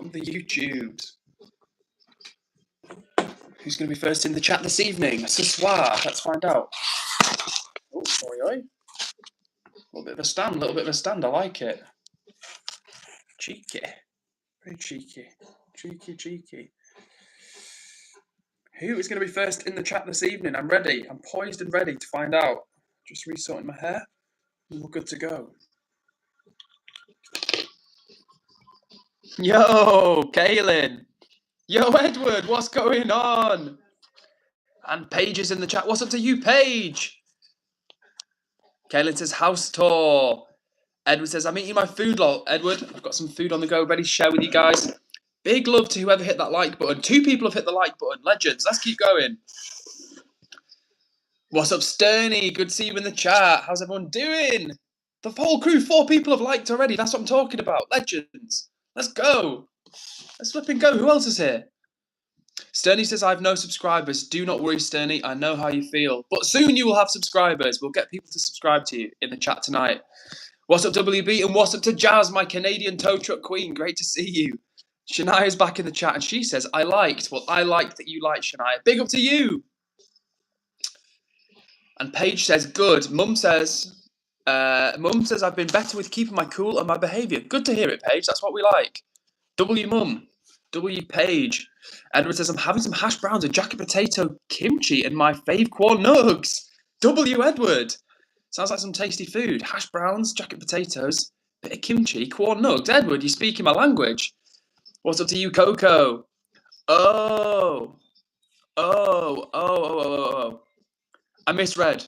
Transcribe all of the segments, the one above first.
on the YouTubes. Who's going to be first in the chat this evening? Ce soir. Let's find out. Oh, oi. A little bit of a stand. I like it. Cheeky. Very cheeky. Cheeky. Who is going to be first in the chat this evening? I'm ready. I'm poised and ready to find out. Just resorting my hair. We're good to go. Yo, Kaylin. Yo, Edward, what's going on? And Paige is in the chat. What's up to you, Paige? Kaylin says, house tour. Edward says, I'm eating my food, lol. Edward, I've got some food on the go ready to share with you guys. Big love to whoever hit that like button. 2 people have hit the like button. Legends. Let's keep going. What's up, Sterny? Good to see you in the chat. How's everyone doing? The whole crew, 4 people have liked already. That's what I'm talking about. Legends. Let's go. Let's flip and go. Who else is here? Sterny says, I have no subscribers. Do not worry, Sterny. I know how you feel. But soon you will have subscribers. We'll get people to subscribe to you in the chat tonight. What's up, WB? And what's up to Jazz, my Canadian tow truck queen? Great to see you. Shania's back in the chat and she says, I liked. Well, I liked that you liked, Shania. Big up to you. And Paige says, good. Mum says, I've been better with keeping my cool and my behaviour. Good to hear it, Paige. That's what we like. W Mum. W Paige. Edward says, I'm having some hash browns and jacket potato kimchi and my fave corn nugs. W Edward. Sounds like some tasty food. Hash browns, jacket potatoes, bit of kimchi, corn nugs. Edward, you're speaking my language. What's up to you, Coco? Oh. I misread.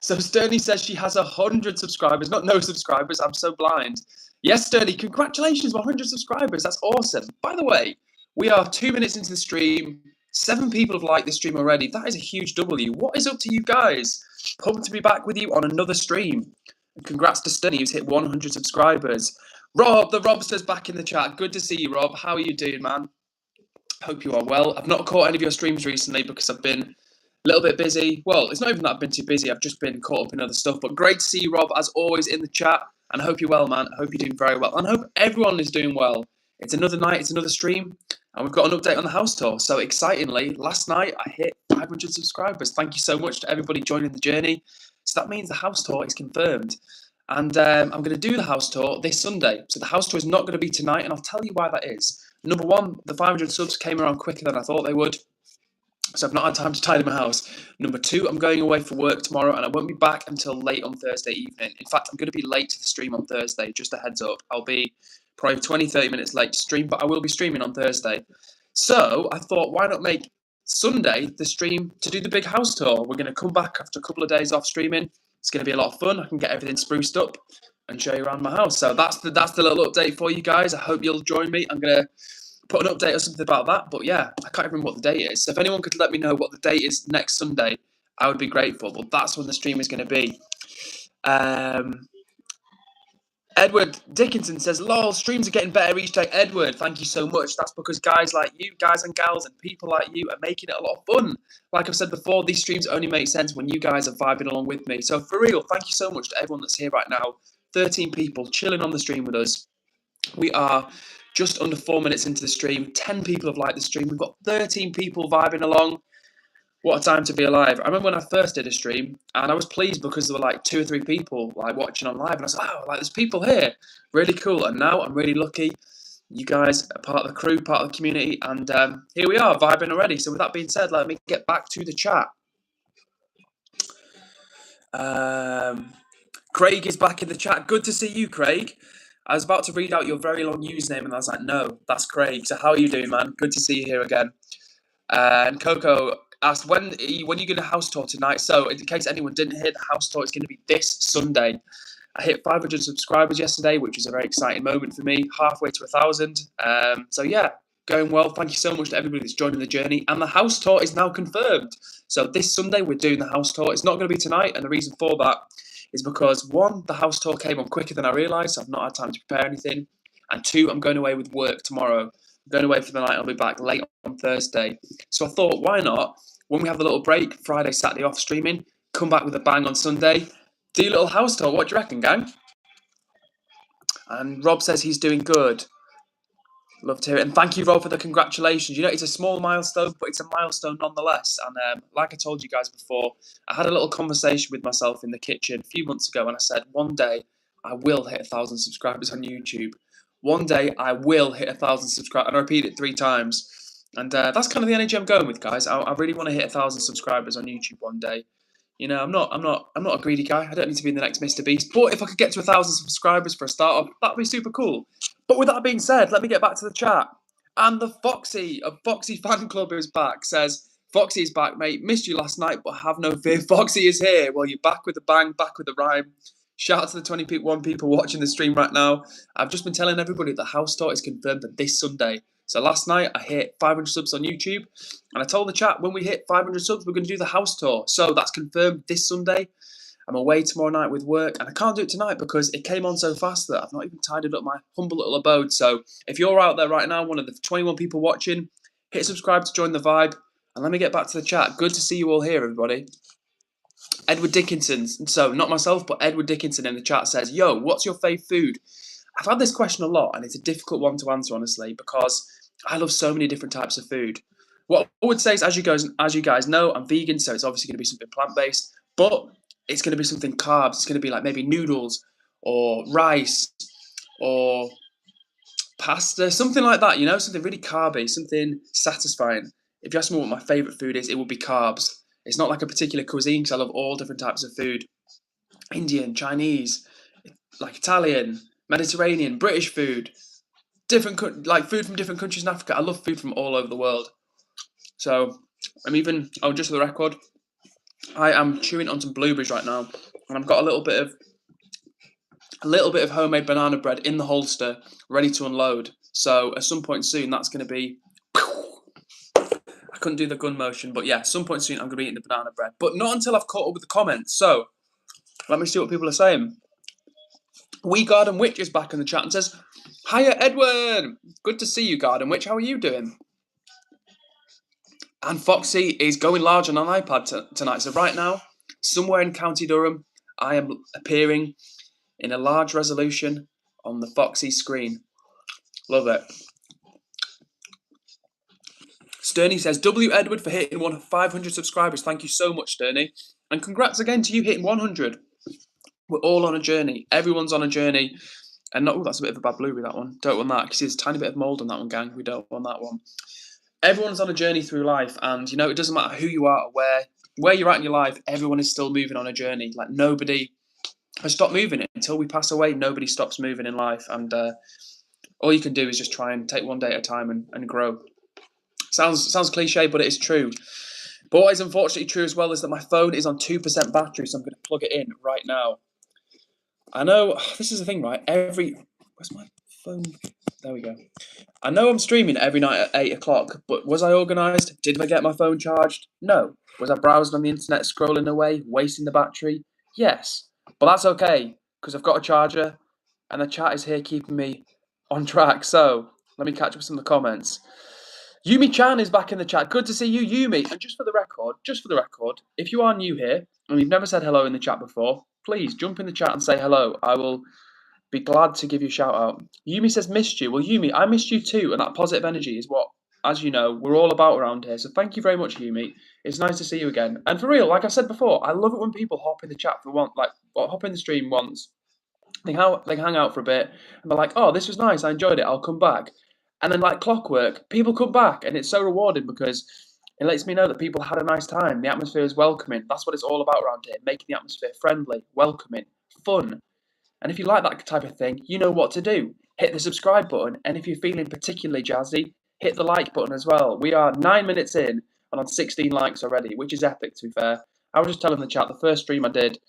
So Sterny says she has 100 subscribers, not no subscribers. I'm so blind. Yes, Sterny, congratulations, 100 subscribers. That's awesome. By the way, we are 2 minutes into the stream. 7 people have liked the stream already. That is a huge W. What is up to you guys? Pumped to be back with you on another stream. And congrats to Sterny, who's hit 100 subscribers. Rob, the Robster's back in the chat. Good to see you, Rob. How are you doing, man? Hope you are well. I've not caught any of your streams recently because I've been a little bit busy. Well, it's not even that I've been too busy. I've just been caught up in other stuff. But great to see you, Rob, as always, in the chat. And I hope you're well, man. I hope you're doing very well. And I hope everyone is doing well. It's another night. It's another stream. And we've got an update on the house tour. So excitingly, last night I hit 500 subscribers. Thank you so much to everybody joining the journey. So that means the house tour is confirmed. And I'm going to do the house tour this Sunday. So the house tour is not going to be tonight. And I'll tell you why that is. Number one, the 500 subs came around quicker than I thought they would. So I've not had time to tidy my house. Number two, I'm going away for work tomorrow and I won't be back until late on Thursday evening. In fact, I'm going to be late to the stream on Thursday, just a heads up. I'll be probably 20, 30 minutes late to stream, but I will be streaming on Thursday. So I thought, why not make Sunday the stream to do the big house tour? We're going to come back after a couple of days off streaming. It's going to be a lot of fun. I can get everything spruced up and show you around my house. So that's the little update for you guys. I hope you'll join me. I'm going to put an update or something about that. But yeah, I can't remember what the date is. So if anyone could let me know what the date is next Sunday, I would be grateful. But that's when the stream is going to be. Edward Dickinson says, lol, streams are getting better each day. Edward, thank you so much. That's because guys like you, guys and gals, and people like you are making it a lot of fun. Like I've said before, these streams only make sense when you guys are vibing along with me. So for real, thank you so much to everyone that's here right now. 13 people chilling on the stream with us. We are just under 4 minutes into the stream. 10 people have liked the stream. We've got 13 people vibing along. What a time to be alive. I remember when I first did a stream and I was pleased because there were like 2 or 3 people like watching on live and I was like, oh, like there's people here. Really cool. And now I'm really lucky. You guys are part of the crew, part of the community. And here we are vibing already. So with that being said, let me get back to the chat. Craig is back in the chat. Good to see you, Craig. I was about to read out your very long username and I was like, no, that's Craig. So how are you doing, man? Good to see you here again. And Coco asked, when are you going to house tour tonight? So in case anyone didn't hear, the house tour is going to be this Sunday. I hit 500 subscribers yesterday, which was a very exciting moment for me, halfway to 1,000. So yeah, going well. Thank you so much to everybody that's joining the journey. And the house tour is now confirmed. So this Sunday, we're doing the house tour. It's not going to be tonight. And the reason for that is because, one, the house tour came on quicker than I realised. So I've not had time to prepare anything. And two, I'm going away with work tomorrow. I'm going away for the night. I'll be back late on Thursday. So I thought, why not, when we have a little break, Friday, Saturday off streaming, come back with a bang on Sunday, do a little house tour. What do you reckon, gang? And Rob says he's doing good. Love to hear it. And thank you, Rob, for the congratulations. You know, it's a small milestone, but it's a milestone nonetheless. And like I told you guys before, I had a little conversation with myself in the kitchen a few months ago, and I said, one day I will hit 1,000 subscribers on YouTube. One day I will hit 1,000 subscribers. And I repeat it 3 times. And that's kind of the energy I'm going with, guys. I really want to hit 1,000 subscribers on YouTube one day. You know, I'm not a greedy guy. I don't need to be the next Mr. Beast. But if I could get to 1,000 subscribers for a start-up, that'd be super cool. But with that being said, let me get back to the chat. And the Foxy of Foxy Fan Club is back. Says, Foxy is back, mate. Missed you last night, but have no fear. Foxy is here. Well, you're back with the bang, back with the rhyme. Shout out to the 21 people watching the stream right now. I've just been telling everybody the house tour is confirmed for this Sunday. So last night I hit 500 subs on YouTube, and I told the chat when we hit 500 subs, we're going to do the house tour. So that's confirmed this Sunday. I'm away tomorrow night with work, and I can't do it tonight because it came on so fast that I've not even tidied up my humble little abode. So if you're out there right now, one of the 21 people watching, hit subscribe to join the vibe, and let me get back to the chat. Good to see you all here, everybody. Edward Dickinson, so not myself, but Edward Dickinson in the chat says, yo, what's your fave food? I've had this question a lot, and it's a difficult one to answer, honestly, because I love so many different types of food. What I would say is, as you guys know, I'm vegan, so it's obviously going to be something plant-based, but it's going to be something carbs. It's going to be like maybe noodles or rice or pasta, something like that, you know, something really carby, something satisfying. If you ask me what my favourite food is, it would be carbs. It's not like a particular cuisine because I love all different types of food. Indian, Chinese, like Italian, Mediterranean, British food, different like food from different countries in Africa. I love food from all over the world. So I'm even, just for the record, I am chewing on some blueberries right now, and I've got a little bit of homemade banana bread in the holster, ready to unload. So at some point soon, that's going to be. I couldn't do the gun motion, but yeah, some point soon I'm going to be eating the banana bread, but not until I've caught up with the comments. So let me see what people are saying. Wee Garden Witch is back in the chat and says, "Hiya, Edward. Good to see you, Garden Witch. How are you doing?" And Foxy is going large on an iPad tonight. So right now, somewhere in County Durham, I am appearing in a large resolution on the Foxy screen. Love it. Sterney says, W Edward for hitting 500 subscribers. Thank you so much, Sterney. And congrats again to you hitting 100. We're all on a journey. Everyone's on a journey. And not, that's a bit of a bad blueberry, that one. Don't want that, because there's a tiny bit of mould on that one, gang. We don't want that one. Everyone's on a journey through life, and, you know, it doesn't matter who you are or where you're at in your life, everyone is still moving on a journey. Like, nobody has stopped moving. Until we pass away, nobody stops moving in life. And all you can do is just try and take one day at a time and grow. Sounds cliche, but it is true. But what is unfortunately true as well is that my phone is on 2% battery, so I'm going to plug it in right now. I know, this is the thing, right? Where's my phone? There we go. I know I'm streaming every night at 8 o'clock, but was I organised? Did I get my phone charged? No. Was I browsing on the internet, scrolling away, wasting the battery? Yes. But that's okay, because I've got a charger, and the chat is here keeping me on track. So, let me catch up with some of the comments. Yumi Chan is back in the chat. Good to see you, Yumi. And just for the record, if you are new here and you've never said hello in the chat before, please jump in the chat and say hello. I will be glad to give you a shout out. Yumi says, missed you. Well, Yumi, I missed you too. And that positive energy is what, as you know, we're all about around here. So thank you very much, Yumi. It's nice to see you again. And for real, like I said before, I love it when people hop in the chat hop in the stream once. They hang out for a bit and they're like, oh, this was nice. I enjoyed it. I'll come back. And then, like clockwork, people come back, and it's so rewarding because it lets me know that people had a nice time. The atmosphere is welcoming. That's what it's all about around here, making the atmosphere friendly, welcoming, fun. And if you like that type of thing, you know what to do. Hit the subscribe button, and if you're feeling particularly jazzy, hit the like button as well. We are 9 minutes in and on 16 likes already, which is epic, to be fair. I was just telling the chat, the first stream I did,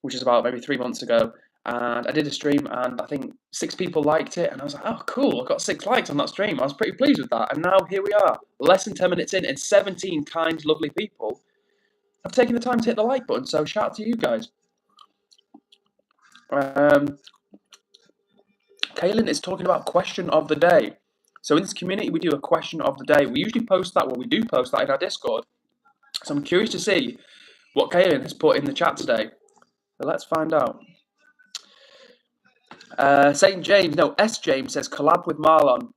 which is about maybe 3 months ago, and I did a stream, and I think 6 people liked it, and I was like, oh, cool, I got 6 likes on that stream. I was pretty pleased with that, and now here we are, less than 10 minutes in, and 17 kind, lovely people have taken the time to hit the like button, so shout out to you guys. Kaylin is talking about question of the day. So in this community, we do a question of the day. We usually post that, we do post that in our Discord. So I'm curious to see what Kaylin has put in the chat today. So let's find out. St. James, no, S. James says collab with Marlon.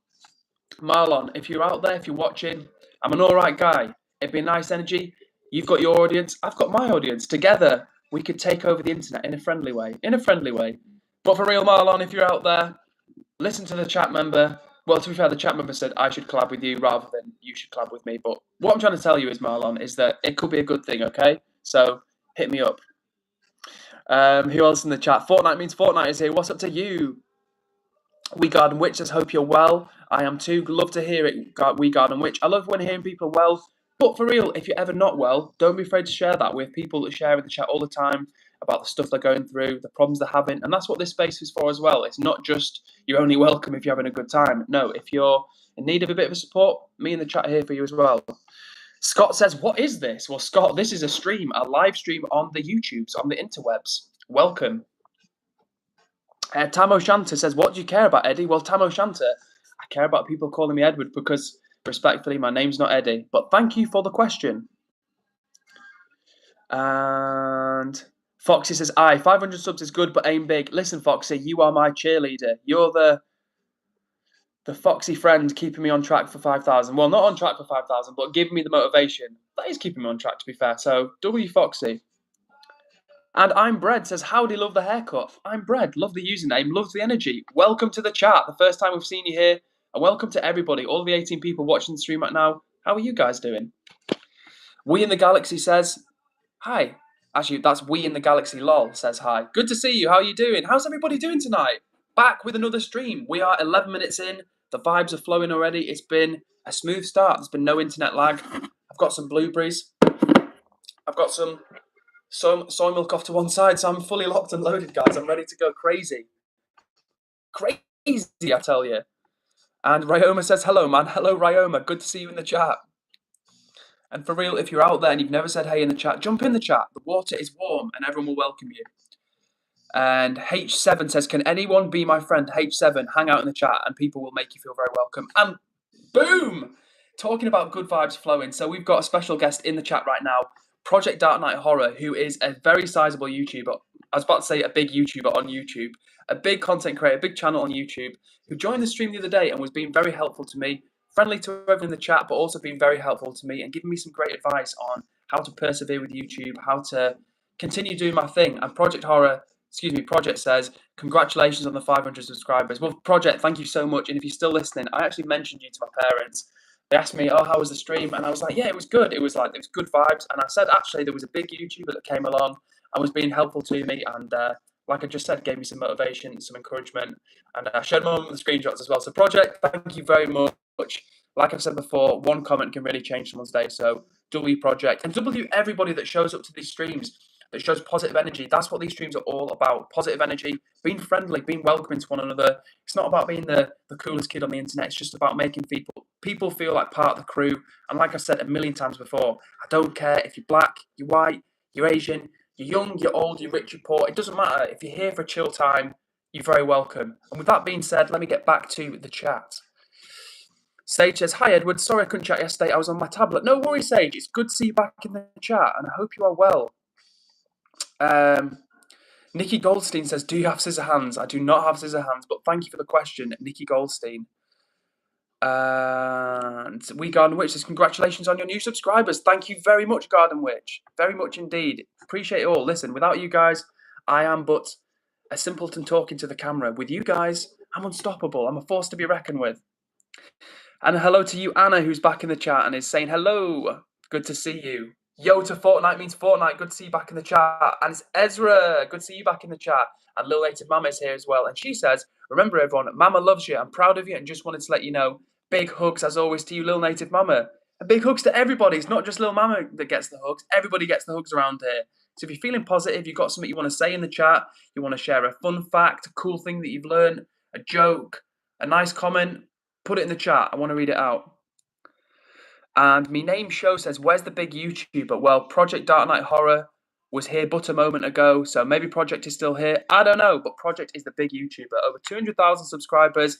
Marlon, if you're out there, if you're watching, I'm an all right guy. It'd be a nice energy. You've got your audience. I've got my audience. Together, we could take over the internet in a friendly way. In a friendly way. But for real, Marlon, if you're out there, listen to the chat member. Well, to be fair, the chat member said I should collab with you rather than you should collab with me. But what I'm trying to tell you is, Marlon, is that it could be a good thing, okay? So hit me up. Who else in the chat? Fortnite means Fortnite is here. What's up to you? We Garden Witch says, hope you're well. I am too. Love to hear it, We Garden Witch. I love when hearing people are well. But for real, if you're ever not well, don't be afraid to share that with people that share in the chat all the time about the stuff they're going through, the problems they're having. And that's what this space is for as well. It's not just you're only welcome if you're having a good time. No, if you're in need of a bit of support, me in the chat here for you as well. Scott says, what is this? Well, Scott, this is a live stream on the YouTubes, on the interwebs. Welcome. Tamo Shanta says, what do you care about, Eddie? Well, Tamo Shanta, I care about people calling me Edward because, respectfully, my name's not Eddie. But thank you for the question. And Foxy says, 500 subs is good, but aim big. Listen, Foxy, you are my cheerleader. You're the Foxy friend keeping me on track for 5,000. Well, not on track for 5,000, but giving me the motivation. That is keeping me on track, to be fair. So, W Foxy. And I'm Bread says, howdy, love the haircut. I'm Bread, love the username, love the energy. Welcome to the chat, the first time we've seen you here. And welcome to everybody, all the 18 people watching the stream right now. How are you guys doing? We in the Galaxy says, hi. Actually, that's We in the Galaxy lol says hi. Good to see you, how are you doing? How's everybody doing tonight? Back with another stream. We are 11 minutes in. The vibes are flowing already. It's been a smooth start. There's been no internet lag. I've got some blueberries. I've got some soy milk off to one side, so I'm fully locked and loaded, guys. I'm ready to go crazy. Crazy, I tell you. And Ryoma says, hello, man. Hello, Ryoma. Good to see you in the chat. And for real, if you're out there and you've never said hey in the chat, jump in the chat. The water is warm and everyone will welcome you. And H7 says, can anyone be my friend? H7, hang out in the chat and people will make you feel very welcome. And boom! Talking about good vibes flowing. So we've got a special guest in the chat right now. Project Dark Knight Horror, who is a very sizable YouTuber. I was about to say a big YouTuber on YouTube, a big content creator, a big channel on YouTube, who joined the stream the other day and was being very helpful to me, friendly to everyone in the chat, but also being very helpful to me and giving me some great advice on how to persevere with YouTube, how to continue doing my thing. And Project says, congratulations on the 500 subscribers. Well, Project, thank you so much. And if you're still listening, I actually mentioned you to my parents. They asked me, oh, how was the stream? And I was like, yeah, it was good. It was good vibes. And I said, actually, there was a big YouTuber that came along and was being helpful to me. And like I just said, gave me some motivation, some encouragement. And I showed my mum the screenshots as well. So Project, thank you very much. Like I've said before, one comment can really change someone's day. So W Project and W everybody that shows up to these streams, that shows positive energy. That's what these streams are all about. Positive energy, being friendly, being welcoming to one another. It's not about being the coolest kid on the internet. It's just about making people feel like part of the crew. And like I said a million times before, I don't care if you're black, you're white, you're Asian, you're young, you're old, you're rich, you're poor. It doesn't matter. If you're here for a chill time, you're very welcome. And with that being said, let me get back to the chat. Sage says, hi, Edward. Sorry I couldn't chat yesterday. I was on my tablet. No worries, Sage. It's good to see you back in the chat, and I hope you are well. Nikki Goldstein says, do you have scissor hands? I do not have scissor hands, but thank you for the question, Nikki Goldstein. And We Garden Witch says, congratulations on your new subscribers. Thank you very much, Garden Witch. Very much indeed. Appreciate it all. Listen, without you guys, I am but a simpleton talking to the camera. With you guys, I'm unstoppable. I'm a force to be reckoned with. And hello to you, Anna, who's back in the chat and is saying hello. Good to see you. Yo to Fortnite means Fortnite. Good to see you back in the chat. And it's Ezra. Good to see you back in the chat. And Lil Native Mama is here as well. And she says, remember everyone, Mama loves you. I'm proud of you and just wanted to let you know. Big hugs as always to you, Lil Native Mama. And big hugs to everybody. It's not just Lil Mama that gets the hugs. Everybody gets the hugs around here. So if you're feeling positive, you've got something you want to say in the chat, you want to share a fun fact, a cool thing that you've learned, a joke, a nice comment, put it in the chat. I want to read it out. And me name show says, where's the big YouTuber? Well, Project Dark Knight Horror was here but a moment ago, so maybe Project is still here. I don't know, but Project is the big YouTuber. Over 200,000 subscribers,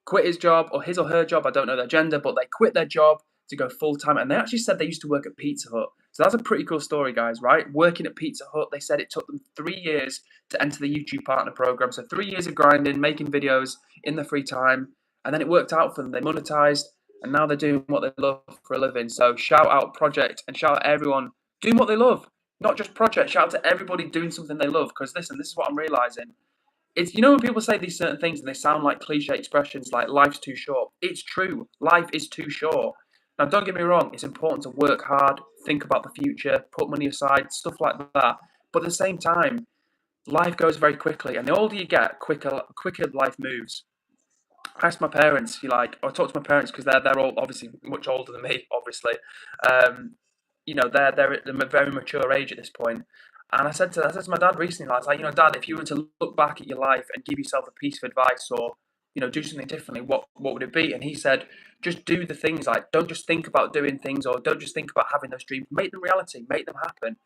quit his job, or his or her job, I don't know their gender, but they quit their job to go full-time. And they actually said they used to work at Pizza Hut. So that's a pretty cool story, guys, right? Working at Pizza Hut, they said it took them 3 years to enter the YouTube Partner Program. So 3 years of grinding, making videos in the free time, And then it worked out for them. They monetized, and now they're doing what they love for a living. So shout out Project, and shout out everyone doing what they love. Not just Project, shout out to everybody doing something they love. Because listen, this is what I'm realizing. It's, you know, when people say these certain things and they sound like cliche expressions like life's too short. It's true. Life is too short. Now, don't get me wrong. It's important to work hard, think about the future, put money aside, stuff like that. But at the same time, life goes very quickly, and the older you get, quicker life moves. I asked my parents, I talked to my parents because they're all obviously much older than me, obviously. Um, they're at a very mature age at this point. And I said to my dad recently, I was like, Dad, if you were to look back at your life and give yourself a piece of advice, or do something differently, what would it be? And he said, just do the things. Like, don't just think about doing things, or don't just think about having those dreams. Make them reality. Make them happen.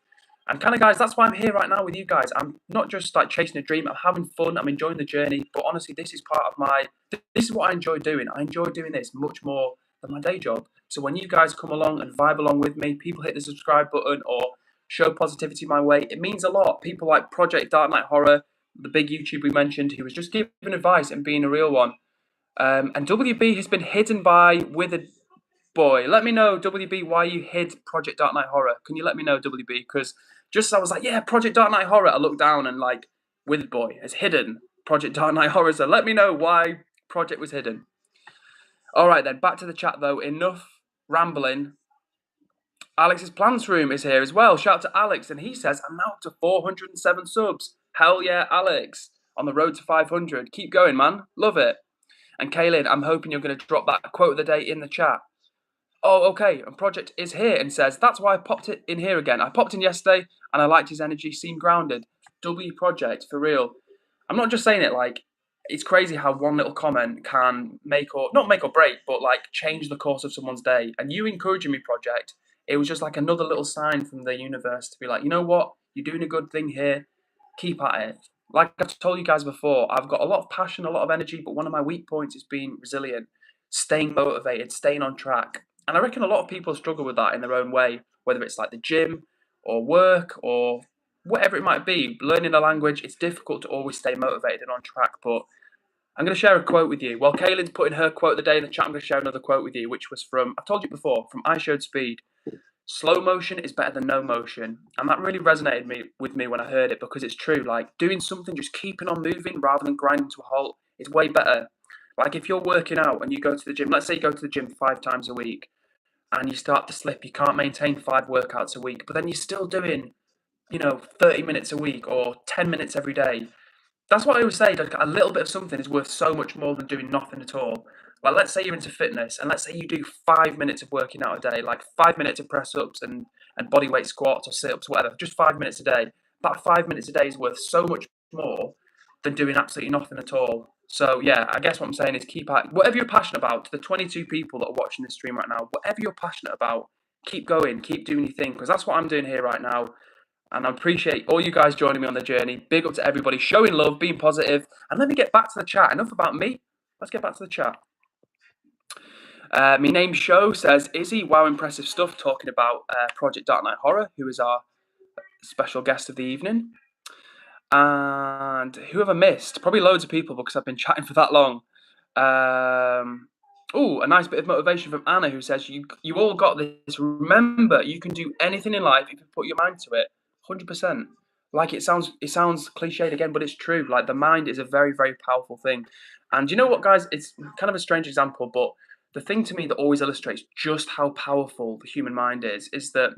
And kind of, guys, that's why I'm here right now with you guys. I'm not just like chasing a dream. I'm having fun. I'm enjoying the journey. But honestly, this is part of this is what I enjoy doing. I enjoy doing this much more than my day job. So when you guys come along and vibe along with me, people hit the subscribe button or show positivity my way, it means a lot. People like Project Dark Knight Horror, the big YouTube we mentioned, who was just giving advice and being a real one. And WB has been hidden by Withered Boy. Let me know, WB, why you hid Project Dark Knight Horror. Can you let me know, WB? Because just as I was like, yeah, Project Dark Knight Horror, I looked down and like, Withered Boy has hidden Project Dark Knight Horror. So let me know why Project was hidden. All right, then, back to the chat, though. Enough rambling. Alex's Plants Room is here as well. Shout out to Alex, and he says, I'm now up to 407 subs. Hell yeah, Alex. On the road to 500. Keep going, man. Love it. And Kaylin, I'm hoping you're going to drop that quote of the day in the chat. Oh, okay. And Project is here and says, that's why I popped it in here again. I popped in yesterday, and I liked his energy. Seemed grounded. W Project, for real. I'm not just saying it like, it's crazy how one little comment can not make or break, but like change the course of someone's day. And you encouraging me, Project, it was just like another little sign from the universe to be like, you know what? You're doing a good thing here. Keep at it. Like I've told you guys before, I've got a lot of passion, a lot of energy, but one of my weak points is being resilient, staying motivated, staying on track. And I reckon a lot of people struggle with that in their own way, whether it's like the gym or work or whatever it might be. Learning a language, it's difficult to always stay motivated and on track, but I'm going to share a quote with you. While Kaylin's putting her quote of the day in the chat, I'm going to share another quote with you, which was from, I've told you before, from I Showed Speed. Slow motion is better than no motion. And that really resonated with me when I heard it, because it's true. Like, doing something, just keeping on moving rather than grinding to a halt is way better. Like, if you're working out and you go to the gym, let's say you go to the gym 5 times a week and you start to slip, you can't maintain 5 workouts a week, but then you're still doing, 30 minutes a week or 10 minutes every day. That's what I always say, like a little bit of something is worth so much more than doing nothing at all. Like, let's say you're into fitness, and let's say you do 5 minutes of working out a day, like 5 minutes of press-ups and body weight squats or sit-ups, whatever, just 5 minutes a day. That 5 minutes a day is worth so much more than doing absolutely nothing at all. So, yeah, I guess what I'm saying is keep at whatever you're passionate about. To the 22 people that are watching this stream right now, whatever you're passionate about, keep going, keep doing your thing, because that's what I'm doing here right now. And I appreciate all you guys joining me on the journey. Big up to everybody, showing love, being positive. And let me get back to the chat. Enough about me. Let's get back to the chat. My name Show says, Izzy, wow, impressive stuff, talking about Project Dark Knight Horror, who is our special guest of the evening. And who have I missed? Probably loads of people, because I've been chatting for that long. A nice bit of motivation from Anna, who says, you all got this. Remember, you can do anything in life if you put your mind to it. 100%. Like, it sounds cliched again, but it's true. Like, the mind is a very, very powerful thing. And you know what, guys? It's kind of a strange example, but the thing to me that always illustrates just how powerful the human mind is that,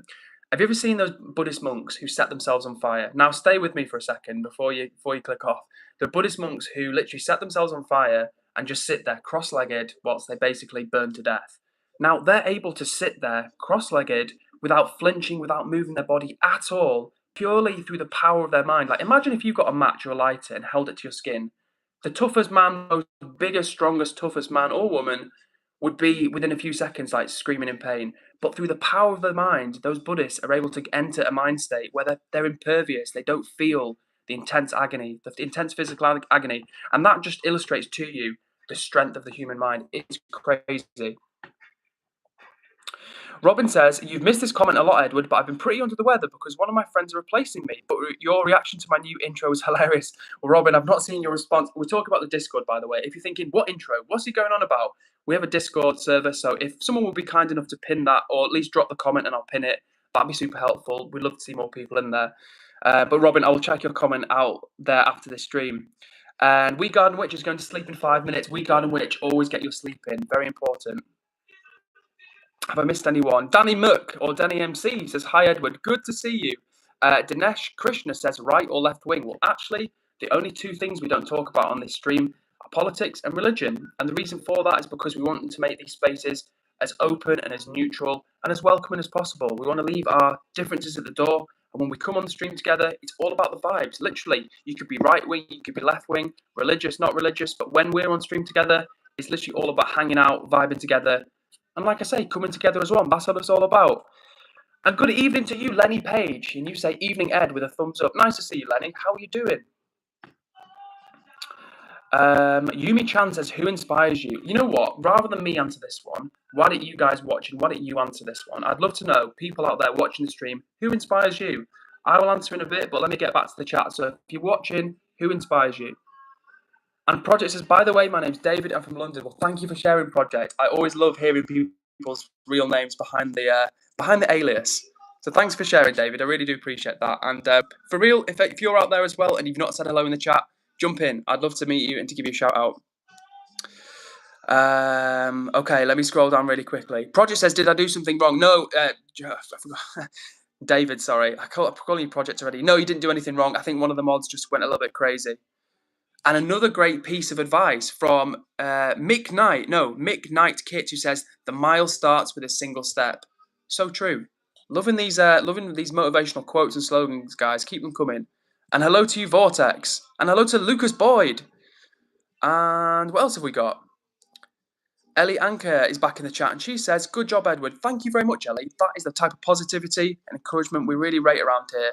have you ever seen those Buddhist monks who set themselves on fire? Now, stay with me for a second before you click off. The Buddhist monks who literally set themselves on fire and just sit there cross-legged whilst they basically burn to death. Now, they're able to sit there cross-legged without flinching, without moving their body at all, purely through the power of their mind. Like, imagine if you got a match or a lighter and held it to your skin. The toughest man, most biggest, strongest, toughest man or woman would be within a few seconds, like, screaming in pain. But through the power of their mind, those Buddhists are able to enter a mind state where they're impervious. They don't feel the intense agony, the intense physical agony. And that just illustrates to you the strength of the human mind. It's crazy. Robin says, you've missed this comment a lot, Edward, but I've been pretty under the weather because one of my friends are replacing me. But your reaction to my new intro was hilarious. Well, Robin, I've not seen your response. We're talking about the Discord, by the way. If you're thinking, what intro? What's he going on about? We have a Discord server, so if someone would be kind enough to pin that, or at least drop the comment and I'll pin it, that'd be super helpful. We'd love to see more people in there. But Robin, I will check your comment out there after this stream. And We Garden Witch is going to sleep in 5 minutes. We Garden Witch, always get your sleep in. Very important. Have I missed anyone? Danny Mook or Danny MC says, hi, Edward. Good to see you. Dinesh Krishna says, right or left wing? Well, actually, the only two things we don't talk about on this stream are politics and religion. And the reason for that is because we want to make these spaces as open and as neutral and as welcoming as possible. We want to leave our differences at the door. And when we come on the stream together, it's all about the vibes. Literally, you could be right wing, you could be left wing, religious, not religious. But when we're on stream together, it's literally all about hanging out, vibing together. And like I say, coming together as one. That's what it's all about. And good evening to you, Lenny Page. And you say, evening, Ed, with a thumbs up. Nice to see you, Lenny. How are you doing? Yumi Chan says, who inspires you? You know what? Rather than me answer this one, why don't you guys watch and why don't you answer this one? I'd love to know, people out there watching the stream, who inspires you? I will answer in a bit, but let me get back to the chat. So if you're watching, who inspires you? And Project says, by the way, my name's David. I'm from London. Well, thank you for sharing, Project. I always love hearing people's real names behind the alias. So thanks for sharing, David. I really do appreciate that. And for real, if you're out there as well and you've not said hello in the chat, jump in. I'd love to meet you and to give you a shout out. Okay, let me scroll down really quickly. Project says, did I do something wrong? No, I forgot. David, sorry. I'm calling you Project already. No, you didn't do anything wrong. I think one of the mods just went a little bit crazy. And another great piece of advice from Mick Knight Kit, who says, the mile starts with a single step. So true. Loving these motivational quotes and slogans, guys. Keep them coming. And hello to you, Vortex. And hello to Lucas Boyd. And what else have we got? Ellie Anker is back in the chat, and she says, good job, Edward. Thank you very much, Ellie. That is the type of positivity and encouragement we really rate around here.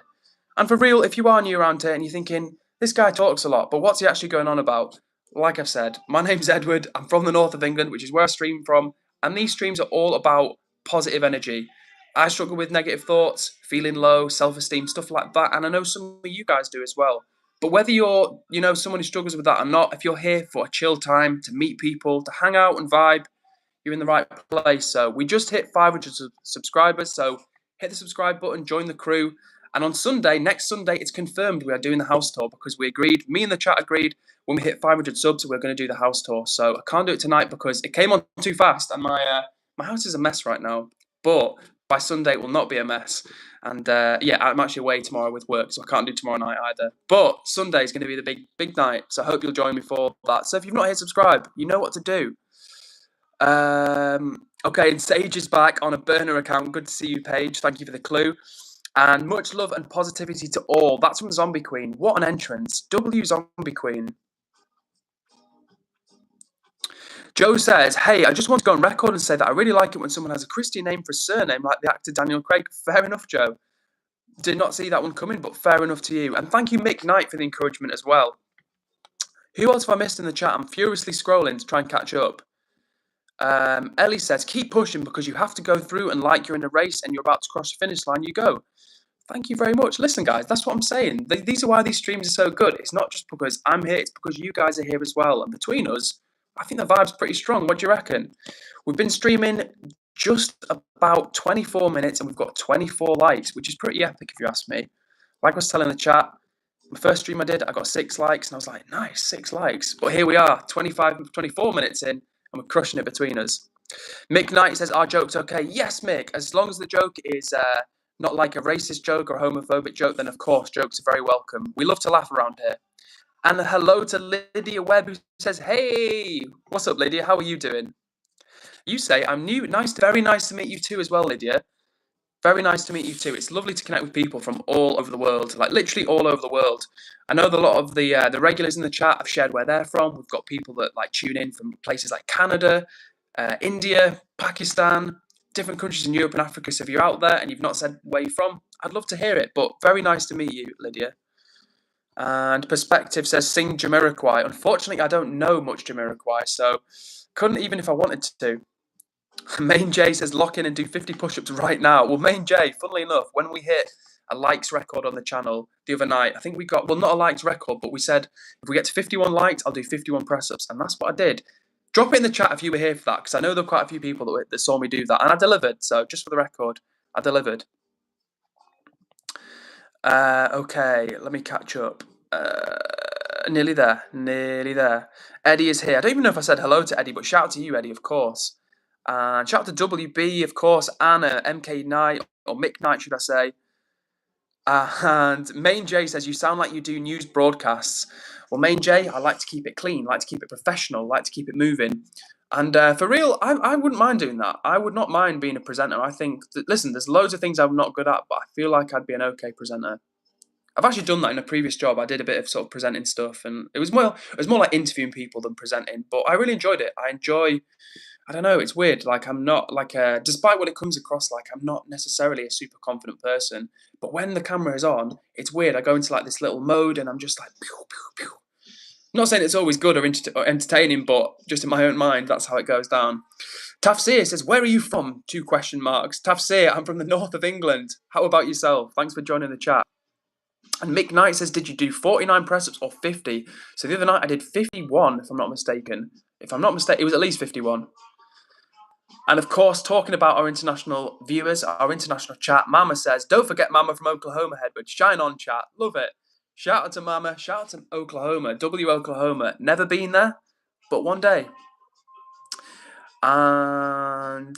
And for real, if you are new around here and you're thinking, this guy talks a lot, but what's he actually going on about? Like I've said, my name's Edward. I'm from the north of England, which is where I stream from. And these streams are all about positive energy. I struggle with negative thoughts, feeling low, self-esteem, stuff like that. And I know some of you guys do as well. But whether you're, someone who struggles with that or not, if you're here for a chill time, to meet people, to hang out and vibe, you're in the right place. So we just hit 500 subscribers. So hit the subscribe button, join the crew. And on Sunday, next Sunday, it's confirmed we are doing the house tour because we agreed, me and the chat agreed, when we hit 500 subs, we're going to do the house tour. So I can't do it tonight because it came on too fast and my house is a mess right now. But by Sunday, it will not be a mess. And I'm actually away tomorrow with work, so I can't do tomorrow night either. But Sunday is going to be the big night. So I hope you'll join me for that. So if you've not hit subscribe, you know what to do. Okay, and Sage is back on a burner account. Good to see you, Paige. Thank you for the clue. And much love and positivity to all. That's from Zombie Queen. What an entrance. W Zombie Queen. Joe says, hey, I just want to go on record and say that I really like it when someone has a Christian name for a surname like the actor Daniel Craig. Fair enough, Joe. Did not see that one coming, but fair enough to you. And thank you, Mick Knight, for the encouragement as well. Who else have I missed in the chat? I'm furiously scrolling to try and catch up. Ellie says, keep pushing because you have to go through and like you're in a race and you're about to cross the finish line, you go. Thank you very much. Listen, guys, that's what I'm saying. These are why these streams are so good. It's not just because I'm here, it's because you guys are here as well. And between us, I think the vibe's pretty strong. What do you reckon? We've been streaming just about 24 minutes and we've got 24 likes, which is pretty epic if you ask me. Like I was telling the chat, the first stream I did, I got 6 likes and I was like, nice, 6 likes. But here we are, 24 minutes in and we're crushing it between us. Mick Knight says, our joke's okay. Yes, Mick, as long as the joke is not like a racist joke or a homophobic joke, then of course jokes are very welcome. We love to laugh around here. And hello to Lydia Webb, who says, hey, what's up, Lydia? How are you doing? You say, I'm new. Very nice to meet you too as well, Lydia. Very nice to meet you too. It's lovely to connect with people from all over the world, like literally all over the world. I know that a lot of the regulars in the chat have shared where they're from. We've got people that like tune in from places like Canada, India, Pakistan, different countries in Europe and Africa. So if you're out there and you've not said where you're from, I'd love to hear it. But very nice to meet you, Lydia. And Perspective says, sing Jamiroquai. Unfortunately, I don't know much Jamiroquai, so couldn't even if I wanted to. Main J says lock in and do 50 push-ups right now. Well, Main J, funnily enough, when we hit a likes record on the channel the other night, I think we got, well, not a likes record, but we said if we get to 51 likes, I'll do 51 press-ups, and that's what I did. Drop it in the chat if you were here for that, because I know there were quite a few people that saw me do that, and I delivered. So just for the record, I delivered. Okay, let me catch up. Nearly there. Eddie is here. I don't even know if I said hello to Eddie, but shout out to you, Eddie, of course. And shout out to WB, of course, Anna, MK Knight, or Mick Knight, should I say. And Main J says, you sound like you do news broadcasts. Well, Main J, I like to keep it clean, like to keep it professional, like to keep it moving. And for real, I wouldn't mind doing that. I would not mind being a presenter. I think, listen, there's loads of things I'm not good at, but I feel like I'd be an okay presenter. I've actually done that in a previous job. I did a bit of sort of presenting stuff, and it was more like interviewing people than presenting. But I really enjoyed it. I don't know, it's weird. Like I'm not like despite what it comes across like, I'm not necessarily a super confident person. But when the camera is on, it's weird. I go into like this little mode, and I'm just like, pew, pew, pew. I'm not saying it's always good or entertaining, but just in my own mind, that's how it goes down. Tafsir says, where are you from? 2 question marks. Tafsir, I'm from the north of England. How about yourself? Thanks for joining the chat. And Mick Knight says, did you do 49 press-ups or 50? So the other night I did 51, if I'm not mistaken. If I'm not mistaken, it was at least 51. And of course, talking about our international viewers, our international chat, Mama says, don't forget Mama from Oklahoma, Edward. Shine on, chat. Love it. Shout out to Mama. Shout out to Oklahoma. Oklahoma. Never been there, but one day. And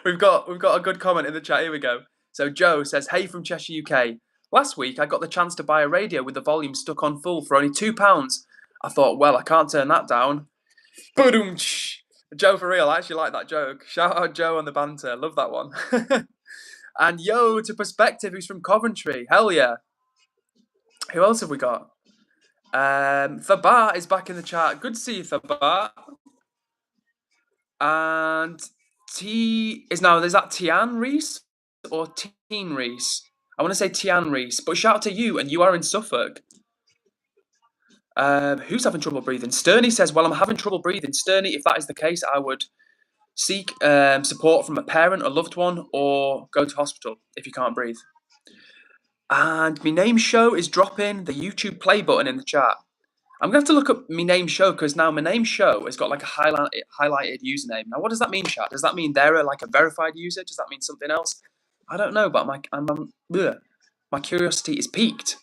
we've got a good comment in the chat. Here we go. So Joe says, hey from Cheshire, UK. Last week, I got the chance to buy a radio with the volume stuck on full for only £2. I thought, well, I can't turn that down. Boom! Joe, for real, I actually like that joke. Shout out Joe on the banter. Love that one. And yo to Perspective, who's from Coventry. Hell yeah. Who else have we got? Thabat is back in the chat. Good to see you, Thabat. And is that Tian Reese or Teen Reese? I want to say Tian Reese, but shout out to you, and you are in Suffolk. Who's having trouble breathing? Sterney says, well, I'm having trouble breathing. Sterney, if that is the case, I would seek support from a parent, a loved one, or go to hospital if you can't breathe. And my name show is dropping the YouTube play button in the chat. I'm going to have to look up my name show, because now my name show has got like a highlighted username. Now, what does that mean, chat? Does that mean they're like a verified user? Does that mean something else? I don't know, but my curiosity is piqued.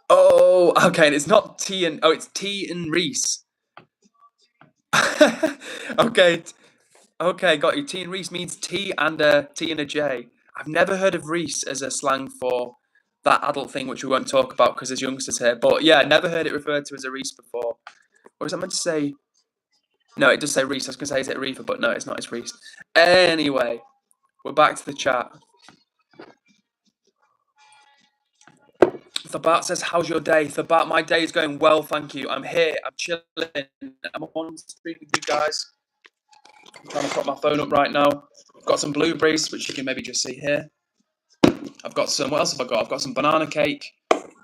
Oh, okay, and it's not it's T and Reese. Okay, got you. T and Reese means T and a J. I've never heard of Reese as a slang for that adult thing, which we won't talk about because there's youngsters here. But yeah, never heard it referred to as a Reese before. Or is that meant to say? No, it does say Reese. I was going to say, is it Reefer? But no, it's not. It's Reese. Anyway, we're back to the chat. Thabat says, how's your day? Thabat, my day is going well, thank you. I'm here. I'm chilling. I'm on stream with you guys. I'm trying to prop my phone up right now. I've got some blueberries, which you can maybe just see here. I've got some, what else have I got? I've got some banana cake.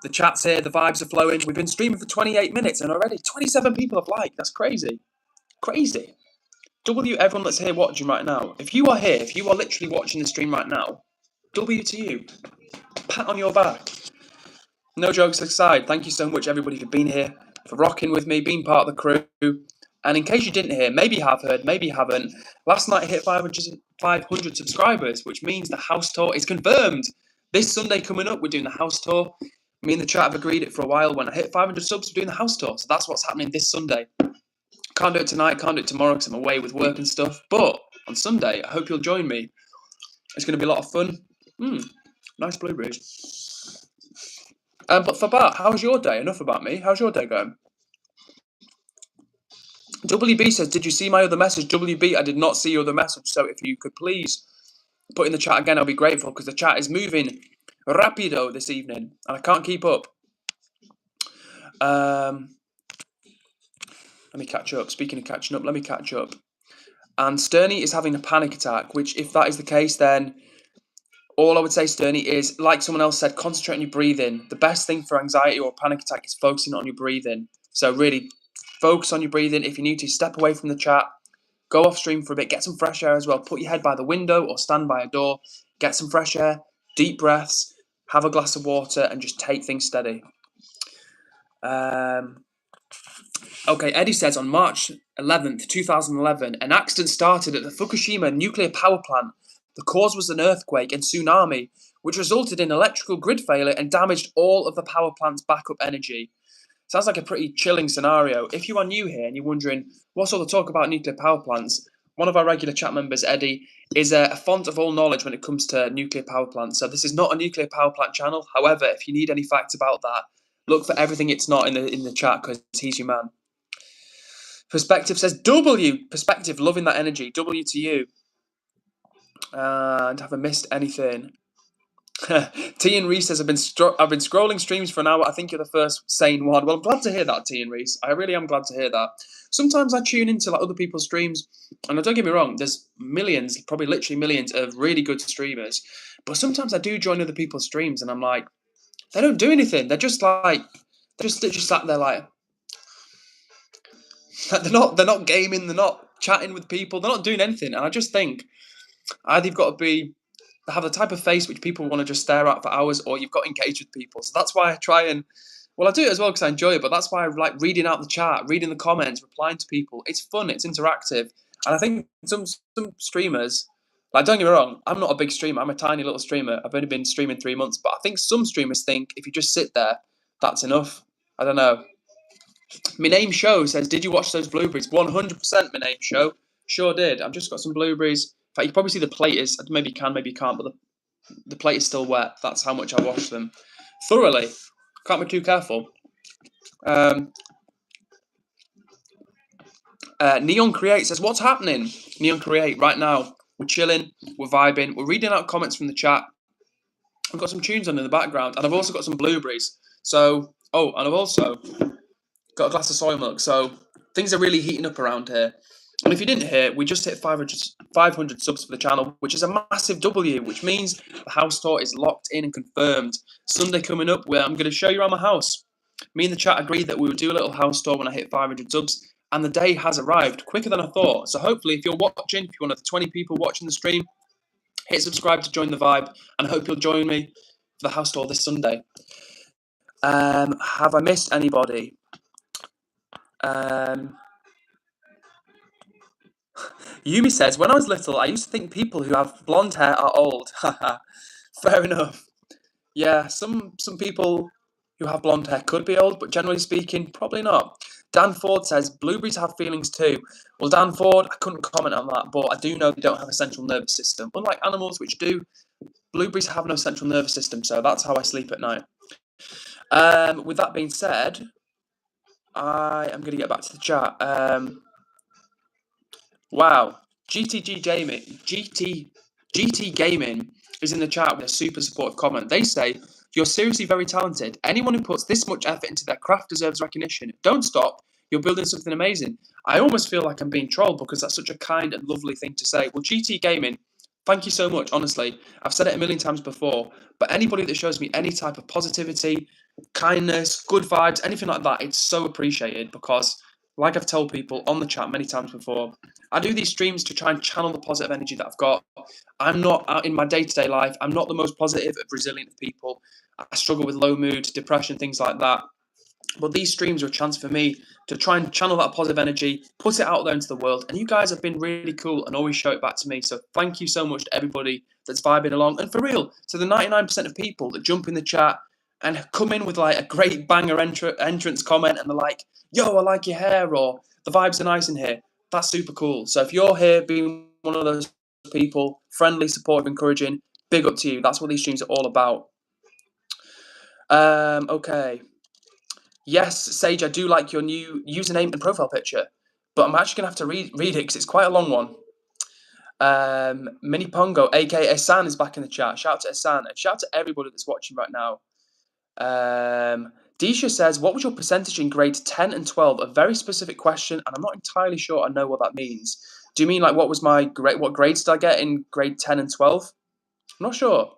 The chat's here, the vibes are flowing. We've been streaming for 28 minutes and already 27 people have liked. That's crazy. Crazy. Everyone that's here watching right now. If you are here, if you are literally watching the stream right now, W to you. Pat on your back. No jokes aside, thank you so much everybody for being here, for rocking with me, being part of the crew. And in case you didn't hear, maybe you have heard, maybe you haven't, last night I hit 500 subscribers, which means the house tour is confirmed. This Sunday coming up, we're doing the house tour. Me and the chat have agreed it for a while. When I hit 500 subs, we're doing the house tour. So that's what's happening this Sunday. Can't do it tonight, can't do it tomorrow because I'm away with work and stuff. But on Sunday, I hope you'll join me. It's going to be a lot of fun. Nice blueberries. But Thabat, how's your day? Enough about me. How's your day going? WB says, did you see my other message? WB, I did not see your other message. So if you could please put in the chat again, I'll be grateful because the chat is moving rapido this evening and I can't keep up. Let me catch up. Speaking of catching up, let me catch up. And Sterney is having a panic attack, which if that is the case, then all I would say, Sterney, is, like someone else said, concentrate on your breathing. The best thing for anxiety or panic attack is focusing on your breathing. So really focus on your breathing. If you need to, step away from the chat, go off stream for a bit, get some fresh air as well. Put your head by the window or stand by a door, get some fresh air, deep breaths, have a glass of water, and just take things steady. Okay, Eddie says on March 11th, 2011, an accident started at the Fukushima nuclear power plant. The cause was an earthquake and tsunami, which resulted in electrical grid failure and damaged all of the power plant's backup energy. Sounds like a pretty chilling scenario. If you are new here and you're wondering what's all the talk about nuclear power plants, one of our regular chat members, Eddie, is a font of all knowledge when it comes to nuclear power plants. So this is not a nuclear power plant channel. However, if you need any facts about that, look for everything it's not in the chat, because he's your man. Perspective says W. Perspective, loving that energy. W to you. And have I missed anything? T and Reese says I've been scrolling streams for an hour. I think you're the first sane one. Well, I'm glad to hear that, T and Reese. I really am glad to hear that. Sometimes I tune into like other people's streams, and don't get me wrong, there's millions, probably literally millions of really good streamers. But sometimes I do join other people's streams, and I'm like, they don't do anything. They're just like, they're just literally sat there like, they're not gaming, they're not chatting with people, they're not doing anything. And I just think either you've got to have the type of face which people want to just stare at for hours, or you've got to engage with people. So that's why I try and, well, I do it as well because I enjoy it, but that's why I like reading out the chat, reading the comments, replying to people. It's fun, it's interactive. And I think some streamers, like, don't get me wrong, I'm not a big streamer, I'm a tiny little streamer. I've only been streaming 3 months, but I think some streamers think if you just sit there, that's enough. I don't know. My name show says, did you watch those blueberries? 100% my name show. Sure did. I've just got some blueberries. In fact, you can probably see the plate is, maybe you can, maybe you can't, but the plate is still wet. That's how much I washed them. Thoroughly. Can't be too careful. Neon Create says, what's happening? Neon Create, right now, we're chilling, we're vibing, we're reading out comments from the chat. I've got some tunes on in the background, and I've also got some blueberries. So, oh, and I've also got a glass of soy milk. So things are really heating up around here. And if you didn't hear, we just hit 500 subs for the channel, which is a massive W, which means the house tour is locked in and confirmed. Sunday coming up, where I'm going to show you around my house. Me and the chat agreed that we would do a little house tour when I hit 500 subs, and the day has arrived quicker than I thought. So hopefully, if you're watching, if you're one of the 20 people watching the stream, hit subscribe to join the vibe, and I hope you'll join me for the house tour this Sunday. Have I missed anybody? Yumi says, when I was little, I used to think people who have blonde hair are old. Fair enough. Yeah, some people who have blonde hair could be old, but generally speaking, probably not. Dan Ford says, blueberries have feelings too. Well, Dan Ford, I couldn't comment on that, but I do know they don't have a central nervous system. Unlike animals, which do, blueberries have no central nervous system, so that's how I sleep at night. With that being said, I am going to get back to the chat. Wow, GT Gaming is in the chat with a super supportive comment. They say, you're seriously very talented. Anyone who puts this much effort into their craft deserves recognition. Don't stop. You're building something amazing. I almost feel like I'm being trolled because that's such a kind and lovely thing to say. Well, GT Gaming, thank you so much, honestly. I've said it a million times before, but anybody that shows me any type of positivity, kindness, good vibes, anything like that, it's so appreciated because, like I've told people on the chat many times before, I do these streams to try and channel the positive energy that I've got. I'm not out in my day-to-day life. I'm not the most positive, resilient of people. I struggle with low mood, depression, things like that. But these streams are a chance for me to try and channel that positive energy, put it out there into the world. And you guys have been really cool and always show it back to me. So thank you so much to everybody that's vibing along. And for real, to the 99% of people that jump in the chat and come in with like a great banger entrance comment and they're like, yo, I like your hair, or the vibes are nice in here. That's super cool. So if you're here being one of those people, friendly, supportive, encouraging, big up to you. That's what these streams are all about. Okay. Yes, Sage, I do like your new username and profile picture, but I'm actually going to have to read it because it's quite a long one. Mini Pongo, aka Esan, is back in the chat. Shout out to Esan, and shout out to everybody that's watching right now. Disha says, what was your percentage in grade 10 and 12? A very specific question, and I'm not entirely sure I know what that means. Do you mean like what was my grade? What grades did I get in grade 10 and 12? I'm not sure,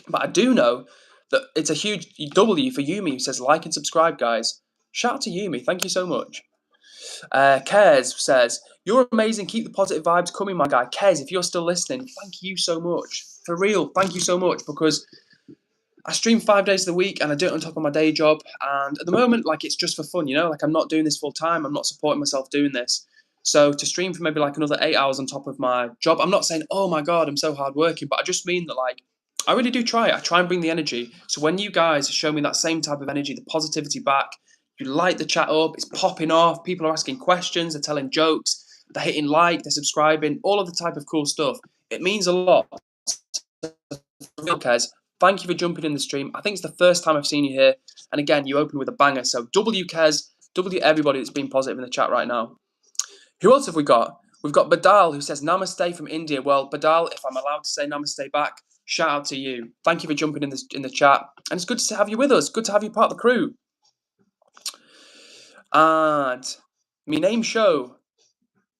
but I do know that it's a huge W for Yumi, who says like and subscribe, guys. Shout out to Yumi, thank you so much. Cares says, you're amazing. Keep the positive vibes coming, my guy. Cares, if you're still listening, thank you so much. For real, thank you so much, because I stream 5 days of the week and I do it on top of my day job. And at the moment, like, it's just for fun, you know? Like, I'm not doing this full time. I'm not supporting myself doing this. So to stream for maybe like another 8 hours on top of my job, I'm not saying, oh my God, I'm so hardworking, but I just mean that, like, I really do try it. I try and bring the energy. So when you guys show me that same type of energy, the positivity back, you light the chat up, it's popping off, people are asking questions, they're telling jokes, they're hitting like, they're subscribing, all of the type of cool stuff. It means a lot. Kez, thank you for jumping in the stream. I think it's the first time I've seen you here. And again, you opened with a banger. So W Kez, W everybody that's been positive in the chat right now. Who else have we got? We've got Badal, who says Namaste from India. Well, Badal, if I'm allowed to say Namaste back, shout out to you. Thank you for jumping in the chat. And it's good to have you with us. Good to have you part of the crew. And me name show.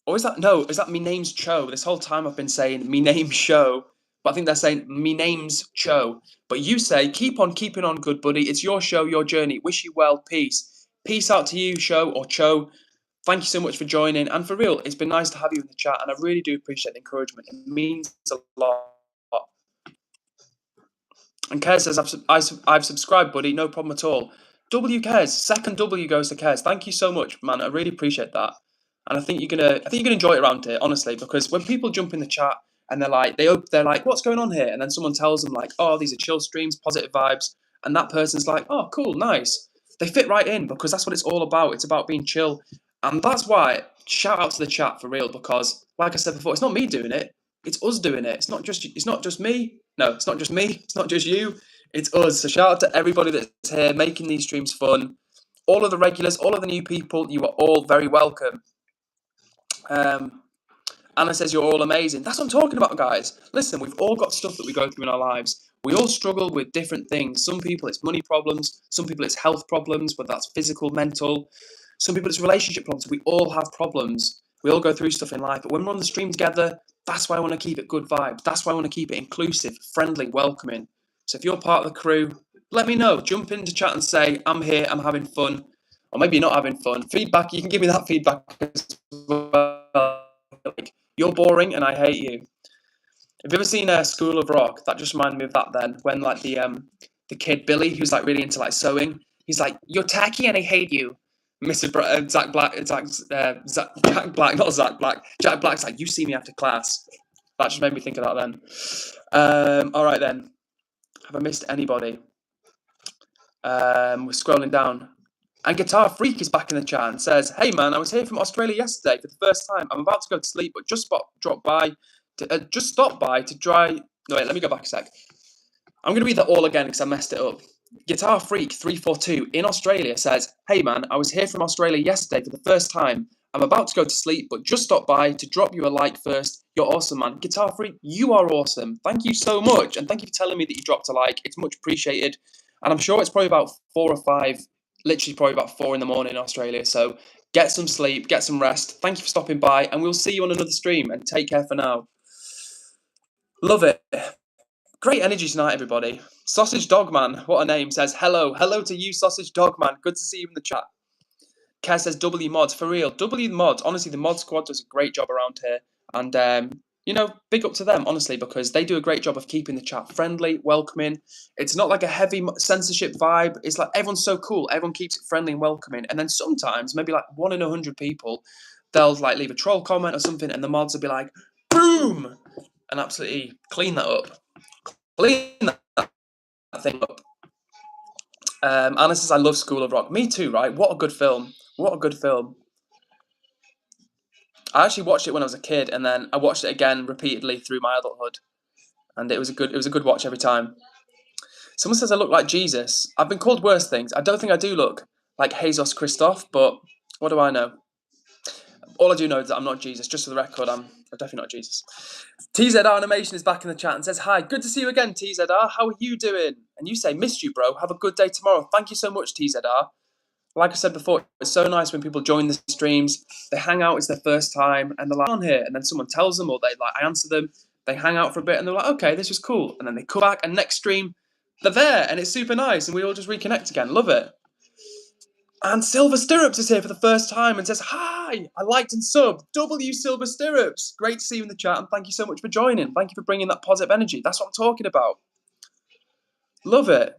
Or is that me name's Cho? This whole time I've been saying me name's show. But I think they're saying me name's Cho. But you say, keep on keeping on, good buddy. It's your show, your journey. Wish you well. Peace. Peace out to you, Show or Cho. Thank you so much for joining. And for real, it's been nice to have you in the chat. And I really do appreciate the encouragement. It means a lot. And Kez says, I've subscribed, buddy. No problem at all. W Kez. Second W goes to Kez. Thank you so much, man. I really appreciate that. And I think you're gonna enjoy it around here, honestly, because when people jump in the chat and they're like, what's going on here? And then someone tells them, like, oh, these are chill streams, positive vibes, and that person's like, oh, cool, nice. They fit right in, because that's what it's all about. It's about being chill. And that's why, shout out to the chat for real, because like I said before, it's not me doing it, it's us doing it. It's not just me. No, it's not just me. It's not just you. It's us. So shout out to everybody that's here making these streams fun. All of the regulars, all of the new people, you are all very welcome. Anna says you're all amazing. That's what I'm talking about, guys. Listen, we've all got stuff that we go through in our lives. We all struggle with different things. Some people it's money problems. Some people it's health problems, whether that's physical, mental. Some people it's relationship problems. We all have problems. We all go through stuff in life. But when we're on the stream together, that's why I want to keep it good vibes. That's why I want to keep it inclusive, friendly, welcoming. So if you're part of the crew, let me know. Jump into chat and say, I'm here, I'm having fun. Or maybe you're not having fun. Feedback, you can give me that feedback as well. Like, you're boring and I hate you. Have you ever seen School of Rock? That just reminded me of that then. When like the kid Billy, who's like really into like sewing, he's like, you're tacky and I hate you. Jack Black's like, you see me after class. That just made me think of that then. All right then. Have I missed anybody? We're scrolling down. And Guitar Freak is back in the chat and says, hey man, I was here from Australia yesterday for the first time. I'm about to go to sleep, but just stopped by to try. No, wait, let me go back a sec. I'm going to read that all again because I messed it up. Guitar Freak 342 in Australia says, hey man, I was here from Australia yesterday for the first time. I'm about to go to sleep, but just stopped by to drop you a like first. You're awesome, man. Guitar Freak, you are awesome. Thank you so much. And thank you for telling me that you dropped a like. It's much appreciated. And I'm sure it's probably about 4 or 5, literally probably about 4 in the morning in Australia. So get some sleep, get some rest. Thank you for stopping by, and we'll see you on another stream. And take care for now. Love it. Great energy tonight, everybody. Sausage Dogman, what a name, says hello. Hello to you, Sausage Dogman. Good to see you in the chat. Kaz says W mods, for real. W mods, honestly, the mod squad does a great job around here. And, big up to them, honestly, because they do a great job of keeping the chat friendly, welcoming. It's not like a heavy censorship vibe. It's like everyone's so cool. Everyone keeps it friendly and welcoming. And then sometimes, maybe like 1 in 100 people, they'll like leave a troll comment or something, and the mods will be like, boom, and absolutely clean that up. Clean that thing up. Anna says, I love School of Rock. Me too, right? What a good film. What a good film. I actually watched it when I was a kid, and then I watched it again repeatedly through my adulthood. And it was a good watch every time. Someone says I look like Jesus. I've been called worse things. I don't think I do look like Jesus Christoph, but what do I know? All I do know is that I'm not Jesus. Just for the record, I'm definitely not Jesus. TZR Animation is back in the chat and says, hi, good to see you again, TZR. How are you doing? And you say, missed you, bro. Have a good day tomorrow. Thank you so much, TZR. Like I said before, it's so nice when people join the streams, they hang out, it's their first time, and they're like, on here, and then someone tells them, or I answer them, they hang out for a bit, and they're like, okay, this was cool. And then they come back, and next stream, they're there, and it's super nice, and we all just reconnect again. Love it. And Silver Stirrups is here for the first time and says, hi, I liked and subbed. W Silver Stirrups. Great to see you in the chat, and thank you so much for joining. Thank you for bringing that positive energy. That's what I'm talking about. Love it.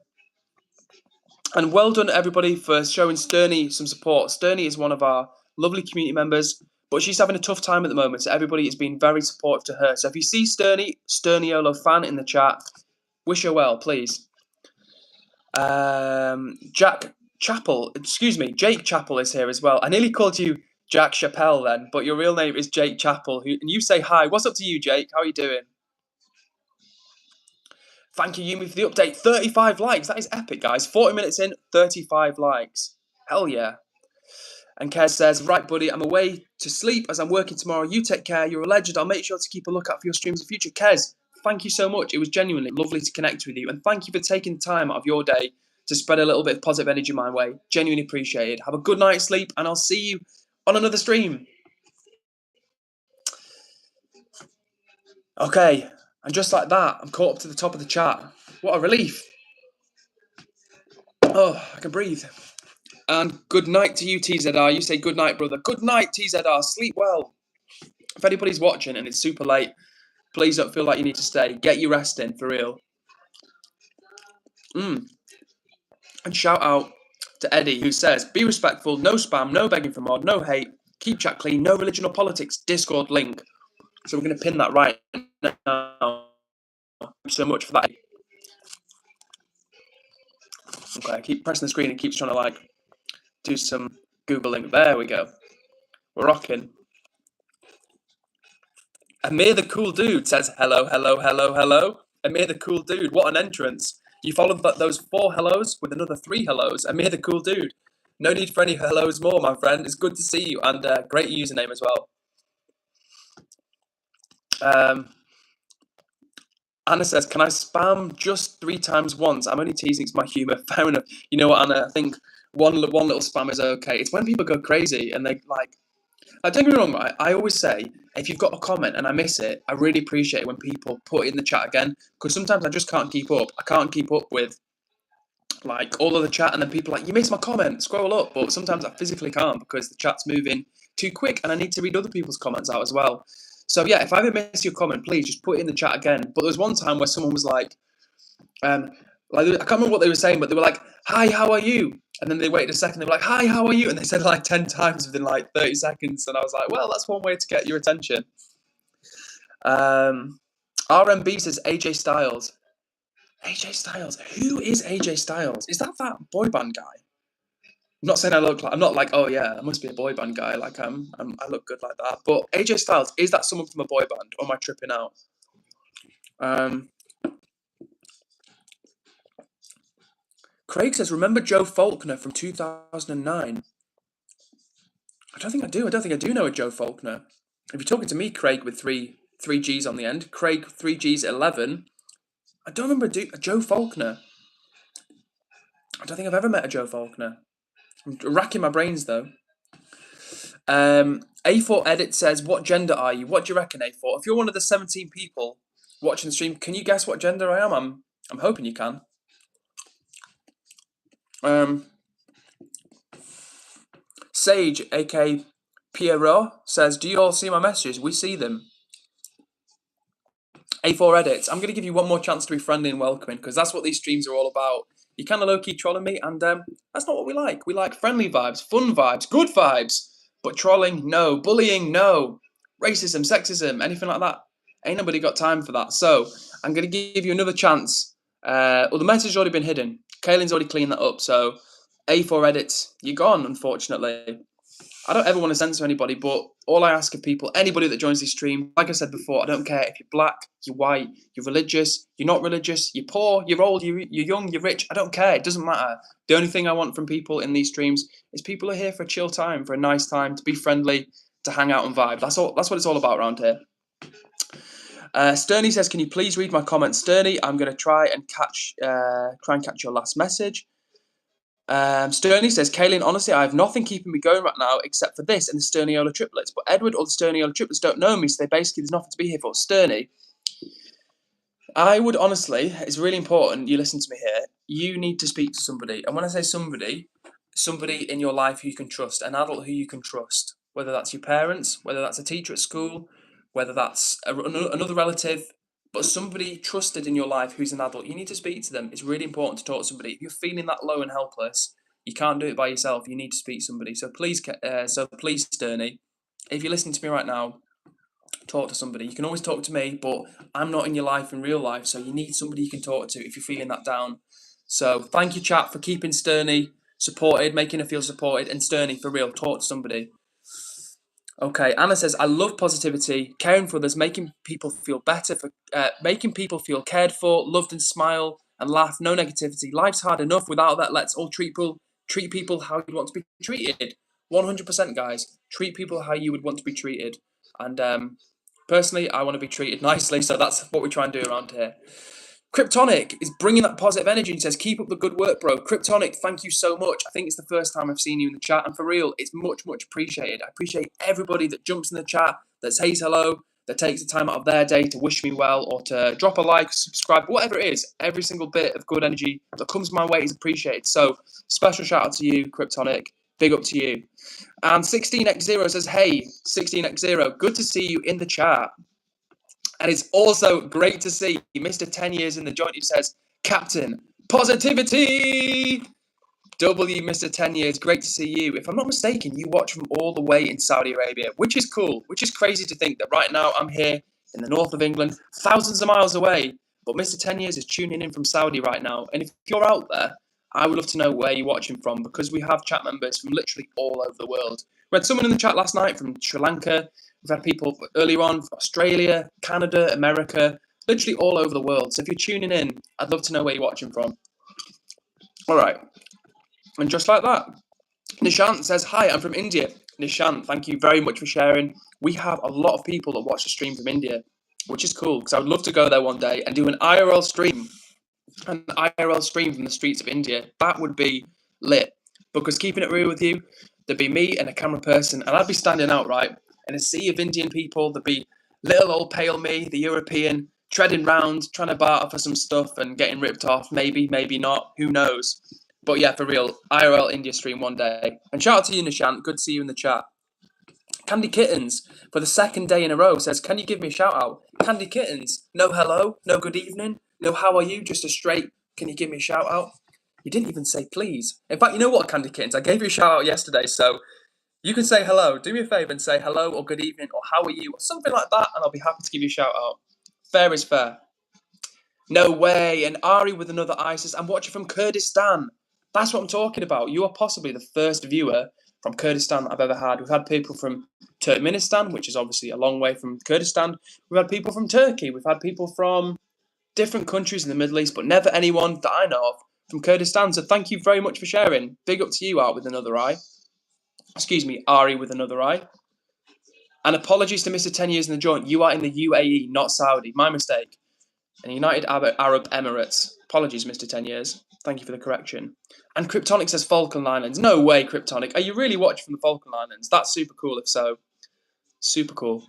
And well done, everybody, for showing Sterny some support. Sterny is one of our lovely community members, but she's having a tough time at the moment, so everybody has been very supportive to her. So if you see Sterniolo fan in the chat, wish her well, please. Jake Chappell is here as well. I nearly called you Jack Chappelle then, but your real name is Jake Chappell. And you say hi. What's up to you, Jake? How are you doing? Thank you, Yumi, for the update. 35 likes. That is epic, guys. 40 minutes in, 35 likes. Hell yeah. And Kez says, right, buddy, I'm away to sleep as I'm working tomorrow. You take care. You're a legend. I'll make sure to keep a lookout for your streams in the future. Kez, thank you so much. It was genuinely lovely to connect with you. And thank you for taking time out of your day to spread a little bit of positive energy my way. Genuinely appreciated. Have a good night's sleep, and I'll see you on another stream. Okay, and just like that, I'm caught up to the top of the chat. What a relief. Oh, I can breathe. And good night to you, TZR. You say good night, brother. Good night, TZR. Sleep well. If anybody's watching and it's super late, please don't feel like you need to stay. Get your rest in, for real. And shout out to Eddie, who says, be respectful, no spam, no begging for mod, no hate, keep chat clean, no religion or politics, Discord link. So we're going to pin that right now. Thank you so much for that. Okay, I keep pressing the screen. It keeps trying to, like, do some Googling. There we go. We're rocking. Amir the Cool Dude says, hello, hello, hello, hello. Amir the Cool Dude, what an entrance. You followed those 4 hellos with another 3 hellos. Amir the Cool Dude. No need for any hellos more, my friend. It's good to see you, and great username as well. Anna says, can I spam just 3 times once? I'm only teasing, it's my humour. Fair enough. You know what, Anna? I think one little spam is okay. It's when people go crazy and they, like, don't get me wrong, right? I always say, if you've got a comment and I miss it, I really appreciate it when people put it in the chat again, because sometimes I just can't keep up. I can't keep up with, like, all of the chat, and then people are like, you missed my comment, scroll up. But sometimes I physically can't because the chat's moving too quick and I need to read other people's comments out as well. So yeah, if I ever miss your comment, please just put it in the chat again. But there was one time where someone was like, I can't remember what they were saying, but they were like, hi, how are you? And then they waited a second, they were like, hi, how are you? And they said like 10 times within like 30 seconds. And I was like, well, that's one way to get your attention. RMB says AJ Styles. AJ Styles? Who is AJ Styles? Is that boy band guy? I'm not saying I look like, I'm not like, oh yeah, I must be a boy band guy. Like I look good like that. But AJ Styles, is that someone from a boy band, or am I tripping out? Craig says, remember Joe Faulkner from 2009? I don't think I do. I don't think I do know a Joe Faulkner. If you're talking to me, Craig, with three G's on the end, Craig 3G's 11. I don't remember a Joe Faulkner. I don't think I've ever met a Joe Faulkner. I'm racking my brains though. A4 Edit says, what gender are you? What do you reckon, A4? If you're one of the 17 people watching the stream, can you guess what gender I am? I'm hoping you can. Sage, aka Pierrot, says, do you all see my messages? We see them. A4 Edits, I'm going to give you one more chance to be friendly and welcoming, because that's what these streams are all about. You're kind of low-key trolling me, and that's not what we like. We like friendly vibes, fun vibes, good vibes. But trolling, no. Bullying, no. Racism, sexism, anything like that. Ain't nobody got time for that. So I'm going to give you another chance. Well, the message has already been hidden. Kaylin's already cleaned that up. So A4 Edits, you're gone, unfortunately. I don't ever want to censor anybody, but all I ask of people, anybody that joins this stream, like I said before, I don't care if you're black, you're white, you're religious, you're not religious, you're poor, you're old, you're young, you're rich. I don't care. It doesn't matter. The only thing I want from people in these streams is people are here for a chill time, for a nice time, to be friendly, to hang out and vibe. That's all. That's what it's all about around here. Sterny says, can you please read my comments? Sterny, I'm going to try and catch your last message. Sterny says, Kaylin, honestly, I have nothing keeping me going right now except for this and the Sterniola triplets. But Edward or the Sterniola triplets don't know me, so basically there's nothing to be here for. Sterny, I would honestly, it's really important you listen to me here. You need to speak to somebody. And when I say somebody, somebody in your life who you can trust, an adult who you can trust, whether that's your parents, whether that's a teacher at school, whether that's another relative, but somebody trusted in your life who's an adult. You need to speak to them. It's really important to talk to somebody. If you're feeling that low and helpless, you can't do it by yourself. You need to speak to somebody. So please, Sternie, if you're listening to me right now, talk to somebody. You can always talk to me, but I'm not in your life in real life, so you need somebody you can talk to if you're feeling that down. So thank you, chat, for keeping Sternie supported, making her feel supported, and Sternie, for real, talk to somebody. Okay, Anna says, I love positivity, caring for others, making people feel better, making people feel cared for, loved, and smile and laugh. No negativity. Life's hard enough without that. Let's all treat people how you want to be treated. 100%, guys. Treat people how you would want to be treated. And personally, I want to be treated nicely, so that's what we try and do around here. Kryptonic is bringing that positive energy and says, keep up the good work, bro. Kryptonic, thank you so much. I think it's the first time I've seen you in the chat, and for real, it's much, much appreciated. I appreciate everybody that jumps in the chat, that says hello, that takes the time out of their day to wish me well, or to drop a like, subscribe, whatever it is. Every single bit of good energy that comes my way is appreciated. So, special shout out to you, Kryptonic. Big up to you. And 16x0 says, hey, 16x0, good to see you in the chat. And it's also great to see Mr. 10 years in the joint who says, Captain, positivity! W, Mr. 10 years, great to see you. If I'm not mistaken, you watch from all the way in Saudi Arabia, which is cool, which is crazy to think that right now I'm here in the north of England, thousands of miles away, but Mr. 10 years is tuning in from Saudi right now. And if you're out there, I would love to know where you're watching from, because we have chat members from literally all over the world. We had someone in the chat last night from Sri Lanka. We've had people earlier on from Australia, Canada, America, literally all over the world. So if you're tuning in, I'd love to know where you're watching from. All right. And just like that, Nishant says, hi, I'm from India. Nishant, thank you very much for sharing. We have a lot of people that watch the stream from India, which is cool, because I would love to go there one day and do an IRL stream. An IRL stream from the streets of India. That would be lit. Because keeping it real with you, there'd be me and a camera person, and I'd be standing out, right, in a sea of Indian people. There'd be little old pale me, the European, treading round, trying to barter for some stuff and getting ripped off. Maybe, maybe not. Who knows? But yeah, for real, IRL India stream one day. And shout out to you, Nishant. Good to see you in the chat. Candy Kittens, for the second day in a row, says, can you give me a shout out? Candy Kittens, no hello, no good evening, no how are you, just a straight, can you give me a shout out? You didn't even say please. In fact, you know what, Candy Kittens? I gave you a shout out yesterday, so you can say hello. Do me a favour and say hello or good evening or how are you or something like that, and I'll be happy to give you a shout out. Fair is fair. No way. And Ari with another eye says, I'm watching from Kurdistan. That's what I'm talking about. You are possibly the first viewer from Kurdistan I've ever had. We've had people from Turkmenistan, which is obviously a long way from Kurdistan. We've had people from Turkey. We've had people from different countries in the Middle East, but never anyone that I know of from Kurdistan. So thank you very much for sharing. Big up to you, Art with another eye. Excuse me, Ari with another eye. And apologies to Mr. 10 years in the joint. You are in the UAE, not Saudi. My mistake. And United Arab Emirates. Apologies, Mr. 10 years. Thank you for the correction. And Kryptonic says Falkland Islands. No way, Kryptonic. Are you really watching from the Falkland Islands? That's super cool if so. Super cool.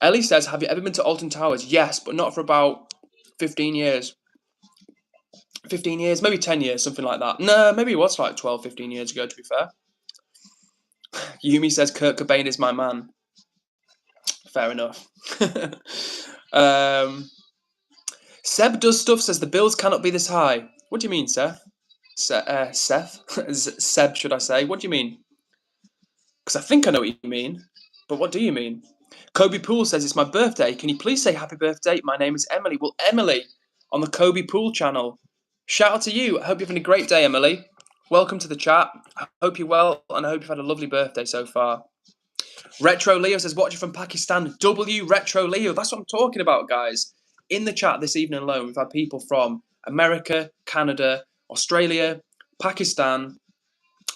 Ellie says, have you ever been to Alton Towers? Yes, but not for about 15 years. 15 years, maybe 10 years, something like that. No, maybe it was like 12, 15 years ago, to be fair. Yumi says, Kurt Cobain is my man. Fair enough. Seb does stuff, says the bills cannot be this high. What do you mean, Seth? Seth? Seb, should I say? What do you mean? Because I think I know what you mean. But what do you mean? Kobe Pool says, it's my birthday. Can you please say happy birthday? My name is Emily. Well, Emily, on the Kobe Pool channel. Shout out to you. I hope you're having a great day, Emily. Welcome to the chat. I hope you're well, and I hope you've had a lovely birthday so far. Retro Leo says, watching from Pakistan. W Retro Leo. That's what I'm talking about, guys. In the chat this evening alone, we've had people from America, Canada, Australia, Pakistan,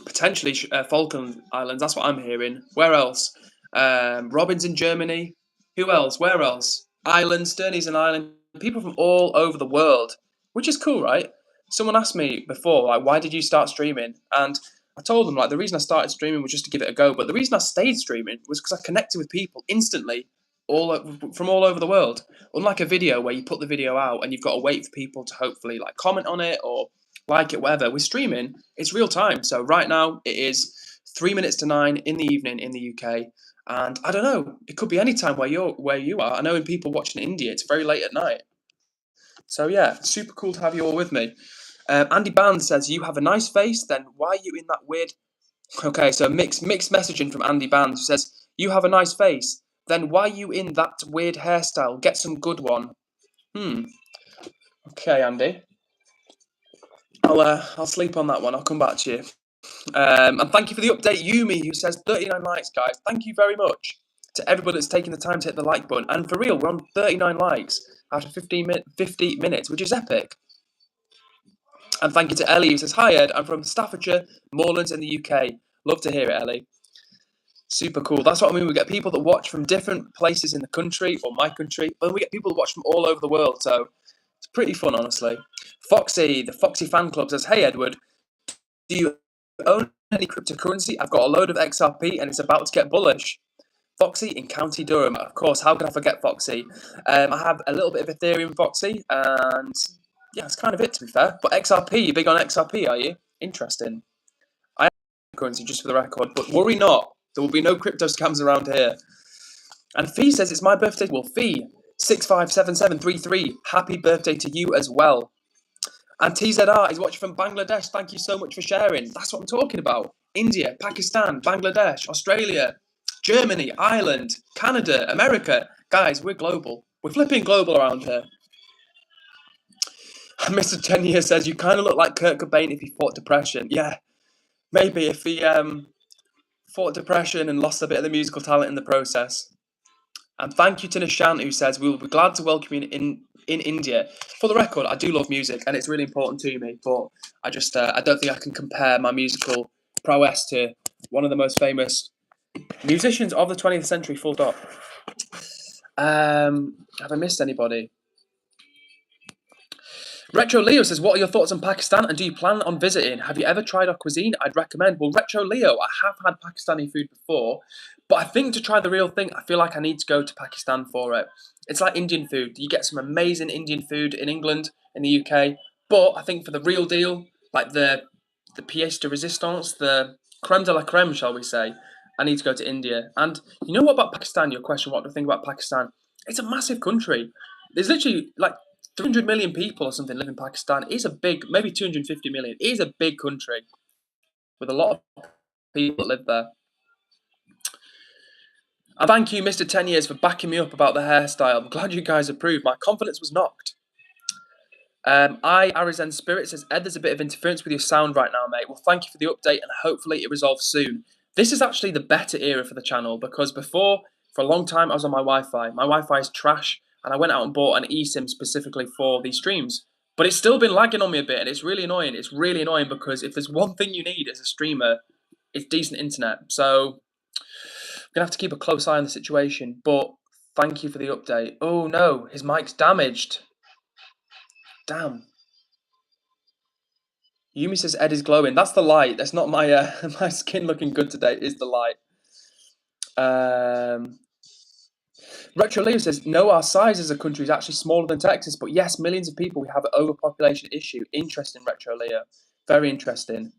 potentially Falkland Islands. That's what I'm hearing. Where else? Robin's in Germany. Who else? Where else? Ireland, Sterney's an island. People from all over the world, which is cool, right? Someone asked me before, like, why did you start streaming? And I told them, like, the reason I started streaming was just to give it a go. But the reason I stayed streaming was because I connected with people instantly from all over the world. Unlike a video where you put the video out and you've got to wait for people to hopefully like comment on it or like it, whatever. We're streaming. It's real time. So right now it is 3 minutes to 9 in the evening in the UK. And I don't know. It could be any time where you are. I know when people watching in India, it's very late at night. So yeah, super cool to have you all with me. Andy Band says you have a nice face. Then why are you in that weird? Okay, so mixed messaging from Andy Band, who says you have a nice face. Then why are you in that weird hairstyle? Get some good one. Okay, Andy. I'll sleep on that one. I'll come back to you. And thank you for the update, Yumi, who says 39 likes, guys. Thank you very much to everybody that's taking the time to hit the like button. And for real, we're on 39 likes after 50 minutes, which is epic. And thank you to Ellie, who says, hi, Ed. I'm from Staffordshire, Moorlands in the UK. Love to hear it, Ellie. Super cool. That's what I mean. We get people that watch from different places in the country, or my country, but we get people that watch from all over the world. So it's pretty fun, honestly. Foxy, the Foxy fan club says, hey, Edward, do you own any cryptocurrency? I've got a load of XRP and it's about to get bullish. Foxy in County Durham. Of course, how can I forget Foxy? I have a little bit of Ethereum, Foxy, and yeah, that's kind of it, to be fair. But XRP, you big on XRP, are you? Interesting. I have currency, just for the record, but worry not. There will be no crypto scams around here. And Fee says it's my birthday. Well, Fee, 657733, happy birthday to you as well. And TZR is watching from Bangladesh. Thank you so much for sharing. That's what I'm talking about. India, Pakistan, Bangladesh, Australia, Germany, Ireland, Canada, America. Guys, we're global. We're flipping global around here. Mr. 10 Years says, you kind of look like Kurt Cobain if he fought depression. Yeah, maybe if he fought depression and lost a bit of the musical talent in the process. And thank you to Nishant, who says, we will be glad to welcome you in India. For the record, I do love music and it's really important to me, but I just I don't think I can compare my musical prowess to one of the most famous musicians of the 20th century, full stop. Have I missed anybody? Retro Leo says, what are your thoughts on Pakistan and do you plan on visiting? Have you ever tried our cuisine? I'd recommend. Well, Retro Leo, I have had Pakistani food before, but I think to try the real thing, I feel like I need to go to Pakistan for it. It's like Indian food. You get some amazing Indian food in England, in the UK, but I think for the real deal, like the pièce de résistance, the creme de la creme, shall we say, I need to go to India. And you know what about Pakistan? Your question, what do I think about Pakistan? It's a massive country. There's literally like 300 million people or something live in Pakistan. It is a big, maybe 250 million. It is a big country with a lot of people that live there. And thank you, Mr. 10 Years, for backing me up about the hairstyle. I'm glad you guys approved. My confidence was knocked. Arizen Spirit says, Ed, there's a bit of interference with your sound right now, mate. Well, thank you for the update and hopefully it resolves soon. This is actually the better era for the channel because before, for a long time, I was on my Wi-Fi. My Wi-Fi is trash and I went out and bought an eSIM specifically for these streams. But it's still been lagging on me a bit and it's really annoying. It's really annoying because if there's one thing you need as a streamer, it's decent internet. So I'm going to have to keep a close eye on the situation. But thank you for the update. Oh no, his mic's damaged. Damn. Yumi says Ed is glowing. That's the light. That's not my my skin looking good today. It is the light. Retro Leo says, no, our size as a country is actually smaller than Texas, but yes, millions of people, we have an overpopulation issue. Interesting, Retro Leo. Very interesting.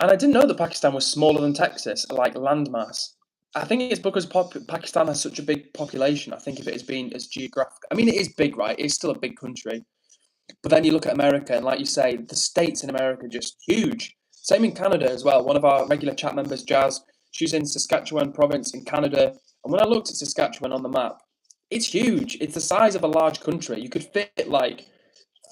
And I didn't know that Pakistan was smaller than Texas, like landmass. I think it's because Pakistan has such a big population. I think if it has been as geographic, I mean, it is big, right? It's still a big country. But then you look at America, and like you say, the states in America are just huge. Same in Canada as well. One of our regular chat members, Jazz, she's in Saskatchewan province in Canada. And when I looked at Saskatchewan on the map, it's huge. It's the size of a large country. You could fit like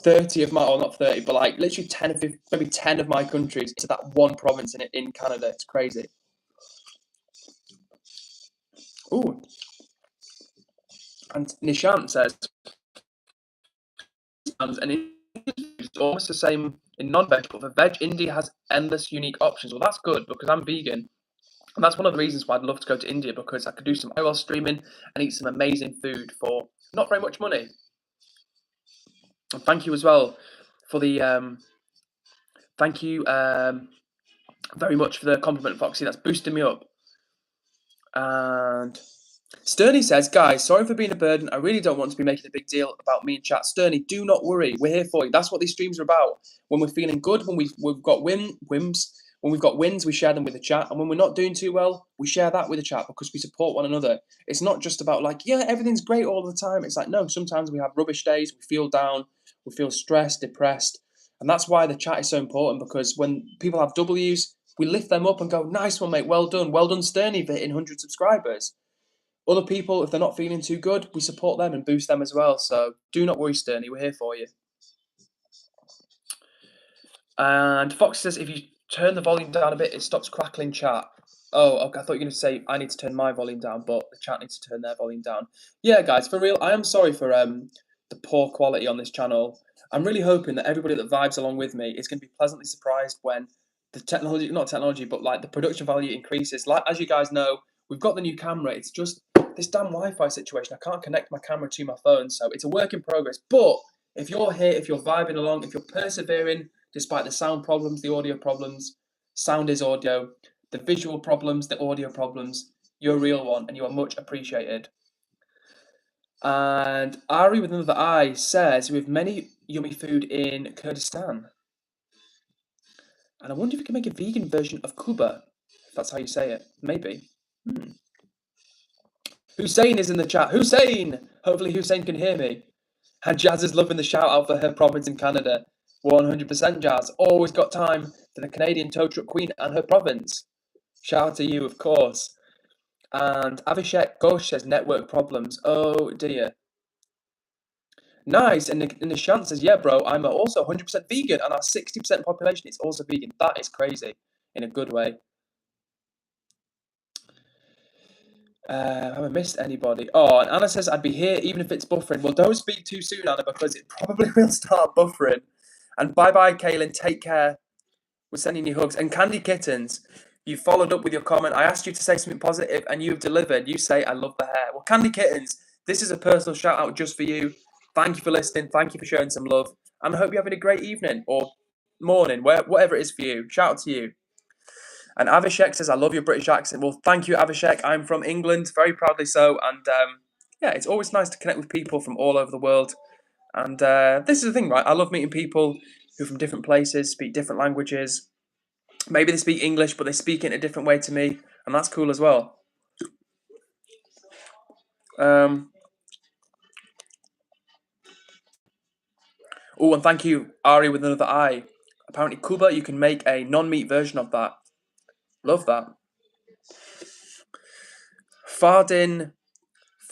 30 of my, or not 30, but like literally 10 of 50, maybe 10 of my countries into that one province in Canada. It's crazy. Ooh. And Nishant says, and it's almost the same in non-veg, but for veg, India has endless unique options. Well, that's good because I'm vegan. And that's one of the reasons why I'd love to go to India because I could do some IRL streaming and eat some amazing food for not very much money. And thank you as well for the, thank you very much for the compliment, Foxy. That's boosting me up. And Sturny says, guys, sorry for being a burden. I really don't want to be making a big deal about me and chat. Sturny, do not worry. We're here for you. That's what these streams are about. When we're feeling good, when we've got wins, when we've got wins, we share them with the chat. And when we're not doing too well, we share that with the chat because we support one another. It's not just about like, yeah, everything's great all the time. It's like, no, sometimes we have rubbish days. We feel down. We feel stressed, depressed. And that's why the chat is so important, because when people have W's, we lift them up and go, nice one, mate. Well done. Well done, Sturny, for hitting 100 subscribers. Other people, if they're not feeling too good, we support them and boost them as well. So do not worry, Sturny. We're here for you. And Fox says, if you turn the volume down a bit, it stops crackling chat. Oh, okay. I thought you were going to say I need to turn my volume down, but the chat needs to turn their volume down. Yeah, guys, for real, I am sorry for the poor quality on this channel. I'm really hoping that everybody that vibes along with me is going to be pleasantly surprised when the technology, not technology, but like the production value increases. Like, as you guys know, we've got the new camera. It's just this damn Wi-Fi situation. I can't connect my camera to my phone, so it's a work in progress. But if you're here, if you're vibing along, if you're persevering, despite the sound problems, the audio problems, sound is audio, the visual problems, the audio problems, you're a real one and you are much appreciated. And Ari with another I says, we have many yummy food in Kurdistan. And I wonder if you can make a vegan version of Kuba, if that's how you say it. Maybe. Hussein is in the chat. Hussein! Hopefully Hussein can hear me. And Jazz is loving the shout out for her province in Canada. 100% Jazz. Always got time for the Canadian tow truck queen and her province. Shout out to you, of course. And Avishek Ghosh says network problems. Oh dear. Nice. And Nishant says, yeah, bro, I'm also 100% vegan and our 60% population is also vegan. That is crazy in a good way. Have I missed anybody? Oh, and Anna says, I'd be here even if it's buffering. Well, don't speak too soon, Anna, because it probably will start buffering. And bye-bye, Kaylin. Take care. We're sending you hugs. And Candy Kittens, you followed up with your comment. I asked you to say something positive, and you've delivered. You say, I love the hair. Well, Candy Kittens, this is a personal shout-out just for you. Thank you for listening. Thank you for showing some love. And I hope you're having a great evening or morning, whatever it is for you. Shout out to you. And Avishek says, I love your British accent. Well, thank you, Avishek. I'm from England, very proudly so. And yeah, it's always nice to connect with people from all over the world. And this is the thing, right? I love meeting people who are from different places, speak different languages. Maybe they speak English, but they speak it in a different way to me. And that's cool as well. Oh, and thank you, Ari with another I. Apparently, Kuba, you can make a non-meat version of that. Love that. Fardin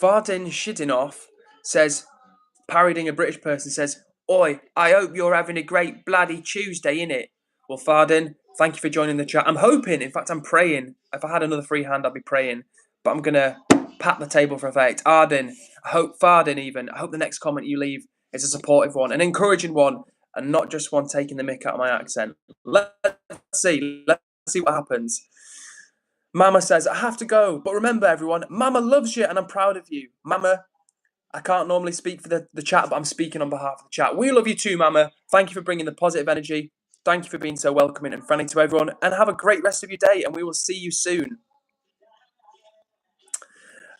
Shidinoff says, parodying a British person, says, Oi, I hope you're having a great bloody Tuesday, innit? Well, Fardin, thank you for joining the chat. I'm hoping, in fact, I'm praying. If I had another free hand, I'd be praying. But I'm going to pat the table for effect. Fardin, I hope the next comment you leave is a supportive one, an encouraging one, and not just one taking the mick out of my accent. Let's see what happens. Mama says, I have to go. But remember, everyone, Mama loves you and I'm proud of you. Mama, I can't normally speak for the chat, but I'm speaking on behalf of the chat. We love you too, Mama. Thank you for bringing the positive energy. Thank you for being so welcoming and friendly to everyone. And have a great rest of your day, and we will see you soon.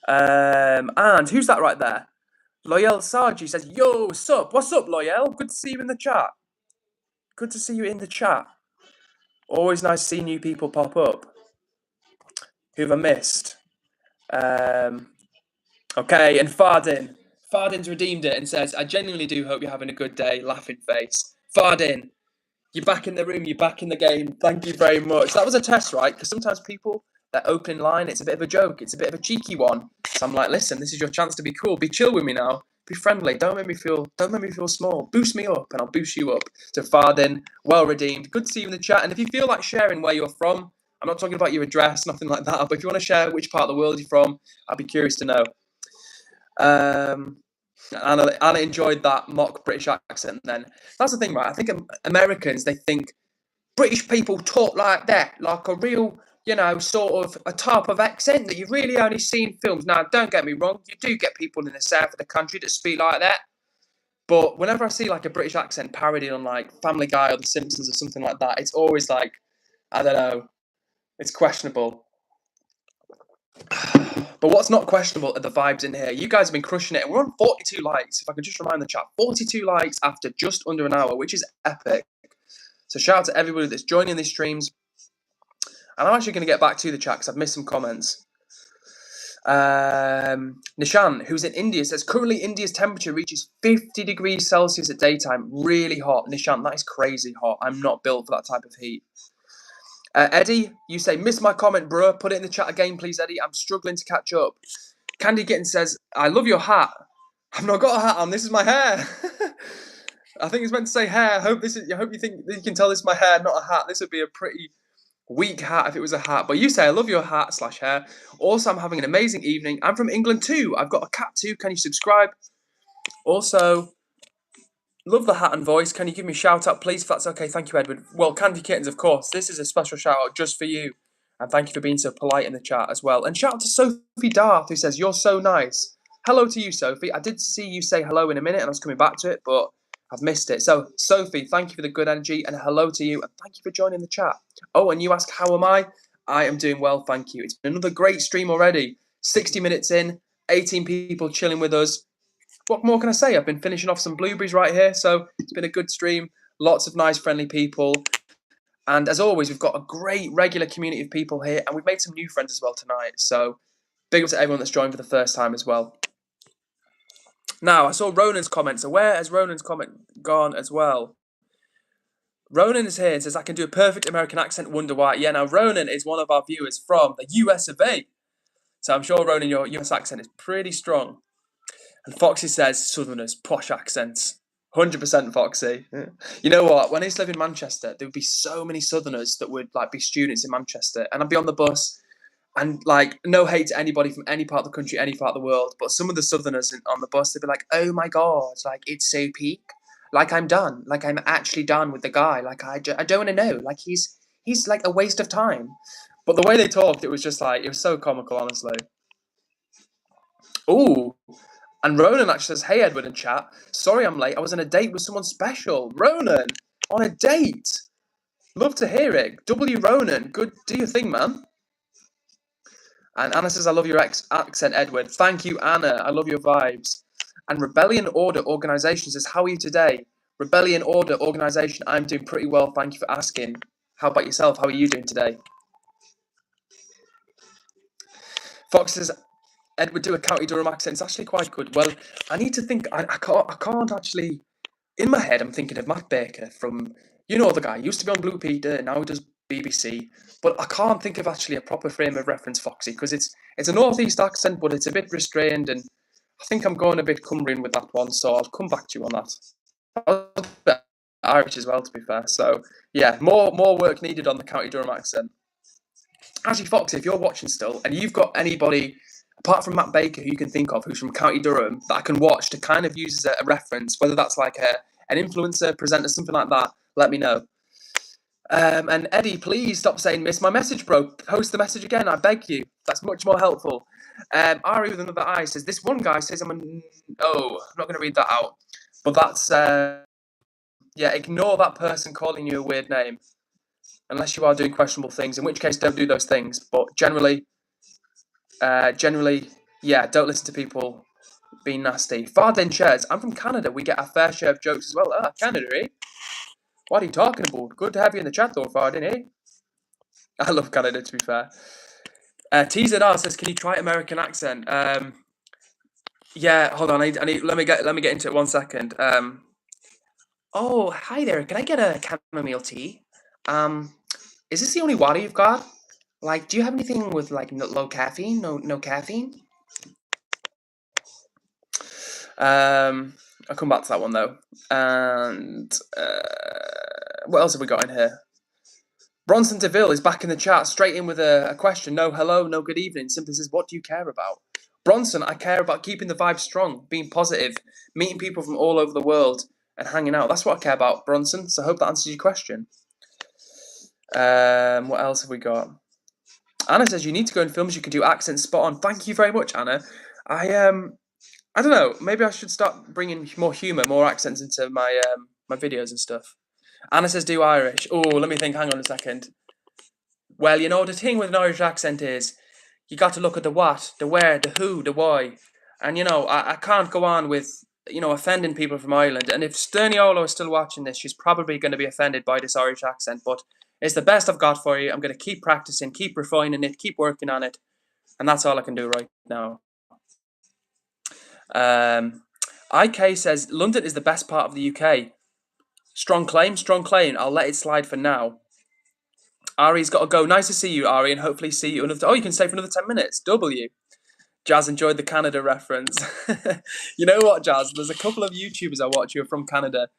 And who's that right there? Loyal Sargi says, yo, sup? What's up, Loyal? Good to see you in the chat. Good to see you in the chat. Always nice seeing new people pop up. Who have I missed? Okay, and Fardin's redeemed it and says, I genuinely do hope you're having a good day. Laughing face. Fardin, you're back in the room. You're back in the game. Thank you very much. That was a test, right? Because sometimes people, that opening line, it's a bit of a joke. It's a bit of a cheeky one. So I'm like, listen, this is your chance to be cool. Be chill with me now. Be friendly. Don't make me feel small. Boost me up and I'll boost you up. So Fardin, well redeemed. Good to see you in the chat. And if you feel like sharing where you're from, I'm not talking about your address, nothing like that. But if you want to share which part of the world you're from, I'd be curious to know. Anna enjoyed that mock British accent then. That's the thing, right? I think Americans, they think British people talk like that, like a real, sort of a type of accent that you've really only seen in films. Now, don't get me wrong, you do get people in the south of the country that speak like that. But whenever I see like a British accent parodied on like Family Guy or The Simpsons or something like that, it's always like, I don't know, it's questionable. But what's not questionable are the vibes in here. You guys have been crushing it. And we're on 42 likes. If I can just remind the chat, 42 likes after just under an hour, which is epic. So shout out to everybody that's joining these streams. And I'm actually going to get back to the chat because I've missed some comments. Nishan, who's in India, says currently India's temperature reaches 50 degrees Celsius at daytime. Really hot. Nishan, that is crazy hot. I'm not built for that type of heat. Eddie, you say, missed my comment, bro. Put it in the chat again, please, Eddie. I'm struggling to catch up. Candy Kitten says, I love your hat. I've not got a hat on. This is my hair. I think it's meant to say hair. I hope you think you can tell this is my hair, not a hat. This would be a pretty weak hat if it was a hat. But you say, I love your hat / hair. Also, I'm having an amazing evening. I'm from England too. I've got a cat too. Can you subscribe? Also, love the hat and voice. Can you give me a shout out, please, if that's okay? Thank you, Edward. Well, Candy Kittens, of course. This is a special shout out just for you. And thank you for being so polite in the chat as well. And shout out to Sophie Darth, who says, you're so nice. Hello to you, Sophie. I did see you say hello in a minute, and I was coming back to it, but I've missed it. So, Sophie, thank you for the good energy, and hello to you, and thank you for joining the chat. Oh, and you ask, how am I? I am doing well, thank you. It's been another great stream already. 60 minutes in, 18 people chilling with us. What more can I say? I've been finishing off some blueberries right here, so it's been a good stream. Lots of nice, friendly people. And as always, we've got a great regular community of people here, and we've made some new friends as well tonight. So big up to everyone that's joined for the first time as well. Now, I saw Ronan's comment. So where has Ronan's comment gone as well? Ronan is here and says, I can do a perfect American accent, wonder why. Yeah, now Ronan is one of our viewers from the US of A. So I'm sure, Ronan, your US accent is pretty strong. And Foxy says, Southerners, posh accents. 100% Foxy. Yeah. You know what? When I used to live in Manchester, there would be so many Southerners that would be students in Manchester. And I'd be on the bus. And no hate to anybody from any part of the country, any part of the world, but some of the Southerners on the bus, they'd be like, oh my God, it's so peak. I'm done. I'm actually done with the guy. I don't want to know. He's like a waste of time. But the way they talked, it was just it was so comical, honestly. Ooh. And Ronan actually says, hey, Edward in chat. Sorry I'm late. I was on a date with someone special. Ronan, on a date. Love to hear it. W Ronan, good. Do your thing, man. And Anna says, I love your accent, Edward. Thank you, Anna. I love your vibes. And Rebellion Order Organisation says, how are you today? Rebellion Order Organisation, I'm doing pretty well. Thank you for asking. How about yourself? How are you doing today? Fox says, Edward, do a County Durham accent. It's actually quite good. Well, I need to think. I can't actually. In my head, I'm thinking of Matt Baker from, the guy. He used to be on Blue Peter, now he does BBC. But I can't think of actually a proper frame of reference, Foxy, because it's a Northeast accent, but it's a bit restrained, and I think I'm going a bit Cumbrian with that one, so I'll come back to you on that. I was a bit Irish as well, to be fair. So, yeah, more work needed on the County Durham accent. Actually, Foxy, if you're watching still, and you've got anybody, apart from Matt Baker, who you can think of, who's from County Durham, that I can watch to kind of use as a reference, whether that's an influencer, presenter, something like that, let me know. And Eddie, please stop saying miss my message, bro. Post the message again, I beg you. That's much more helpful. Ari with another eye says, this one guy says I'm not going to read that out. But that's, ignore that person calling you a weird name. Unless you are doing questionable things, in which case don't do those things. But generally, don't listen to people being nasty. Fardin shares, I'm from Canada. We get our fair share of jokes as well. Ah, Canada, eh? What are you talking about? Good to have you in the chat, though, Fardin, eh? I love Canada, to be fair. TZR says, can you try American accent? Yeah, hold on. I need. Let me get into it 1 second. Oh, hi there. Can I get a chamomile tea? Is this the only water you've got? Do you have anything with low caffeine? No caffeine? I'll come back to that one though. And what else have we got in here? Bronson DeVille is back in the chat, straight in with a question. No hello, no good evening. Simply says, what do you care about? Bronson, I care about keeping the vibe strong, being positive, meeting people from all over the world, and hanging out. That's what I care about, Bronson. So I hope that answers your question. What else have we got? Anna says, you need to go in films, you can do accents spot on. Thank you very much, Anna. I don't know, maybe I should start bringing more humour, more accents into my my videos and stuff. Anna says, do Irish. Oh, let me think, hang on a second. Well, the thing with an Irish accent is you got to look at the what, the where, the who, the why. And, I can't go on with, offending people from Ireland. And if Sterniolo is still watching this, she's probably going to be offended by this Irish accent. But it's the best I've got for you. I'm going to keep practicing, keep refining it, keep working on it. And that's all I can do right now. IK says, London is the best part of the UK. Strong claim, strong claim. I'll let it slide for now. Ari's got to go. Nice to see you, Ari, and hopefully see you another. Oh, you can stay for another 10 minutes. W. Jazz enjoyed the Canada reference. You know what, Jazz? There's a couple of YouTubers I watch who are from Canada,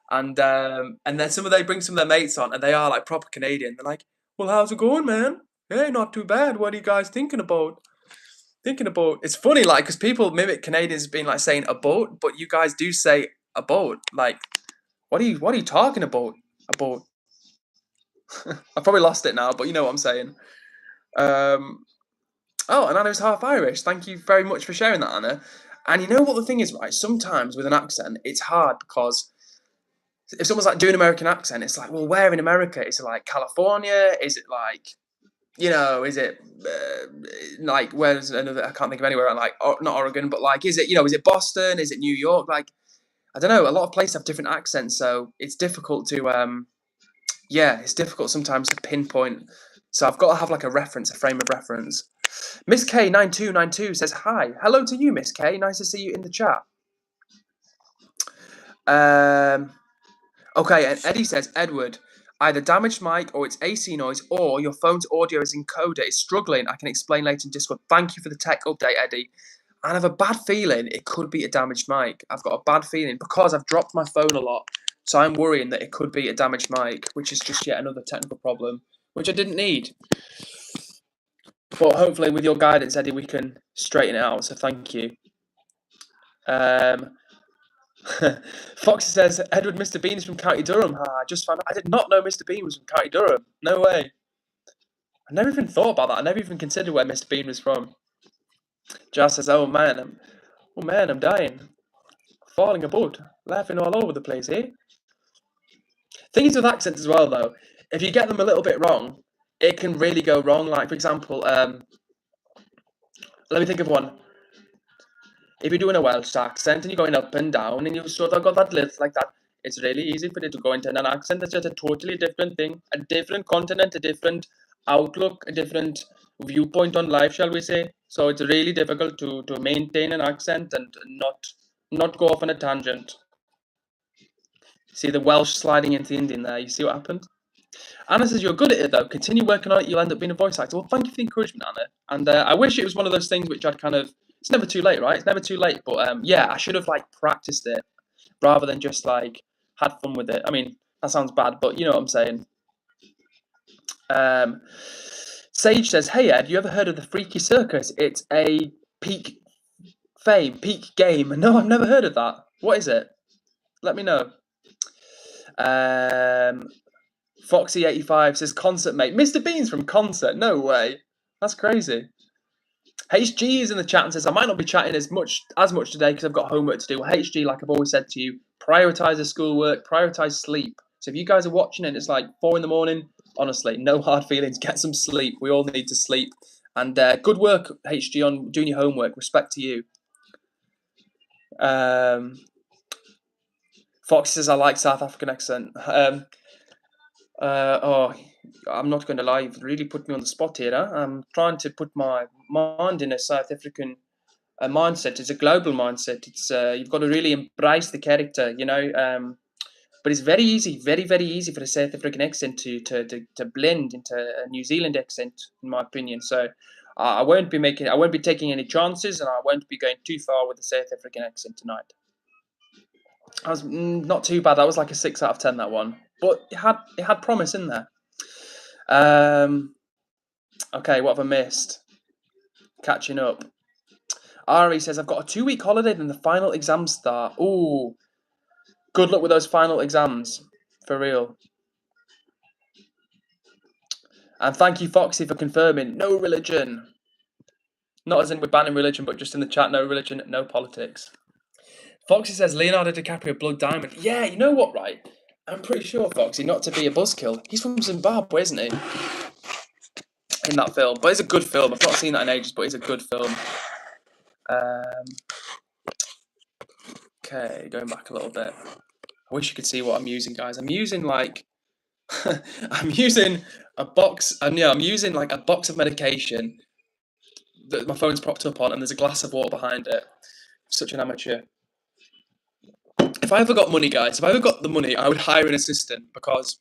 and then they bring some of their mates on, and they are like proper Canadian. They're like, "Well, how's it going, man? Hey, not too bad. What are you guys thinking about? It's funny, like, because people mimic Canadians being like saying a boat, but you guys do say a boat. Like, what are you talking about? A boat. I probably lost it now, but you know what I'm saying. Oh, and Anna's half Irish. Thank you very much for sharing that, Anna. And you know what the thing is, right? Sometimes with an accent, it's hard because if someone's like doing an American accent, it's like, well, where in America? Is it like California? Is it like, is it like, where's another? I can't think of anywhere like, not Oregon, but like, is it Boston? Is it New York? Like, I don't know. A lot of places have different accents, so it's difficult to, it's difficult sometimes to pinpoint. So I've got to have like a frame of reference. Miss K9292 says hi. Hello to you, Miss K. Nice to see you in the chat. Okay, and Eddie says, Edward, either damaged mic or it's AC noise or your phone's audio is encoder. It's struggling. I can explain later in Discord. Thank you for the tech update, Eddie. And I have a bad feeling it could be a damaged mic. I've got a bad feeling because I've dropped my phone a lot. So I'm worrying that it could be a damaged mic, which is just yet another technical problem, which I didn't need. But hopefully with your guidance, Eddie, we can straighten it out. So thank you. Foxy says, Edward, Mr. Bean is from County Durham. I just found out. I did not know Mr. Bean was from County Durham. No way. I never even thought about that. I never even considered where Mr. Bean was from. Jazz says, oh man, I'm dying. Falling about. Laughing all over the place, eh? Things with accents as well, though. If you get them a little bit wrong, it can really go wrong. Like, for example, let me think of one. If you're doing a Welsh accent and you're going up and down and you've sort of got that lift like that, it's really easy for it to go into an accent that's just a totally different thing, a different continent, a different outlook, a different viewpoint on life, shall we say. So it's really difficult to maintain an accent and not go off on a tangent. See the Welsh sliding into the Indian there. You see what happened? Anna says, you're good at it, though. Continue working on it. You'll end up being a voice actor. Well, thank you for the encouragement, Anna. And I wish it was one of those things which I'd kind of... It's never too late, right? It's never too late. But, yeah, I should have, like, practiced it rather than just, like, had fun with it. I mean, that sounds bad, but you know what I'm saying. Sage says, hey, Ed, you ever heard of the Freaky Circus? It's a peak game. No, I've never heard of that. What is it? Let me know. Foxy85 says, concert mate. Mr. Bean's from concert. No way. That's crazy. HG is in the chat and says, I might not be chatting as much today because I've got homework to do. Well, HG, like I've always said to you, prioritize the schoolwork, prioritize sleep. So if you guys are watching it, it's like 4 a.m, honestly, no hard feelings. Get some sleep. We all need to sleep. And good work, HG, on doing your homework. Respect to you. Fox says, I like South African accent. I'm not going to lie, you've really put me on the spot here. I'm trying to put my mind in a South African mindset. It's a global mindset. It's you've got to really embrace the character, you know. But it's very easy, very, very easy for the South African accent to blend into a New Zealand accent, in my opinion. So I won't be taking any chances, and I won't be going too far with the South African accent tonight. I was not too bad. That was like a 6 out of 10, that one. But it had promise in there. Okay, what have I missed? Catching up. Ari says, I've got a 2-week holiday, then the final exams start. Ooh. Good luck with those final exams. For real. And thank you, Foxy, for confirming. No religion. Not as in we're banning religion, but just in the chat, no religion, no politics. Foxy says, Leonardo DiCaprio, Blood Diamond. Yeah, you know what, right? I'm pretty sure, Foxy, not to be a buzzkill. He's from Zimbabwe, isn't he? in that film. But it's a good film. I've not seen that in ages, but it's a good film. Okay, going back a little bit. I wish you could see what I'm using, guys. I'm using like I'm using a box. I'm using like a box of medication that my phone's propped up on, and there's a glass of water behind it. Such an amateur. If I ever got money, guys, if I ever got the money, I would hire an assistant, because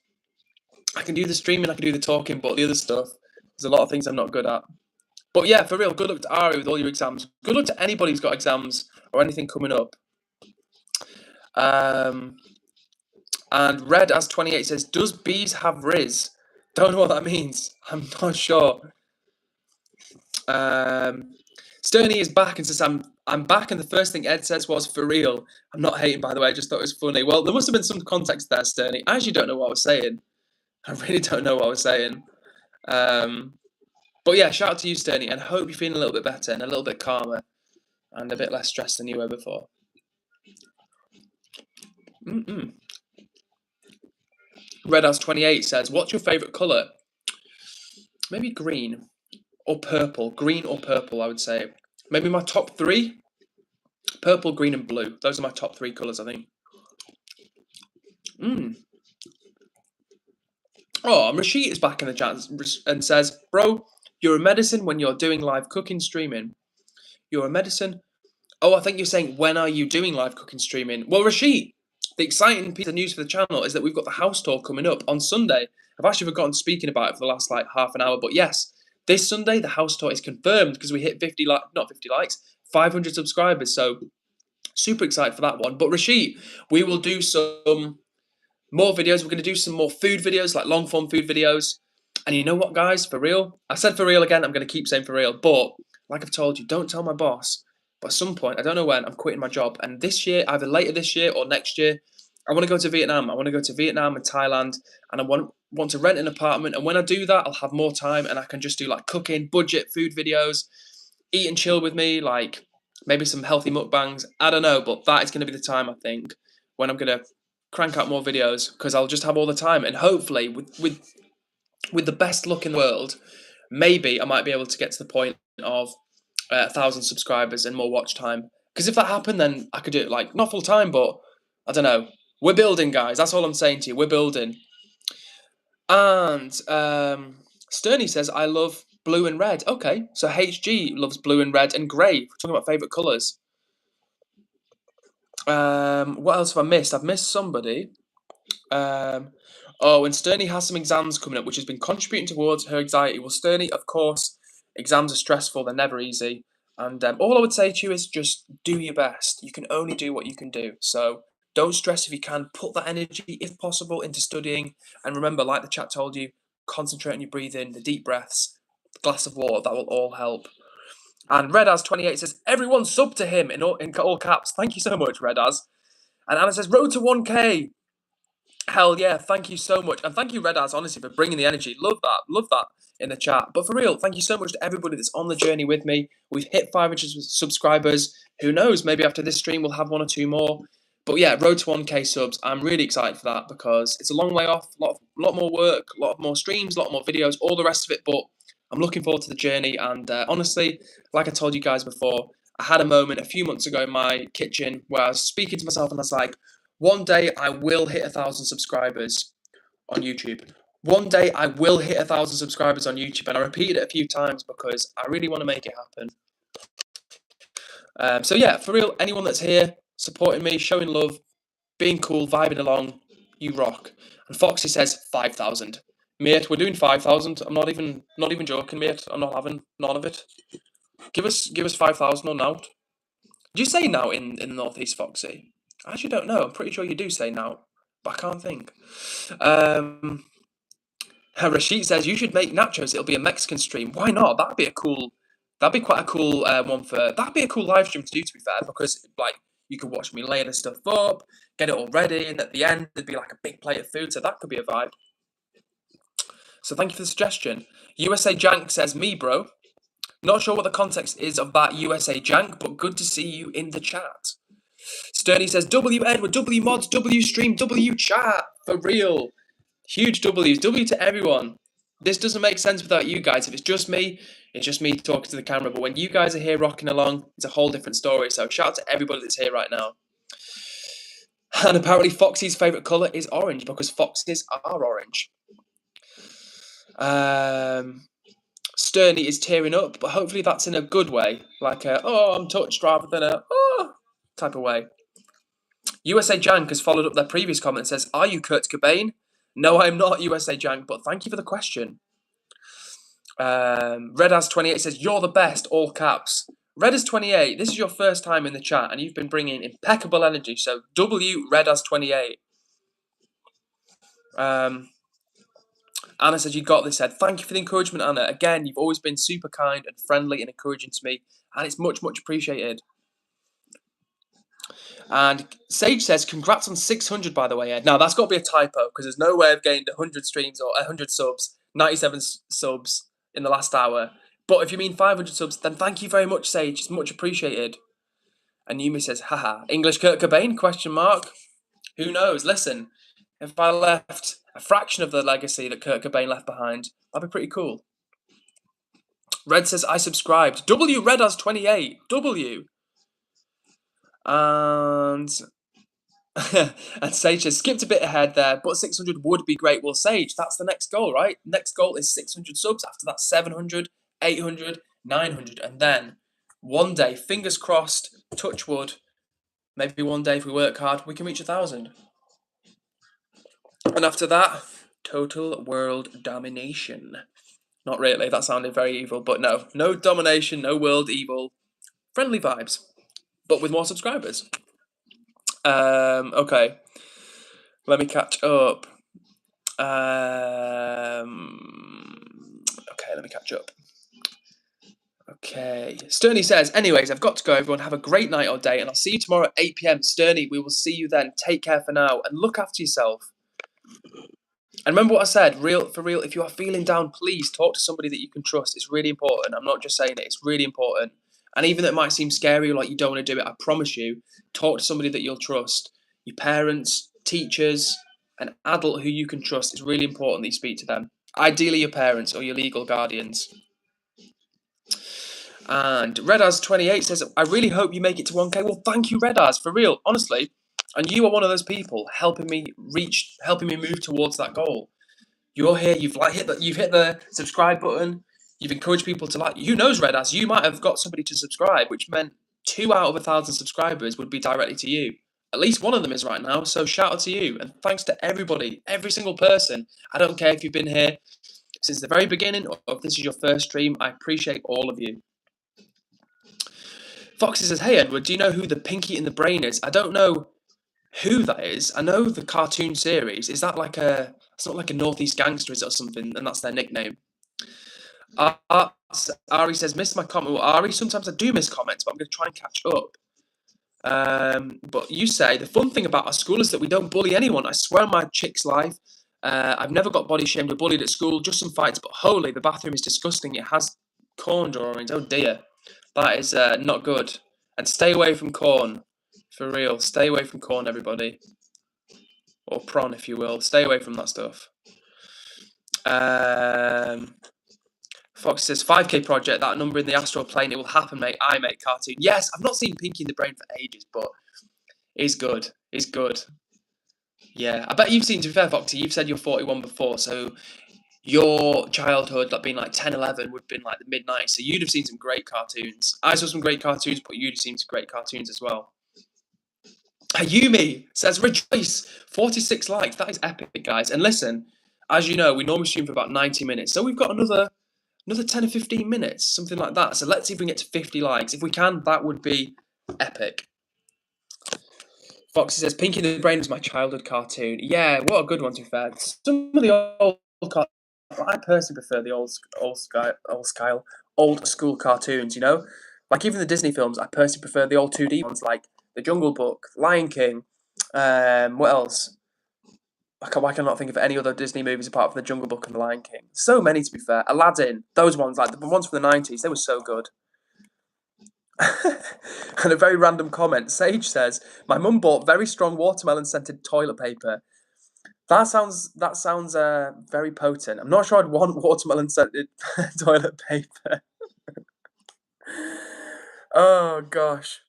I can do the streaming, I can do the talking, but the other stuff, there's a lot of things I'm not good at. But yeah, for real, good luck to Ari with all your exams. Good luck to anybody who's got exams or anything coming up. And Red as 28 says, does bees have Riz? Don't know what that means. I'm not sure. Sturny is back and says, I'm back, and the first thing Ed says was, for real. I'm not hating, by the way, I just thought it was funny. Well, there must have been some context there, Sturny. I actually don't know what I was saying. I really don't know what I was saying. But yeah, shout out to you, Sturny, and hope you're feeling a little bit better and a little bit calmer and a bit less stressed than you were before. Red House 28 says, what's your favourite colour? Maybe green or purple. Green or purple, I would say. Maybe my top three? Purple, green and blue. Those are my top three colours, I think. Oh, Rashid is back in the chat and says, bro, you're a medicine when you're doing live cooking streaming. You're a medicine. Oh, I think you're saying, when are you doing live cooking streaming? Well, Rashid, the exciting piece of news for the channel is that we've got the house tour coming up on Sunday. I've actually forgotten speaking about it for the last like half an hour, but yes, this Sunday the house tour is confirmed because we hit 500 subscribers. So super excited for that one. But Rashid, we will do some more videos. We're going to do some more food videos, like long form food videos. And you know what, guys, for real, I said for real again, I'm going to keep saying for real, but like I've told you, don't tell my boss. But at some point, I don't know when, I'm quitting my job. And this year, either later this year or next year, I want to go to Vietnam. I want to go to Vietnam and Thailand, and I want to rent an apartment. And when I do that, I'll have more time, and I can just do like cooking, budget food videos, eat and chill with me, like maybe some healthy mukbangs. I don't know, but that is going to be the time, I think, when I'm going to crank out more videos, because I'll just have all the time. And hopefully, with the best luck in the world, maybe I might be able to get to the point of 1,000 subscribers and more watch time. Because if that happened, then I could do it like not full time, but I don't know. We're building, guys. That's all I'm saying to you. We're building. And Sturny says, I love blue and red. Okay, so HG loves blue and red and grey. We're talking about favourite colours. What else have I missed? I've missed somebody. Oh, and Sturny has some exams coming up, which has been contributing towards her anxiety. Well, Sturny, of course, exams are stressful. They're never easy. And all I would say to you is just do your best. You can only do what you can do. So don't stress if you can. Put that energy, if possible, into studying. And remember, like the chat told you, concentrate on your breathing, the deep breaths, the glass of water. That will all help. And Redaz28 says, everyone sub to him in all caps. Thank you so much, Redaz. And Anna says, road to 1K. Hell yeah, thank you so much. And thank you, Redaz, honestly, for bringing the energy. Love that in the chat. But for real, thank you so much to everybody that's on the journey with me. We've hit 500 subscribers. Who knows, maybe after this stream we'll have one or two more. But yeah, road to 1K subs. I'm really excited for that because it's a long way off, a lot more work, a lot more streams, a lot more videos, all the rest of it. But I'm looking forward to the journey. And honestly, like I told you guys before, I had a moment a few months ago in my kitchen where I was speaking to myself and I was like, one day I will hit 1,000 subscribers on YouTube. One day I will hit 1,000 subscribers on YouTube. And I repeated it a few times because I really want to make it happen. So yeah, for real, anyone that's here, supporting me, showing love, being cool, vibing along, you rock. And Foxy says 5,000. Mate, we're doing 5,000. I'm not even joking, mate. I'm not having none of it. Give us 5,000 or now. Do you say now in the Northeast, Foxy? I actually don't know. I'm pretty sure you do say now, but I can't think. Rashid says you should make nachos. It'll be a Mexican stream. Why not? That'd be quite a cool one that'd be a cool live stream to do, to be fair, because like you could watch me lay the stuff up, get it all ready, and at the end there'd be like a big plate of food. So that could be a vibe. So thank you for the suggestion. USA Jank says, me bro. Not sure what the context is of that USA Jank, but good to see you in the chat. Sturdy says, W Edward, W mods, W stream, W chat. For real. Huge W's. W to everyone. This doesn't make sense without you guys. If it's just me talking to the camera. But when you guys are here rocking along, it's a whole different story. So shout out to everybody that's here right now. And apparently Foxy's favourite colour is orange because foxes are orange. Sterny is tearing up, but hopefully that's in a good way. Like a, oh, I'm touched rather than a, oh, type of way. USA Jank has followed up their previous comment and says, are you Kurt Cobain? No, I'm not USA Jank, but thank you for the question. Redaz28 says, you're the best, all caps. Redaz28, this is your first time in the chat and you've been bringing impeccable energy. So W Redaz28. Anna said, you got this, said. Thank you for the encouragement, Anna. Again, you've always been super kind and friendly and encouraging to me, and it's much, much appreciated. And Sage says, congrats on 600, by the way, Ed. Now, that's got to be a typo, because there's no way I've gained 100 streams or 100 subs, 97 subs in the last hour. But if you mean 500 subs, then thank you very much, Sage. It's much appreciated. And Yumi says, haha, English Kurt Cobain, question mark. Who knows? Listen, if I left a fraction of the legacy that Kurt Cobain left behind, that'd be pretty cool. Red says, I subscribed. W Redaz28. W. And and Sage says, skipped a bit ahead there, but 600 would be great. Well, Sage, that's the next goal, right? Next goal is 600 subs. After that, 700, 800, 900. And then one day, fingers crossed, touch wood, maybe one day if we work hard, we can reach 1,000. And after that, total world domination. Not really, that sounded very evil, but no. No domination, no world evil. Friendly vibes, but with more subscribers. Okay. Let me catch up. Okay, let me catch up. Okay. Sterny says, anyways, I've got to go, everyone. Have a great night or day, and I'll see you tomorrow at 8 p.m. Sterny, we will see you then. Take care for now, and look after yourself. And remember what I said, for real, if you are feeling down, please talk to somebody that you can trust. It's really important. I'm not just saying it, it's really important. And even though it might seem scary or like you don't want to do it, I promise you, talk to somebody that you'll trust. Your parents, teachers, an adult who you can trust. It's really important that you speak to them. Ideally your parents or your legal guardians. And Redaz28 says, I really hope you make it to 1K. Well, thank you, Redaz, for real, honestly. And you are one of those people helping me move towards that goal. You're here, you've hit the subscribe button, you've encouraged people to like. Who knows, Redaz, you might have got somebody to subscribe, which meant 2 out of 1,000 subscribers would be directly to you. At least one of them is right now, so shout out to you. And thanks to everybody, every single person. I don't care if you've been here since the very beginning or if this is your first stream, I appreciate all of you. Foxy says, hey Edward, do you know who the Pinky in the Brain is? I don't know who that is. I know the cartoon series. Is that like it's not like a Northeast Gangster, is it, or something, and that's their nickname? Ari says, missed my comment. Well, Ari, sometimes I do miss comments, but I'm going to try and catch up. But you say, the fun thing about our school is that we don't bully anyone. I swear on my chick's life, I've never got body shamed or bullied at school, just some fights, but holy, the bathroom is disgusting. It has corn drawings. Oh dear. That is not good. And stay away from corn. For real, stay away from corn, everybody. Or prawn, if you will. Stay away from that stuff. Fox says, 5K project, that number in the astral plane, it will happen, mate. I make cartoon. Yes, I've not seen Pinky in the Brain for ages, but it's good. It's good. Yeah, I bet you've seen, to be fair, Foxy, you've said you're 41 before, so your childhood, like being like 10, 11, would have been like the mid-90s, so you'd have seen some great cartoons. I saw some great cartoons, but you'd have seen some great cartoons as well. Ayumi says, rejoice, 46 likes. That is epic, guys. And listen, as you know, we normally stream for about 90 minutes, so we've got another 10 or 15 minutes, something like that. So let's see if we can get to 50 likes. If we can, that would be epic. Foxy says, Pinky in the Brain is my childhood cartoon. Yeah, what a good one, to be fair. Some of the old cartoons, I personally prefer the old school cartoons, you know? Like even the Disney films, I personally prefer the old 2D ones, like The Jungle Book, Lion King, what else? Why can I not think of any other Disney movies apart from The Jungle Book and The Lion King? So many, to be fair. Aladdin, those ones, like the ones from the 90s, they were so good. And a very random comment. Sage says, my mum bought very strong watermelon-scented toilet paper. That sounds very potent. I'm not sure I'd want watermelon scented toilet paper. Oh gosh.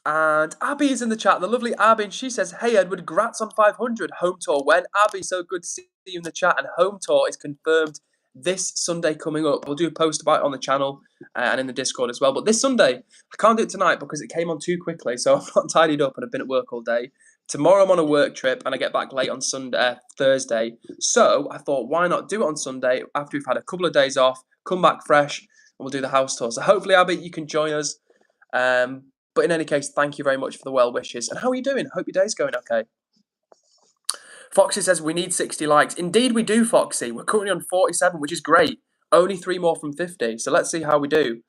And Abby is in the chat, the lovely Abby, and she says, "Hey Edward, grats on 500 home tour. When Abby, so good to see you in the chat. And home tour is confirmed this Sunday coming up. We'll do a post about it on the channel and in the Discord as well. But this Sunday, I can't do it tonight because it came on too quickly, so I've not tidied up and I've been at work all day. Tomorrow I'm on a work trip and I get back late on Thursday. So I thought, why not do it on Sunday after we've had a couple of days off, come back fresh, and we'll do the house tour. So hopefully, Abby, you can join us. But in any case, thank you very much for the well wishes. And how are you doing? Hope your day's going okay. Foxy says we need 60 likes. Indeed we do, Foxy. We're currently on 47, which is great. Only 3 more from 50. So let's see how we do.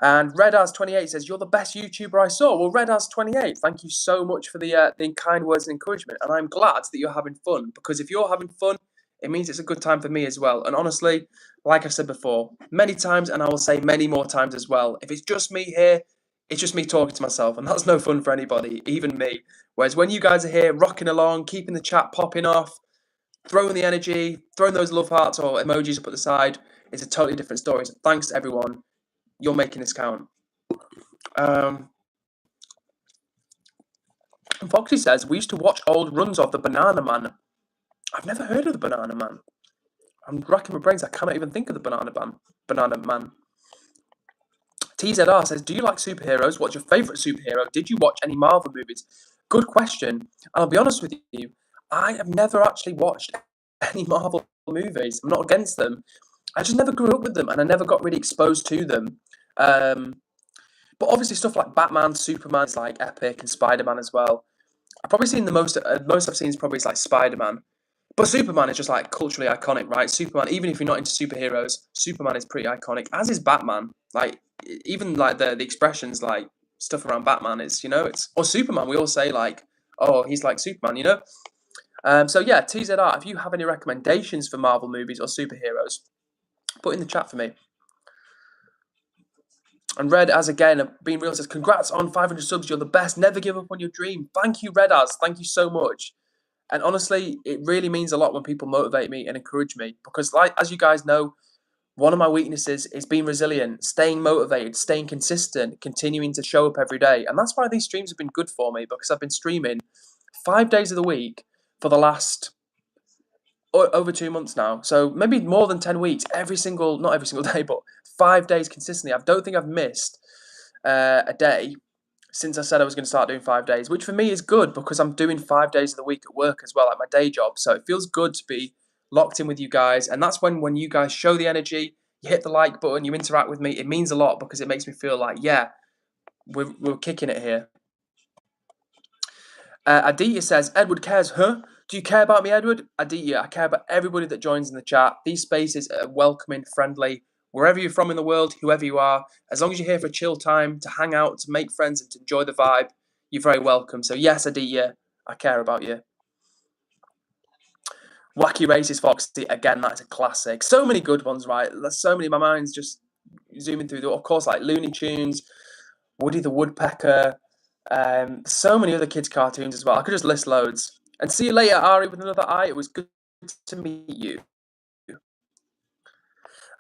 And Redaz28 says, "You're the best YouTuber I saw." Well, Redaz28, thank you so much for the kind words and encouragement. And I'm glad that you're having fun, because if you're having fun, it means it's a good time for me as well. And honestly, like I've said before, many times, and I will say many more times as well, if it's just me here, it's just me talking to myself, and that's no fun for anybody, even me. Whereas when you guys are here, rocking along, keeping the chat popping off, throwing the energy, throwing those love hearts or emojis up at the side, it's a totally different story. So thanks to everyone. You're making this count. Foxy says, "We used to watch old runs of the Banana Man." I've never heard of the Banana Man. I'm racking my brains. I cannot even think of the Banana Man. TZR says, "Do you like superheroes? What's your favourite superhero? Did you watch any Marvel movies?" Good question. And I'll be honest with you, I have never actually watched any Marvel movies. I'm not against them. I just never grew up with them, and I never got really exposed to them. But obviously stuff like Batman, Superman is like epic, and Spider-Man as well. I've probably seen the most I've seen is probably like Spider-Man. But Superman is just like culturally iconic, right? Superman, even if you're not into superheroes, Superman is pretty iconic, as is Batman. Like, even like the expressions, like stuff around Batman is, or Superman. We all say like, "Oh, he's like Superman," So yeah, TZR, if you have any recommendations for Marvel movies or superheroes, put in the chat for me. And Red As again, being real, says, "Congrats on 500 subs. You're the best. Never give up on your dream." Thank you, Red As. Thank you so much. And honestly, it really means a lot when people motivate me and encourage me, because, like, as you guys know, one of my weaknesses is being resilient, staying motivated, staying consistent, continuing to show up every day. And that's why these streams have been good for me, because I've been streaming 5 days of the week for the last over 2 months now. So maybe more than 10 weeks, not every single day, but 5 days consistently. I don't think I've missed a day since I said I was going to start doing 5 days, which for me is good, because I'm doing 5 days of the week at work as well, like my day job. So it feels good to be locked in with you guys. And that's when you guys show the energy, you hit the like button, you interact with me. It means a lot, because it makes me feel like, yeah, we're kicking it here. Aditya says, "EdwardCares, huh? Do you care about me, Edward?" Aditya, I care about everybody that joins in the chat. These spaces are welcoming, friendly. Wherever you're from in the world, whoever you are, as long as you're here for a chill time, to hang out, to make friends, and to enjoy the vibe, you're very welcome. So yes, Aditya, I care about you. Wacky Racist Foxy, again, that's a classic. So many good ones, right? There's so many, my mind's just zooming through. Of course, like Looney Tunes, Woody the Woodpecker, so many other kids' cartoons as well. I could just list loads. And see you later, Ari, with another eye. It was good to meet you.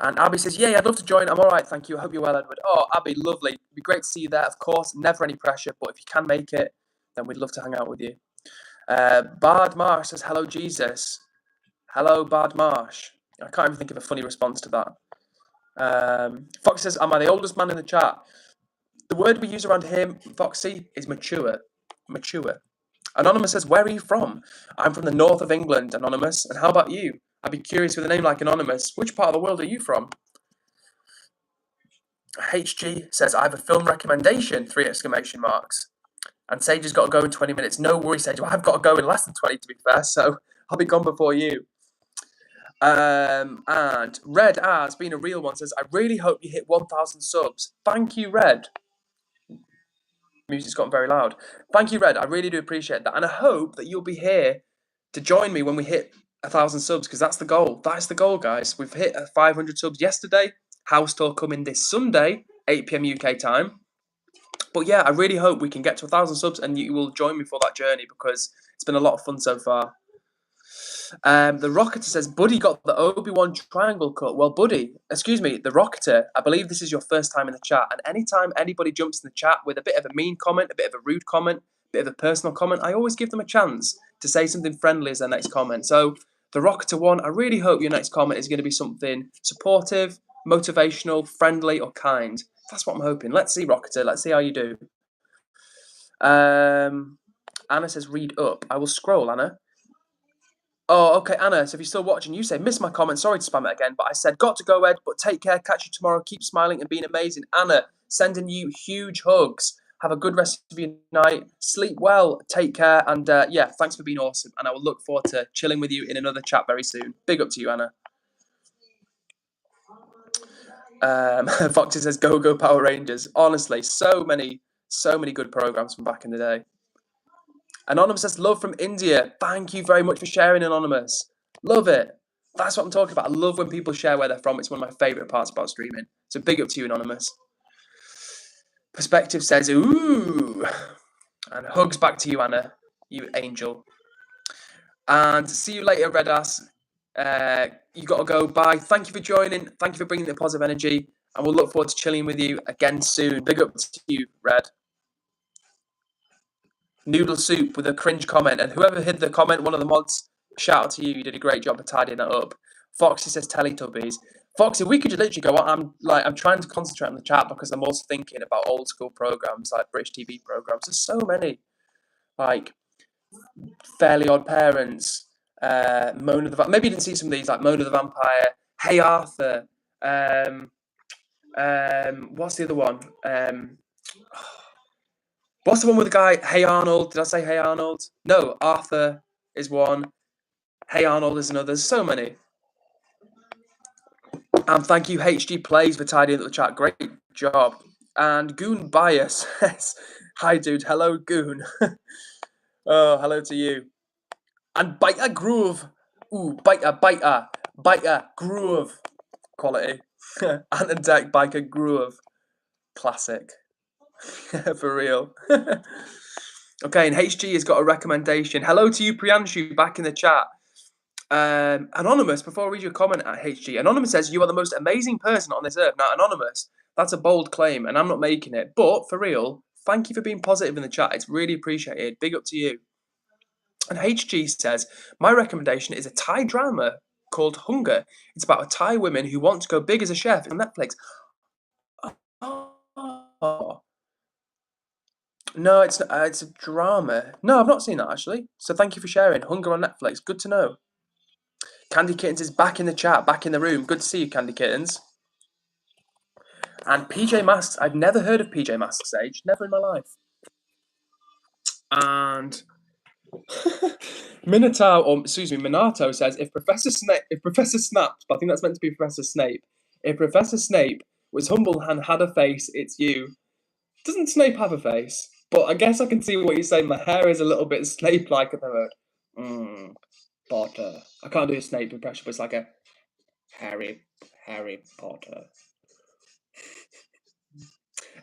And Abby says, "Yay, I'd love to join. I'm all right, thank you. I hope you're well, Edward." Oh, Abby, lovely. It'd be great to see you there. Of course, never any pressure, but if you can make it, then we'd love to hang out with you. Bard Marsh says, "Hello, Jesus." Hello, Bard Marsh. I can't even think of a funny response to that. Foxy says, "Am I the oldest man in the chat?" The word we use around here, Foxy, is mature. Mature. Anonymous says, "Where are you from?" I'm from the north of England, Anonymous. And how about you? I'd be curious, with a name like Anonymous, which part of the world are you from? HG says, "I have a film recommendation, 3 exclamation marks. And Sage has got to go in 20 minutes. No worries, Sage. Well, I've got to go in less than 20, to be fair, so I'll be gone before you. And Red As, being a real one, says, "I really hope you hit 1,000 subs." Thank you, Red. Music's gotten very loud. Thank you, Red. I really do appreciate that. And I hope that you'll be here to join me when we hit 1,000 subs, because that's the goal. That's the goal, guys. We've hit 500 subs yesterday. House tour coming this Sunday, 8 p.m. UK time. But yeah, I really hope we can get to 1,000 subs and you will join me for that journey, because it's been a lot of fun so far. The Rocketer says, Buddy got the Obi-Wan triangle cut. Well, Buddy, excuse me, the Rocketer, I believe this is your first time in the chat. And anytime anybody jumps in the chat with a bit of a mean comment, a bit of a rude comment, a bit of a personal comment, I always give them a chance to say something friendly as their next comment. So, the Rocketer one, I really hope your next comment is going to be something supportive, motivational, friendly, or kind. That's what I'm hoping. Let's see, Rocketer. Let's see how you do. Anna says, read up. I will scroll, Anna. Oh, okay, Anna, so if you're still watching, you say, missed my comment, sorry to spam it again, but I said, got to go, Ed, but take care, catch you tomorrow, keep smiling and being amazing. Anna, sending you huge hugs. Have a good rest of your night, sleep well, take care, and yeah, thanks for being awesome, and I will look forward to chilling with you in another chat very soon. Big up to you, Anna. Foxy says, go Power Rangers. Honestly, so many good programs from back in the day. Anonymous says, love from India. Thank you very much for sharing, Anonymous. Love it. That's what I'm talking about. I love when people share where they're from. It's one of my favourite parts about streaming. So big up to you, Anonymous. Perspective says, ooh. And hugs back to you, Anna. You angel. And see you later, Redass. You got to go. Bye. Thank you for joining. Thank you for bringing the positive energy. And we'll look forward to chilling with you again soon. Big up to you, Red. Noodle Soup with a cringe comment, and whoever hid the comment, one of the mods, shout out to you. You did a great job of tidying that up. Foxy says Teletubbies. Foxy, we could literally go on. I'm trying to concentrate on the chat because I'm also thinking about old school programs like British TV programs. There's so many, like Fairly Odd Parents, Mona the maybe you didn't see some of these like Mona the Vampire, Hey Arthur. What's the other one? What's the one with the guy? Hey Arnold. Did I say Hey Arnold? No, Arthur is one. Hey Arnold is another. There's so many. And thank you, HG Plays, for tidying up the chat. Great job. And Goon Bias says, hi, dude. Hello, Goon. Oh, hello to you. And Biter Groove. Ooh, Biter Groove. Quality. Ant and Deck Biker Groove. Classic. For real. Okay, and HG has got a recommendation. Hello to you, Priyanshu, back in the chat. Anonymous, before I read your comment at HG, Anonymous says, you are the most amazing person on this earth. Now, Anonymous, that's a bold claim, and I'm not making it. But, for real, thank you for being positive in the chat. It's really appreciated. Big up to you. And HG says, my recommendation is a Thai drama called Hunger. It's about a Thai woman who wants to go big as a chef on Netflix. Oh. No, it's a drama. No, I've not seen that, actually. So thank you for sharing. Hunger on Netflix. Good to know. Candy Kittens is back in the chat, back in the room. Good to see you, Candy Kittens. And PJ Masks. I've never heard of PJ Masks, Sage. Never in my life. And Minato says, if Professor Snape, but I think that's meant to be Professor Snape. If Professor Snape was humble and had a face, it's you. Doesn't Snape have a face? But I guess I can see what you're saying. My hair is a little bit Snape-like at the moment. Potter. I can't do a Snape impression, but it's like a Harry Potter.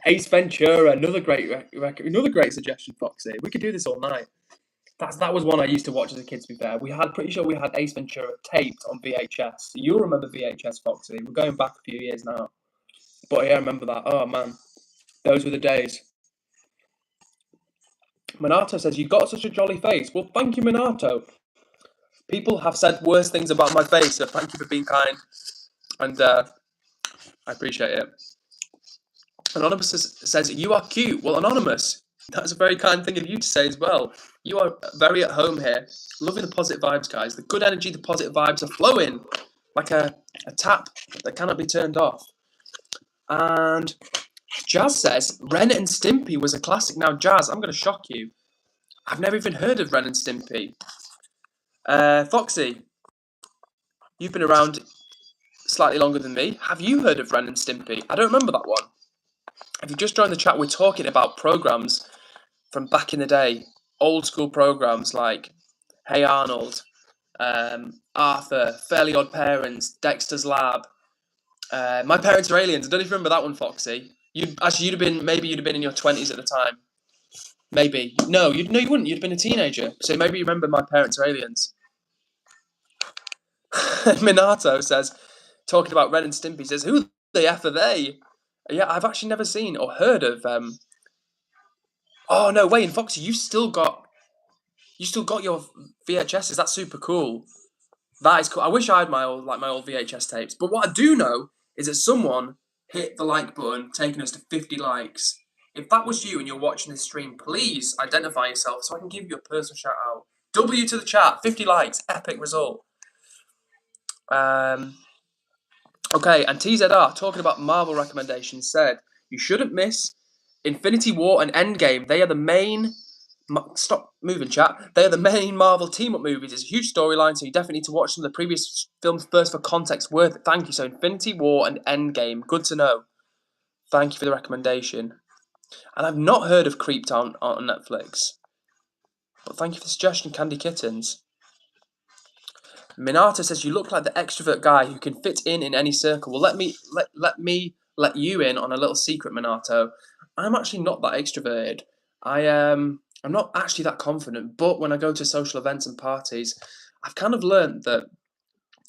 Ace Ventura, another great suggestion, Foxy. We could do this all night. That was one I used to watch as a kid, to be fair. Pretty sure we had Ace Ventura taped on VHS. You'll remember VHS, Foxy. We're going back a few years now. But yeah, I remember that. Oh, man. Those were the days. Minato says, you got such a jolly face. Well, thank you, Minato. People have said worse things about my face, so thank you for being kind. And I appreciate it. Anonymous says, you are cute. Well, Anonymous, that's a very kind thing of you to say as well. You are very at home here. Loving the positive vibes, guys. The good energy, the positive vibes are flowing like a tap that cannot be turned off. And Jazz says, Ren and Stimpy was a classic. Now, Jazz, I'm going to shock you. I've never even heard of Ren and Stimpy. Foxy, you've been around slightly longer than me. Have you heard of Ren and Stimpy? I don't remember that one. If you just joined the chat, we're talking about programs from back in the day. Old school programs like Hey Arnold, Arthur, Fairly Odd Parents, Dexter's Lab. My Parents Are Aliens. I don't even remember that one, Foxy. You'd have been in your 20s at the time. Maybe. No, you wouldn't. You'd have been a teenager. So maybe you remember My Parents Are Aliens. Minato says, talking about Ren and Stimpy, says, who the F are they? Yeah, I've actually never seen or heard of. Oh no, wait, Foxy, you still got your VHSs. That's super cool. That is cool. I wish I had my old VHS tapes. But what I do know is that someone hit the like button, taking us to 50 likes. If that was you and you're watching this stream, please identify yourself so I can give you a personal shout out. W to the chat, 50 likes, epic result. Okay, and TZR, talking about Marvel recommendations, said you shouldn't miss Infinity War and Endgame. They are the main. Stop moving, chat. They are the main Marvel team-up movies. It's a huge storyline, so you definitely need to watch some of the previous films first for context. Worth it. Thank you. So Infinity War and Endgame. Good to know. Thank you for the recommendation. And I've not heard of Creeped on Netflix. But thank you for the suggestion, Candy Kittens. Minato says you look like the extrovert guy who can fit in any circle. Well, let me let you in on a little secret, Minato. I'm actually not that extroverted. I'm not actually that confident. But when I go to social events and parties, I've kind of learned that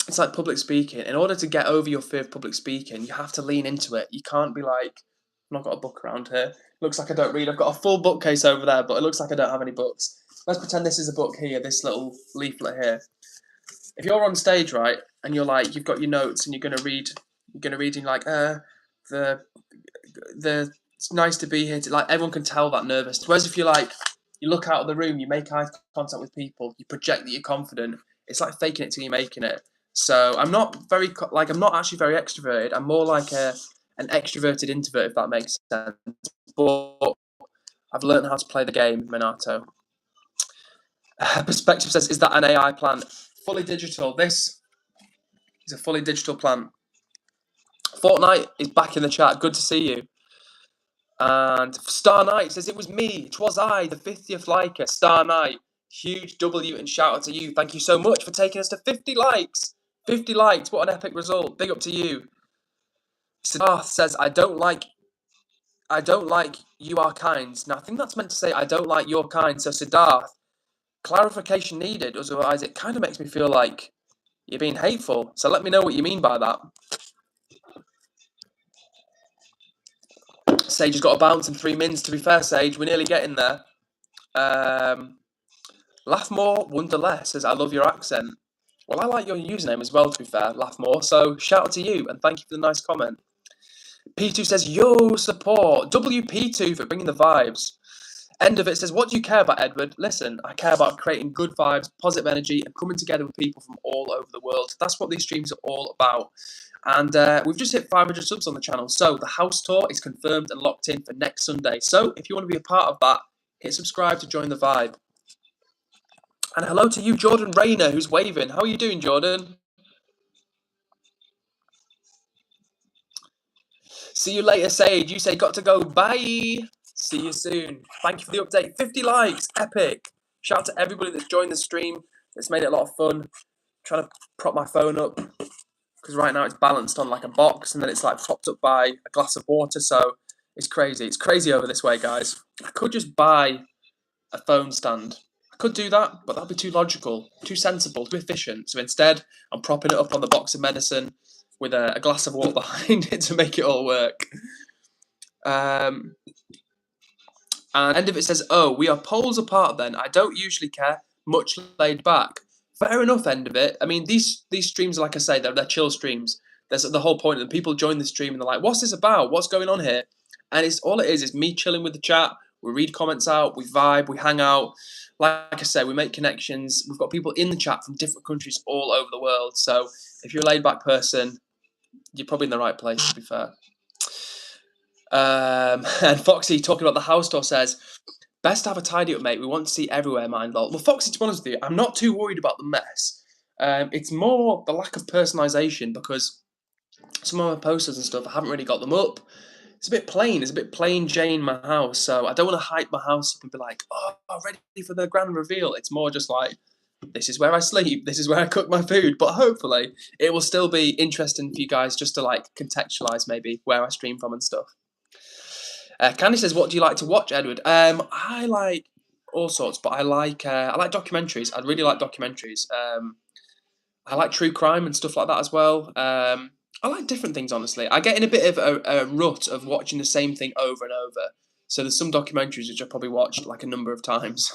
it's like public speaking. In order to get over your fear of public speaking, you have to lean into it. You can't be like, I've not got a book around here. Looks like I don't read. I've got a full bookcase over there, but it looks like I don't have any books. Let's pretend this is a book here, this little leaflet here. If you're on stage, right, and you're like, you've got your notes and you're gonna read and you're like, the it's nice to be here. Like everyone can tell that nervous. Whereas if you're like, you look out of the room, you make eye contact with people, you project that you're confident. It's like faking it till you're making it. So I'm not actually very extroverted. I'm more like an extroverted introvert, if that makes sense. But I've learned how to play the game, Minato. Perspective says, is that an AI plant? Fully digital. This is a fully digital plant. Fortnite is back in the chat. Good to see you. And Star Knight says, it was me. 'Twas I, the 50th liker. Star Knight. Huge W and shout out to you. Thank you so much for taking us to 50 likes. 50 likes. What an epic result. Big up to you. Siddharth says, I don't like you are kind. Now I think that's meant to say I don't like your kind. So Siddharth, clarification needed. Otherwise it kind of makes me feel like you're being hateful. So let me know what you mean by that. Sage has got a bounce in 3 minutes. To be fair, Sage, we're nearly getting there. Laugh more, wonder less says, I love your accent. Well, I like your username as well, to be fair, Laugh more. So shout out to you and thank you for the nice comment. P2 says, yo, support. WP2 for bringing the vibes. End of it says, what do you care about, Edward? Listen, I care about creating good vibes, positive energy, and coming together with people from all over the world. That's what these streams are all about. And we've just hit 500 subs on the channel. So the house tour is confirmed and locked in for next Sunday. So if you want to be a part of that, hit subscribe to join the vibe. And hello to you, Jordan Rayner, who's waving. How are you doing, Jordan? See you later, Sage. You say got to go. Bye. See you soon. Thank you for the update. 50 likes. Epic. Shout out to everybody that's joined the stream. It's made it a lot of fun. I'm trying to prop my phone up because right now it's balanced on like a box and then it's like propped up by a glass of water. So it's crazy. It's crazy over this way, guys. I could just buy a phone stand. I could do that, but that'd be too logical, too sensible, too efficient. So instead, I'm propping it up on the box of medicine with a glass of water behind it to make it all work. And end of it says, oh, we are poles apart then. I don't usually care. Much laid back. Fair enough, end of it. I mean, these streams, like I say, they're chill streams. That's the whole point. And people join the stream and they're like, what's this about? What's going on here? And it's all it is me chilling with the chat. We read comments out, we vibe, we hang out. Like I say, we make connections. We've got people in the chat from different countries all over the world. So if you're a laid-back person, you're probably in the right place, to be fair. And Foxy, talking about the house tour, says, best to have a tidy up, mate. We want to see everywhere, mind lol. Well, Foxy, to be honest with you, I'm not too worried about the mess. It's more the lack of personalisation because some of my posters and stuff, I haven't really got them up. It's a bit plain. It's a bit plain Jane, my house. So I don't want to hype my house up and be like, oh, ready for the grand reveal. It's more just like, this is where I sleep. This is where I cook my food. But hopefully it will still be interesting for you guys just to like contextualize maybe where I stream from and stuff. Candy says, what do you like to watch, Edward? I like all sorts, but I like documentaries. I really like documentaries. I like true crime and stuff like that as well. I like different things, honestly. I get in a bit of a rut of watching the same thing over and over. So there's some documentaries which I've probably watched like a number of times.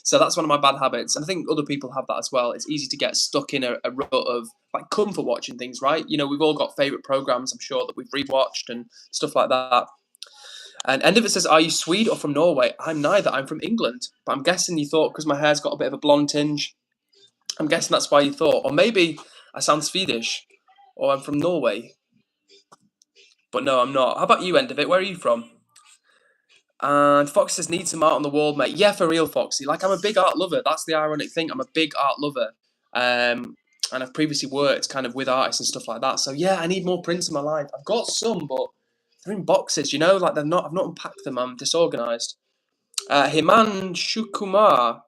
So that's one of my bad habits. And I think other people have that as well. It's easy to get stuck in a rut of like comfort watching things, right? You know, we've all got favourite programmes, I'm sure, that we've rewatched and stuff like that. And end of it says, are you Swede or from Norway? I'm neither. I'm from England. But I'm guessing you thought because my hair's got a bit of a blonde tinge. I'm guessing that's why you thought. Or maybe I sound Swedish or I'm from Norway. But no, I'm not. How about you, end of it? Where are you from? And Fox says, need some art on the wall, mate. Yeah, for real, Foxy. Like, I'm a big art lover. That's the ironic thing. I'm a big art lover. And I've previously worked kind of with artists and stuff like that. So, yeah, I need more prints in my life. I've got some, but they're in boxes, you know? Like, I've not unpacked them. I'm disorganized. Himanshu Kumar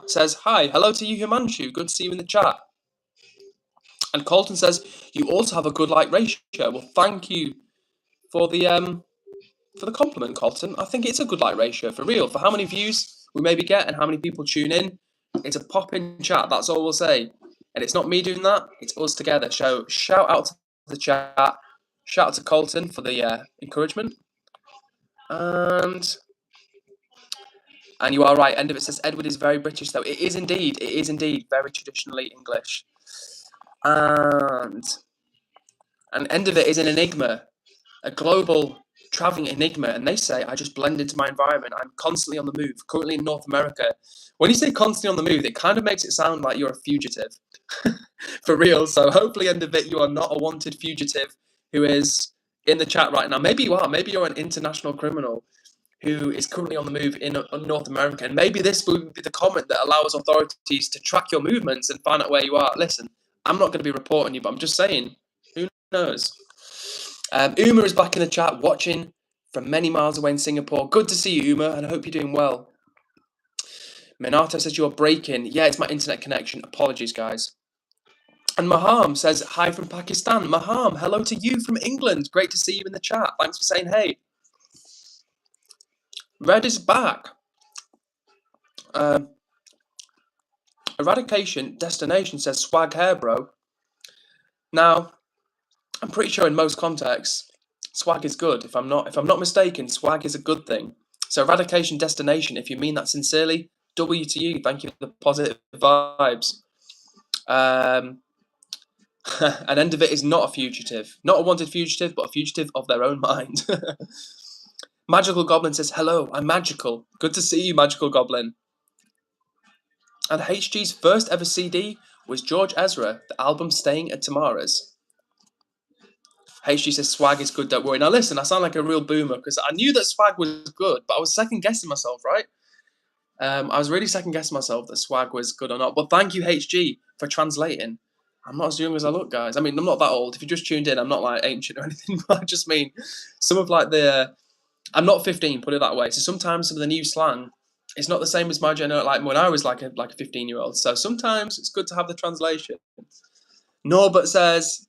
says, hi, hello to you, Himanshu. Good to see you in the chat. And Colton says, you also have a good like ratio. Well, thank you for the compliment, Colton. I think it's a good like ratio, for real. For how many views we maybe get and how many people tune in, it's a pop-in chat, that's all we'll say. And it's not me doing that, it's us together. So shout out to the chat, shout out to Colton for the encouragement. And you are right, end of it says, Edward is very British though. It is indeed very traditionally English. And end of it is an enigma, a global traveling enigma, and they say, I just blend into my environment. I'm constantly on the move, currently in North America. When you say constantly on the move, it kind of makes it sound like you're a fugitive. For real. So hopefully, end of it, you are not a wanted fugitive who is in the chat right now. Maybe you are. Maybe you're an international criminal who is currently on the move in North America. And maybe this will be the comment that allows authorities to track your movements and find out where you are. Listen, I'm not going to be reporting you, but I'm just saying, who knows? Uma is back in the chat, watching from many miles away in Singapore. Good to see you, Uma, and I hope you're doing well. Minato says you're breaking. Yeah, it's my internet connection. Apologies, guys. And Maham says, hi from Pakistan. Maham, hello to you from England. Great to see you in the chat. Thanks for saying hey. Red is back. Eradication Destination says swag hair, bro. Now, I'm pretty sure in most contexts, swag is good. If I'm not mistaken, swag is a good thing. So Eradication Destination, if you mean that sincerely, W to you. Thank you for the positive vibes. And end of it is not a fugitive. Not a wanted fugitive, but a fugitive of their own mind. Magical Goblin says, hello, I'm magical. Good to see you, Magical Goblin. And HG's first ever CD was George Ezra, the album Staying at Tamara's. HG says swag is good, don't worry. Now listen, I sound like a real boomer because I knew that swag was good, but I was second guessing myself, right? I was really second guessing myself that swag was good or not. But thank you, HG, for translating. I'm not as young as I look, guys. I mean, I'm not that old. If you just tuned in, I'm not like ancient or anything. But I just mean some of like I'm not 15, put it that way. So sometimes some of the new slang, it's not the same as my generation, like when I was like a 15-year-old. So sometimes it's good to have the translation. Norbert says,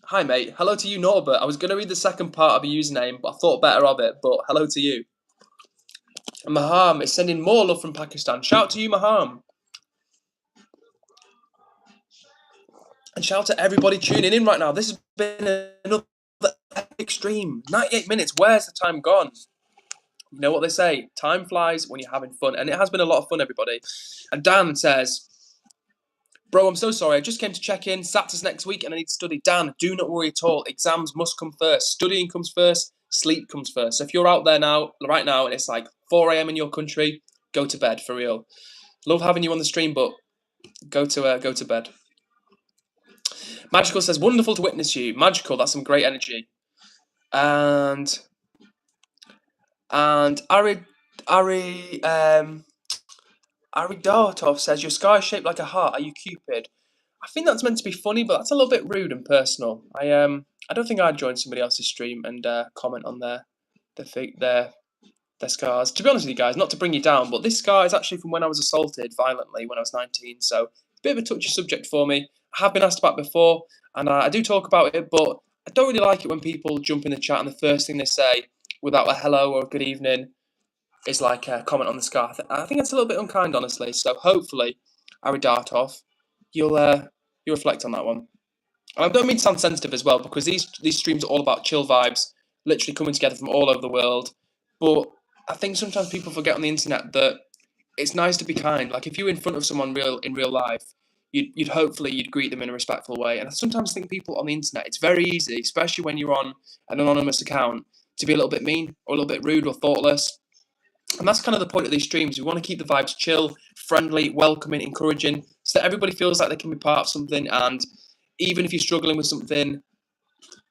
hi, mate. Hello to you, Norbert. I was going to read the second part of your username, but I thought better of it. But hello to you. And Maham is sending more love from Pakistan. Shout to you, Maham. And shout to everybody tuning in right now. This has been another epic stream. 98 minutes. Where's the time gone? You know what they say, time flies when you're having fun. And it has been a lot of fun, everybody. And Dan says, bro, I'm so sorry. I just came to check in. SATs next week and I need to study. Dan, do not worry at all. Exams must come first. Studying comes first. Sleep comes first. So if you're out there right now, and it's like 4 a.m. in your country, go to bed, for real. Love having you on the stream, but go to bed. Magical says, wonderful to witness you. Magical, that's some great energy. And Aridartov says, your sky is shaped like a heart. Are you Cupid? I think that's meant to be funny, but that's a little bit rude and personal. I don't think I'd join somebody else's stream and comment on their scars. To be honest with you guys, not to bring you down, but this scar is actually from when I was assaulted violently when I was 19. So a bit of a touchy subject for me. I have been asked about it before, and I do talk about it, but I don't really like it when people jump in the chat and the first thing they say, without a hello or a good evening, is like a comment on the scar. I think it's a little bit unkind, honestly. So hopefully, Ari Dartov, you'll reflect on that one. And I don't mean to sound sensitive as well, because these streams are all about chill vibes, literally coming together from all over the world. But I think sometimes people forget on the internet that it's nice to be kind. Like if you're in front of someone in real life, you'd hopefully greet them in a respectful way. And I sometimes think people on the internet, it's very easy, especially when you're on an anonymous account, to be a little bit mean or a little bit rude or thoughtless. And that's kind of the point of these streams. We want to keep the vibes chill, friendly, welcoming, encouraging, so that everybody feels like they can be part of something. And even if you're struggling with something,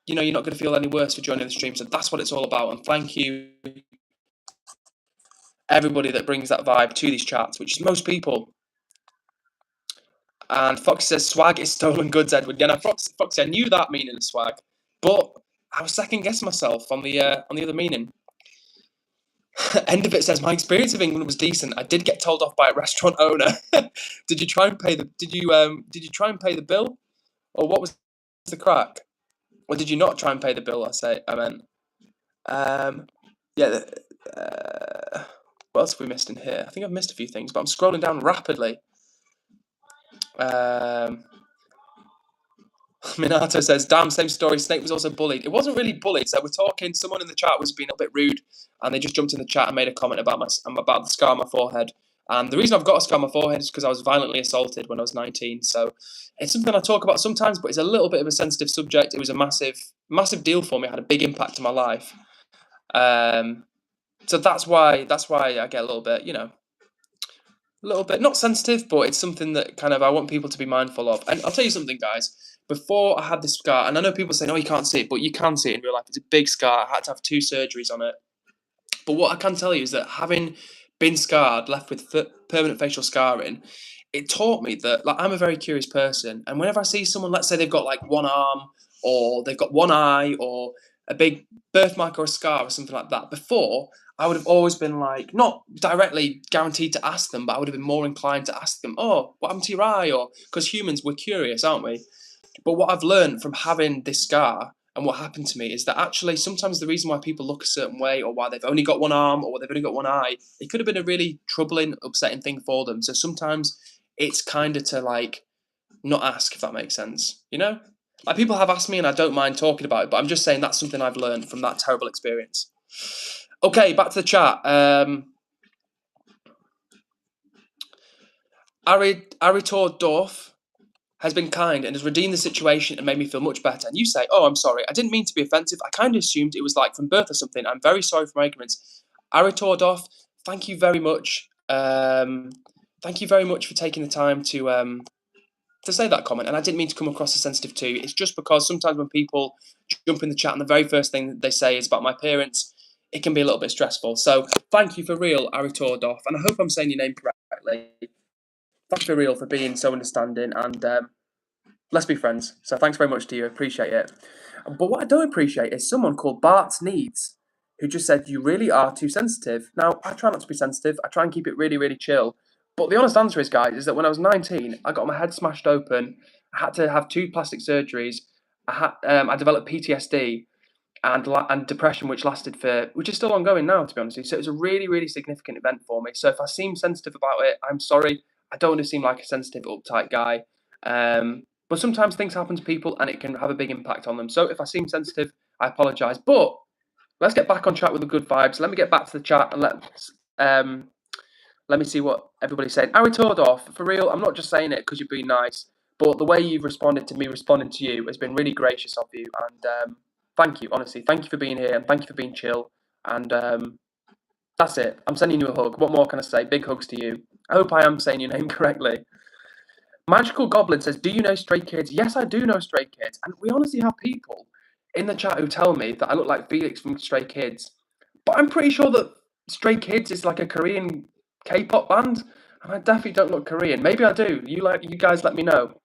you're not going to feel any worse for joining the stream. So that's what it's all about. And thank you, everybody that brings that vibe to these chats, which is most people. And Foxy says, swag is stolen goods, Edward. Yeah, now, Foxy, I knew that meaning of swag, but I was second guessing myself on the other meaning. End of it says, my experience of England was decent. I did get told off by a restaurant owner. Did you try and pay the bill, or what was the crack? Or did you not try and pay the bill? I meant. Yeah. What else have we missed in here? I think I've missed a few things, but I'm scrolling down rapidly. Minato says, damn, same story. Snake was also bullied. It wasn't really bullied. So we're talking, someone in the chat was being a bit rude, and they just jumped in the chat and made a comment about the scar on my forehead. And the reason I've got a scar on my forehead is because I was violently assaulted when I was 19. So it's something I talk about sometimes, but it's a little bit of a sensitive subject. It was a massive deal for me. It had a big impact on my life. So that's why I get a little bit, not sensitive, but it's something that kind of I want people to be mindful of. And I'll tell you something, guys. Before I had this scar, and I know people say, "No, you can't see it," but you can see it in real life. It's a big scar. I had to have 2 surgeries on it. But what I can tell you is that having been scarred, left with permanent facial scarring, it taught me that I'm a very curious person, and whenever I see someone, let's say they've got like one arm, or they've got one eye, or a big birthmark or a scar or something like that, before I would have always been like, not directly guaranteed to ask them, but I would have been more inclined to ask them, "Oh, what happened to your eye?" Or because humans, we're curious, aren't we? But what I've learned from having this scar and what happened to me is that actually sometimes the reason why people look a certain way, or why they've only got one arm, or they've only got one eye, it could have been a really troubling, upsetting thing for them. So sometimes it's kind of to not ask, if that makes sense. Like people have asked me and I don't mind talking about it, but I'm just saying that's something I've learned from that terrible experience. Okay, back to the chat. Aritor Dorf has been kind and has redeemed the situation and made me feel much better. And you say, "Oh, I'm sorry. I didn't mean to be offensive. I kind of assumed it was like from birth or something. I'm very sorry for my ignorance." Aritor Dorf, thank you very much. Thank you very much for taking the time to say that comment. And I didn't mean to come across as sensitive too. It's just because sometimes when people jump in the chat and the very first thing they say is about my appearance, it can be a little bit stressful. So thank you for real, Aritor Dorf. And I hope I'm saying your name correctly. Thanks for real for being so understanding, and let's be friends. So thanks very much to you. I appreciate it. But what I don't appreciate is someone called Bart's Needs, who just said, "You really are too sensitive." Now, I try not to be sensitive. I try and keep it really, really chill. But the honest answer is, guys, is that when I was 19, I got my head smashed open. I had to have 2 plastic surgeries. I developed PTSD and depression, which is still ongoing now, to be honest. So it was a really, really significant event for me. So if I seem sensitive about it, I'm sorry. I don't want to seem like a sensitive, uptight guy. But sometimes things happen to people and it can have a big impact on them. So if I seem sensitive, I apologise. But let's get back on track with the good vibes. Let me get back to the chat and let me see what everybody's saying. Ari Tordorf, for real, I'm not just saying it because you're being nice, but the way you've responded to me responding to you has been really gracious of you. And thank you, honestly. Thank you for being here and thank you for being chill. And that's it. I'm sending you a hug. What more can I say? Big hugs to you. I hope I am saying your name correctly. Magical Goblin says, "Do you know Stray Kids?" Yes, I do know Stray Kids. And we honestly have people in the chat who tell me that I look like Felix from Stray Kids. But I'm pretty sure that Stray Kids is like a Korean K-pop band. And I definitely don't look Korean. Maybe I do. You guys let me know.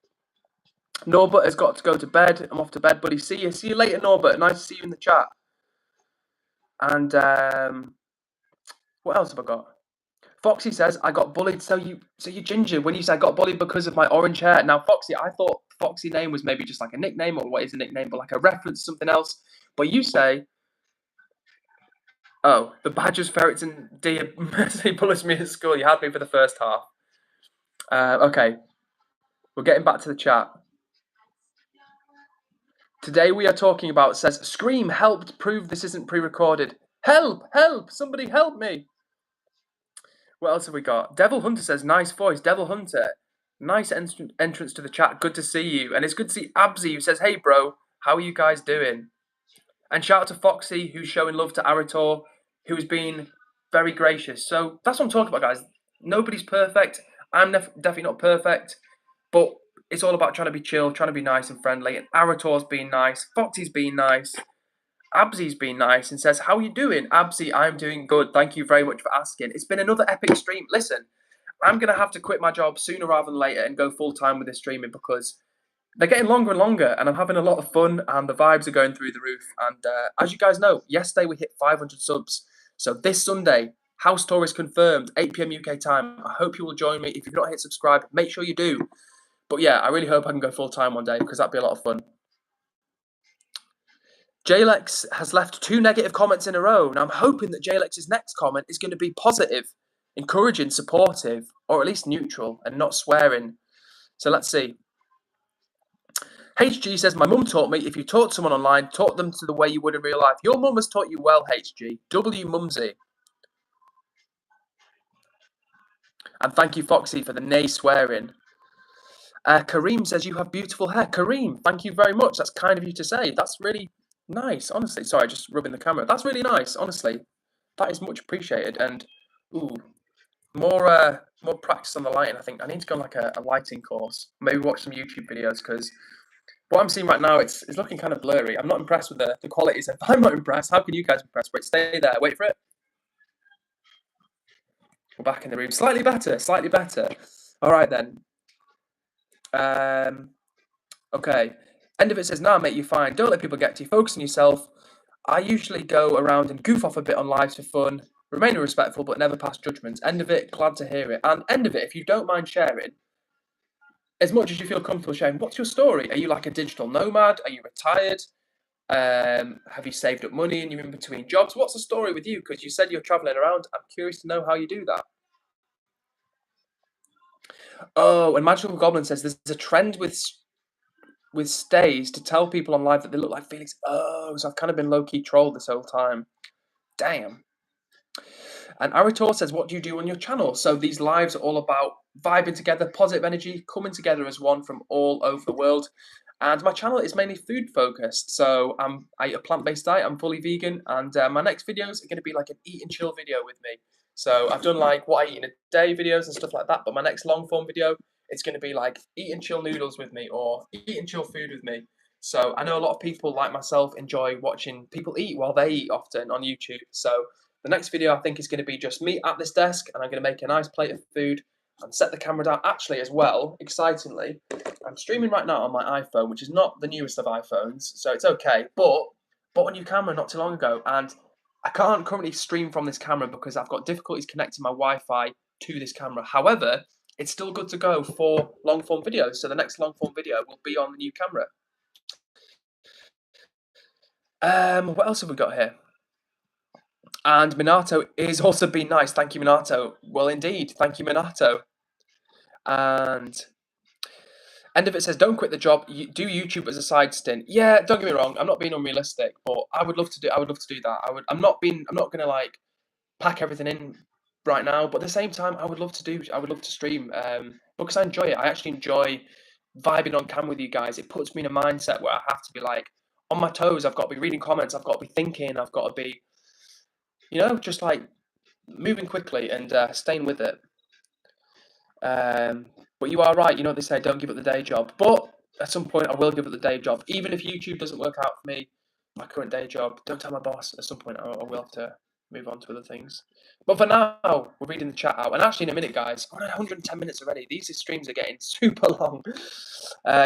Norbert has got to go to bed. I'm off to bed, buddy. See you later, Norbert. Nice to see you in the chat. And what else have I got? Foxy says, "I got bullied, so you ginger." When you say I got bullied because of my orange hair. Now, Foxy, I thought Foxy name was maybe just like a nickname, or what is a nickname, but like a reference to something else. But you say, Oh, the badgers, ferrets, and deer mercy bullies me at school. You had me for the first half. Okay, we're getting back to the chat. Today we are talking about, says, Scream helped prove this isn't pre-recorded. Help! Help! Somebody help me! What else have we got? Devil Hunter says, nice voice. Devil Hunter, nice entrance to the chat. Good to see you. And it's good to see Abzi, who says, hey, bro, how are you guys doing? And shout out to Foxy, who's showing love to Arator, who's been very gracious. So that's what I'm talking about, guys. Nobody's perfect. I'm definitely not perfect. But it's all about trying to be chill, trying to be nice and friendly. And Arator's been nice. Foxy's been nice. Abzi's been nice and says, how are you doing? Abzi, I'm doing good. Thank you very much for asking. It's been another epic stream. Listen, I'm going to have to quit my job sooner rather than later and go full-time with this streaming because they're getting longer and longer and I'm having a lot of fun and the vibes are going through the roof. And as you guys know, yesterday we hit 500 subs. So this Sunday, house tour is confirmed, 8 p.m. UK time. I hope you will join me. If you've not hit subscribe, make sure you do. But yeah, I really hope I can go full-time one day because that'd be a lot of fun. Jalex has left 2 negative comments in a row, and I'm hoping that Jalex's next comment is going to be positive, encouraging, supportive, or at least neutral, and not swearing. So let's see. HG says, my mum taught me if you taught someone online, taught them to the way you would in real life. Your mum has taught you well, HG. W Mumsy. And thank you, Foxy, for the nay swearing. Kareem says, you have beautiful hair. Kareem, thank you very much. That's kind of you to say. That's really nice, honestly. Sorry, just rubbing the camera. That's really nice, honestly. That is much appreciated. And, ooh, more practice on the lighting, I think. I need to go on like a lighting course. Maybe watch some YouTube videos, because what I'm seeing right now, it's looking kind of blurry. I'm not impressed with the quality. So if I'm not impressed, how can you guys be impressed? Wait, stay there. Wait for it. We're back in the room. Slightly better, slightly better. All right, then. Okay. End of it says, nah, mate, you're fine. Don't let people get to you. Focus on yourself. I usually go around and goof off a bit on lives for fun. Remain respectful, but never pass judgments. End of it, glad to hear it. And end of it, if you don't mind sharing, as much as you feel comfortable sharing, what's your story? Are you like a digital nomad? Are you retired? Have you saved up money and you're in between jobs? What's the story with you? Because you said you're traveling around. I'm curious to know how you do that. Oh, and Magical Goblin says there's a trend with stays to tell people on live that they look like Felix. Oh, so I've kind of been low-key trolled this whole time. Damn. And Aritor says, what do you do on your channel? So these lives are all about vibing together, positive energy, coming together as one from all over the world. And my channel is mainly food focused. So I eat a plant-based diet. I'm fully vegan. And my next videos are going to be like an eat and chill video with me. So I've done like what I eat in a day videos and stuff like that. But my next long form video, it's going to be like eat and chill noodles with me or eat and chill food with me. So I know a lot of people like myself enjoy watching people eat while they eat often on YouTube. So the next video I think is going to be just me at this desk and I'm going to make a nice plate of food and set the camera down. Actually, as well, excitingly, I'm streaming right now on my iPhone, which is not the newest of iPhones, so it's okay. But bought a new camera not too long ago, and I can't currently stream from this camera because I've got difficulties connecting my Wi-Fi to this camera. However, it's still good to go for long-form videos. So the next long-form video will be on the new camera. What else have we got here? And Minato is also been nice. Thank you, Minato. Well, indeed. Thank you, Minato. And end of it says, don't quit the job. Do YouTube as a side stint. Yeah, don't get me wrong. I'm not being unrealistic, but I would love to do that. I'm not going to like pack everything in right now, but at the same time, I would love to stream because I enjoy it. I actually enjoy vibing on cam with you guys. It puts me in a mindset where I have to be like on my toes. I've got to be reading comments. I've got to be thinking. I've got to be, just like moving quickly and staying with it. But you are right. You know what they say, don't give up the day job. But at some point, I will give up the day job. Even if YouTube doesn't work out for me, my current day job, don't tell my boss. At some point, I will have to move on to other things. But for now, we're reading the chat out. And actually, in a minute, guys, we're at 110 minutes already. These streams are getting super long.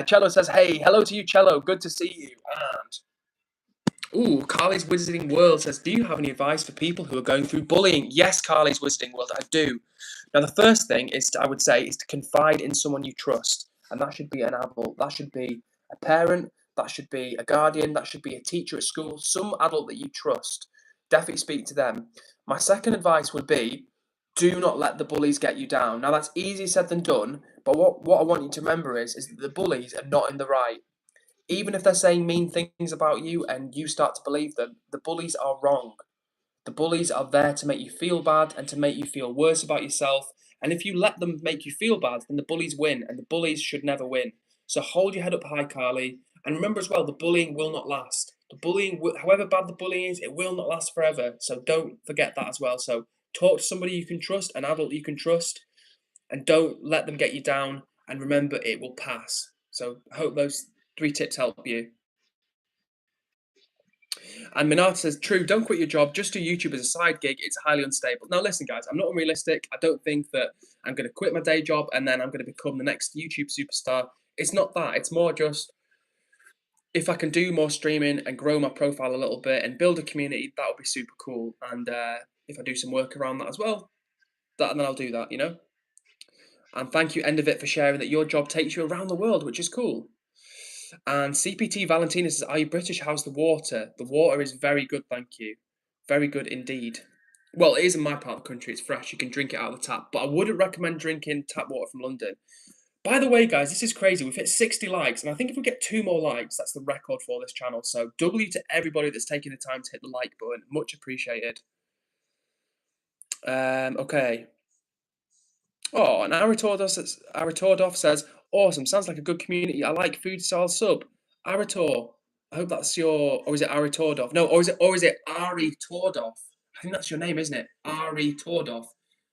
Cello says, hey, hello to you, Cello. Good to see you. And Carly's Wizarding World says, do you have any advice for people who are going through bullying? Yes, Carly's Wizarding World, I do. Now, the first thing I would say is to confide in someone you trust. And that should be an adult. That should be a parent. That should be a guardian. That should be a teacher at school. Some adult that you trust definitely speak to them. My second advice would be, do not let the bullies get you down. Now that's easier said than done, but what I want you to remember is that the bullies are not in the right. Even if they're saying mean things about you and you start to believe them, the bullies are wrong. The bullies are there to make you feel bad and to make you feel worse about yourself. And if you let them make you feel bad, then the bullies win, and the bullies should never win. So hold your head up high, Carly. And remember as well, the bullying will not last. The bullying, however bad the bullying is, it will not last forever. So don't forget that as well. So talk to somebody you can trust, an adult you can trust, and don't let them get you down. And remember, it will pass. So I hope those 3 tips help you. And Minard says, true, don't quit your job, just do YouTube as a side gig, it's highly unstable. Now listen guys, I'm not unrealistic, I don't think that I'm going to quit my day job and then I'm going to become the next YouTube superstar. It's not that, it's more just, if I can do more streaming and grow my profile a little bit and build a community, that would be super cool. And if I do some work around that as well, then I'll do that, you know. And thank you, End of It, for sharing that your job takes you around the world, which is cool. And CPT Valentina says, are you British? How's the water? The water is very good, thank you. Very good indeed. Well, it is in my part of the country. It's fresh. You can drink it out of the tap. But I wouldn't recommend drinking tap water from London. By the way, guys, this is crazy. We've hit 60 likes. And I think if we get 2 more likes, that's the record for this channel. So W to everybody that's taking the time to hit the like button. Much appreciated. Okay. Oh, and Aritordov says, awesome, sounds like a good community. I like food, so I'll sub. Aritor, I hope that's your, or is it Aritordov? No, or is it Ari Tordov? I think that's your name, isn't it? Ari Tordov.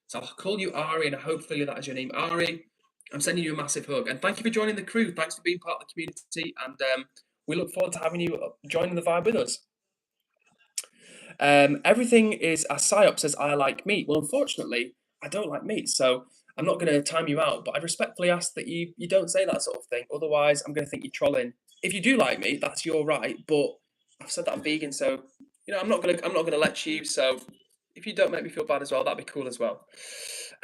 So I'll call you Ari, and hopefully that is your name. Ari, I'm sending you a massive hug, and thank you for joining the crew. Thanks for being part of the community, and we look forward to having you joining the vibe with us. Everything is, as Psyop says, I like meat. Well, unfortunately, I don't like meat, so I'm not going to time you out, but I respectfully ask that you don't say that sort of thing. Otherwise, I'm going to think you're trolling. If you do like meat, that's your right, but I've said that I'm vegan, so you know I'm not gonna let you. So if you don't make me feel bad as well, that'd be cool as well.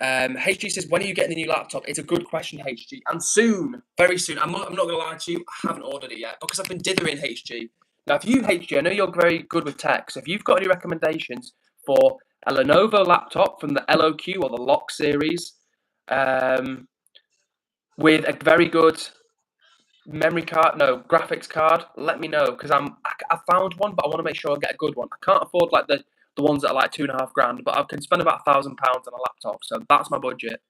HG says, when are you getting the new laptop? It's a good question, HG, and soon, very soon. I'm not gonna lie to you, I haven't ordered it yet because I've been dithering, HG. Now, if you, HG, I know you're very good with tech, so if you've got any recommendations for a Lenovo laptop from the LOQ or the Lock series, with a very good graphics card, let me know, because I found one, but I want to make sure I get a good one. I can't afford like the ones that are like £2,500, but I can spend about £1,000 on a laptop, so that's my budget.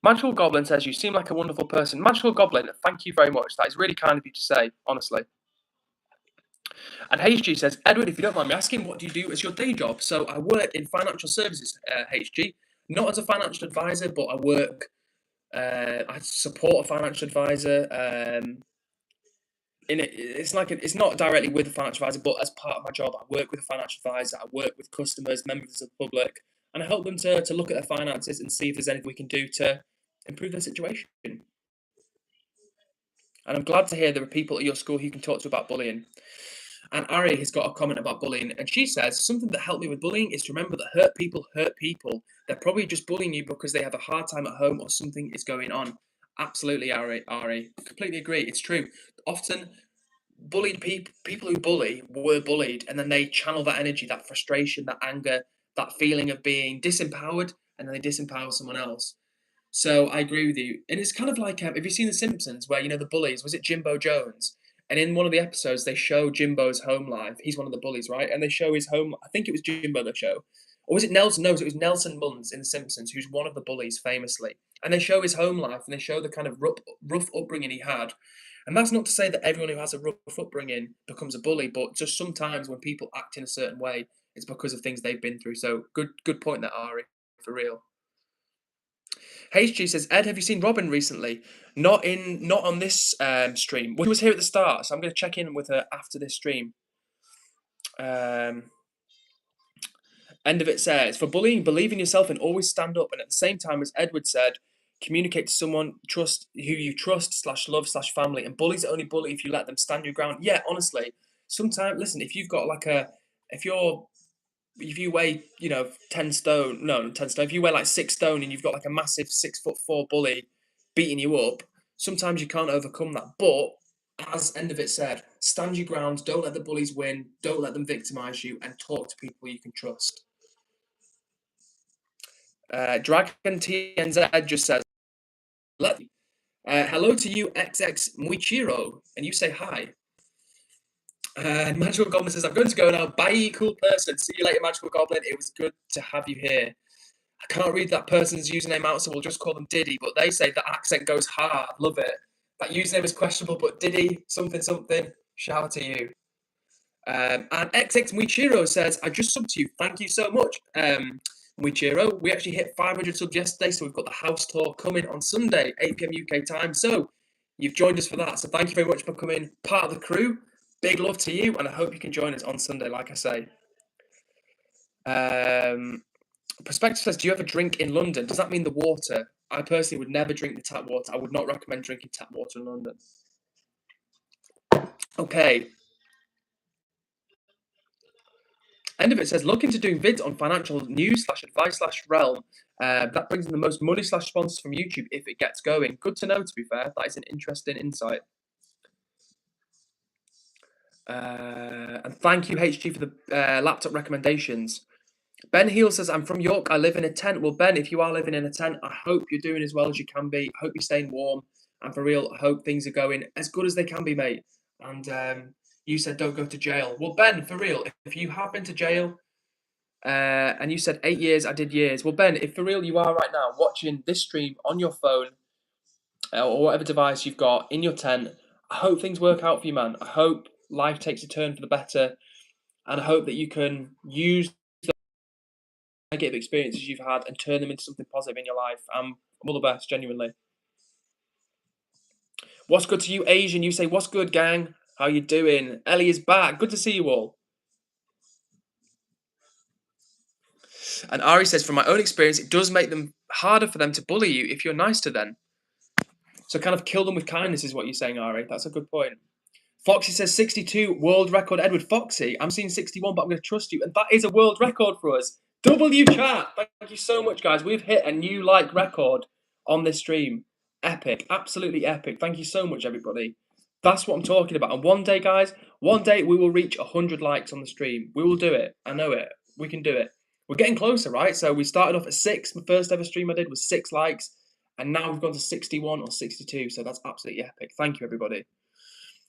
Magical Goblin says, you seem like a wonderful person. Magical Goblin, thank you very much. That is really kind of you to say, honestly. And HG says, Edward, if you don't mind me asking, what do you do as your day job? So I work in financial services, HG, not as a financial advisor, but I support a financial advisor. It's not directly with a financial advisor, but as part of my job, I work with a financial advisor. I work with customers, members of the public, and I help them to look at their finances and see if there's anything we can do to improve their situation. And I'm glad to hear there are people at your school who you can talk to about bullying. And Ari has got a comment about bullying, and she says, something that helped me with bullying is to remember that hurt people hurt people. They're probably just bullying you because they have a hard time at home or something is going on. Absolutely, Ari. Completely agree. It's true. Often, bullied people who bully were bullied, and then they channel that energy, that frustration, that anger, that feeling of being disempowered, and then they disempower someone else. So I agree with you. And it's kind of like, have you seen The Simpsons, where, you know, the bullies, was it Jimbo Jones? And in one of the episodes, they show Jimbo's home life. He's one of the bullies, right? And they show his home. I think it was Jimbo the show. Or was it Nelson? No, it was Nelson Muntz in The Simpsons, who's one of the bullies famously. And they show his home life, and they show the kind of rough upbringing he had. And that's not to say that everyone who has a rough upbringing becomes a bully, but just sometimes when people act in a certain way, it's because of things they've been through. So good point there, Ari, for real. HG says, Ed, have you seen Robin recently? Not on this stream. Well, she was here at the start, so I'm going to check in with her after this stream. End of it says, for bullying, believe in yourself and always stand up. And at the same time, as Edward said, communicate to someone who you trust /love/family. And bullies only bully if you let them stand your ground. Yeah, honestly. Sometimes, listen, if you've got if you weigh, 10 stone, no, 10 stone, if you weigh like 6 stone and you've got like a massive 6'4" bully beating you up, sometimes you can't overcome that. But As End of It said, stand your ground, don't let the bullies win, don't let them victimise you, and talk to people you can trust. Dragon TNZ just says, hello to you, XX Muichiro, and you say hi. Magical Goblin says, I'm going to go now. Bye, cool person. See you later, Magical Goblin. It was good to have you here. I can't read that person's username out, so we'll just call them Diddy, but they say the accent goes hard. Love it. That username is questionable, but Diddy, something, something. Shout out to you. And XX Muichiro says, I just subbed to you. Thank you so much, Muichiro. We actually hit 500 subs yesterday, so we've got the house tour coming on Sunday, 8 p.m. UK time. So you've joined us for that. So thank you very much for becoming part of the crew. Big love to you, and I hope you can join us on Sunday, like I say. Perspective says, do you ever drink in London? Does that mean the water? I personally would never drink the tap water. I would not recommend drinking tap water in London. Okay. End of It says, look into doing vids on financial news /advice/realm. That brings in the most money /sponsors from YouTube if it gets going. Good to know, to be fair. That is an interesting insight. And thank you, HG, for the laptop recommendations. Ben Heel says, I'm from York. I live in a tent. Well, Ben, if you are living in a tent, I hope you're doing as well as you can be. I hope you're staying warm. And for real, I hope things are going as good as they can be, mate. And you said don't go to jail. Well, Ben, for real, if you have been to jail, and you said 8 years, I did years. Well, Ben, if for real you are right now watching this stream on your phone or whatever device you've got in your tent, I hope things work out for you, man. I hope life takes a turn for the better. And I hope that you can use negative experiences you've had and turn them into something positive in your life. All the best, genuinely. What's good to you, Asian? You say, what's good, gang? How you doing? Ellie is back. Good to see you all. And Ari says, from my own experience, it does make them harder for them to bully you if you're nice to them. So kind of kill them with kindness is what you're saying, Ari. That's a good point. Foxy says 62 world record. Edward Foxy, I'm seeing 61, but I'm going to trust you. And that is a world record for us. W chat. Thank you so much, guys. We've hit a new like record on this stream. Epic. Absolutely epic. Thank you so much, everybody. That's what I'm talking about. And one day, guys, one day we will reach 100 likes on the stream. We will do it. I know it. We can do it. We're getting closer, right? So we started off at 6. The first ever stream I did was 6 likes. And now we've gone to 61 or 62. So that's absolutely epic. Thank you, everybody.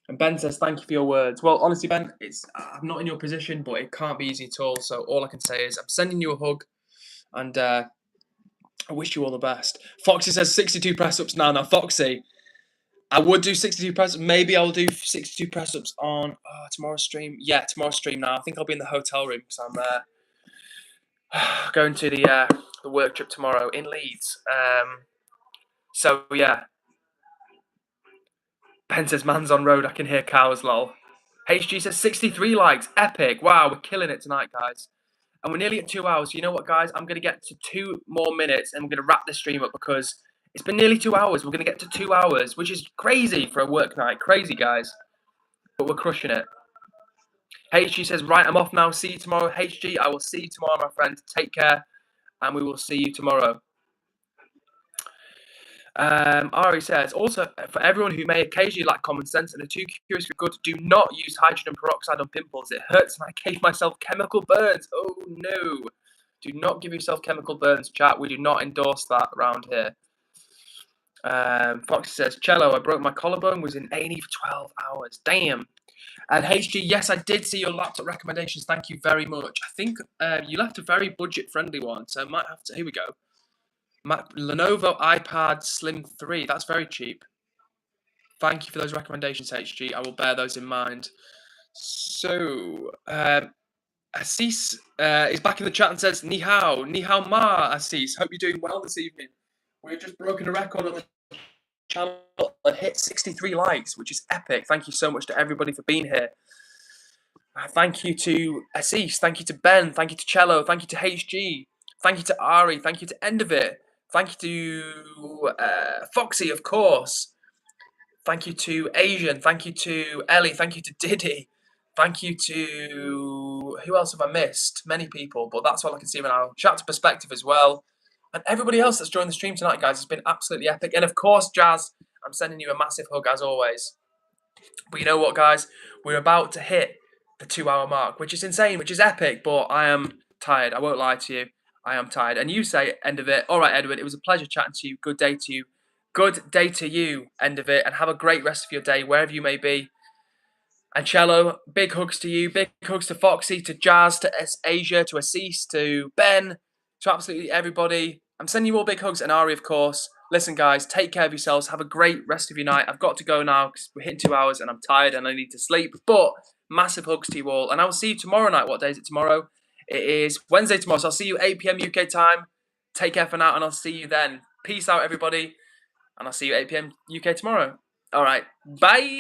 And Ben says, thank you for your words. Well, honestly, Ben, I'm not in your position, but it can't be easy at all. So all I can say is I'm sending you a hug, and I wish you all the best. Foxy says 62 press-ups now. Now, Foxy, I would do 62 press-ups. Maybe I'll do 62 press-ups on tomorrow's stream. Yeah, tomorrow's stream now. I think I'll be in the hotel room because I'm going to the work trip tomorrow in Leeds. So, yeah. Ben says, man's on road, I can hear cows, lol. HG says 63 likes, epic. Wow, we're killing it tonight, guys. And we're nearly at 2 hours. So you know what, guys? I'm going to get to 2 more minutes and we're going to wrap this stream up because it's been nearly 2 hours. We're going to get to 2 hours, which is crazy for a work night. Crazy, guys. But we're crushing it. HG says, right, I'm off now. See you tomorrow. HG, I will see you tomorrow, my friend. Take care. And we will see you tomorrow. Ari says, also, for everyone who may occasionally lack common sense and are too curious for good, do not use hydrogen peroxide on pimples. It hurts and I gave myself chemical burns. Oh, no. Do not give yourself chemical burns, chat. We do not endorse that around here. Foxy says, Cello, I broke my collarbone, was in A&E for 12 hours. Damn. And HG, yes, I did see your laptop recommendations. Thank you very much. I think you left a very budget-friendly one, so I might have to... Here we go. Lenovo iPad Slim 3. That's very cheap. Thank you for those recommendations, HG. I will bear those in mind. So, Assis is back in the chat and says, Ni hao ma, Assis. Hope you're doing well this evening. We've just broken a record on the channel and hit 63 likes, which is epic. Thank you so much to everybody for being here. Thank you to Assis. Thank you to Ben. Thank you to Cello. Thank you to HG. Thank you to Ari. Thank you to End of It. Thank you to Foxy, of course. Thank you to Asian. Thank you to Ellie. Thank you to Diddy. Thank you to... Who else have I missed? Many people, but that's all I can see right now. Shout out to Perspective as well. And everybody else that's joined the stream tonight, guys. It's been absolutely epic. And of course, Jazz, I'm sending you a massive hug as always. But you know what, guys? We're about to hit the 2 hour mark, which is insane, which is epic, but I am tired. I won't lie to you. I am tired. And you say, end of it. All right, Edward, it was a pleasure chatting to you. Good day to you. Good day to you, end of it. And have a great rest of your day, wherever you may be. And Cello, big hugs to you. Big hugs to Foxy, to Jazz, to Asia, to Assis, to Ben, to absolutely everybody. I'm sending you all big hugs, and Ari, of course. Listen, guys, take care of yourselves. Have a great rest of your night. I've got to go now because we're hitting 2 hours and I'm tired and I need to sleep. But massive hugs to you all. And I will see you tomorrow night. What day is it tomorrow? It is Wednesday tomorrow. So I'll see you 8 p.m. UK time. Take care for now and I'll see you then. Peace out, everybody. And I'll see you 8 p.m. UK tomorrow. All right. Bye.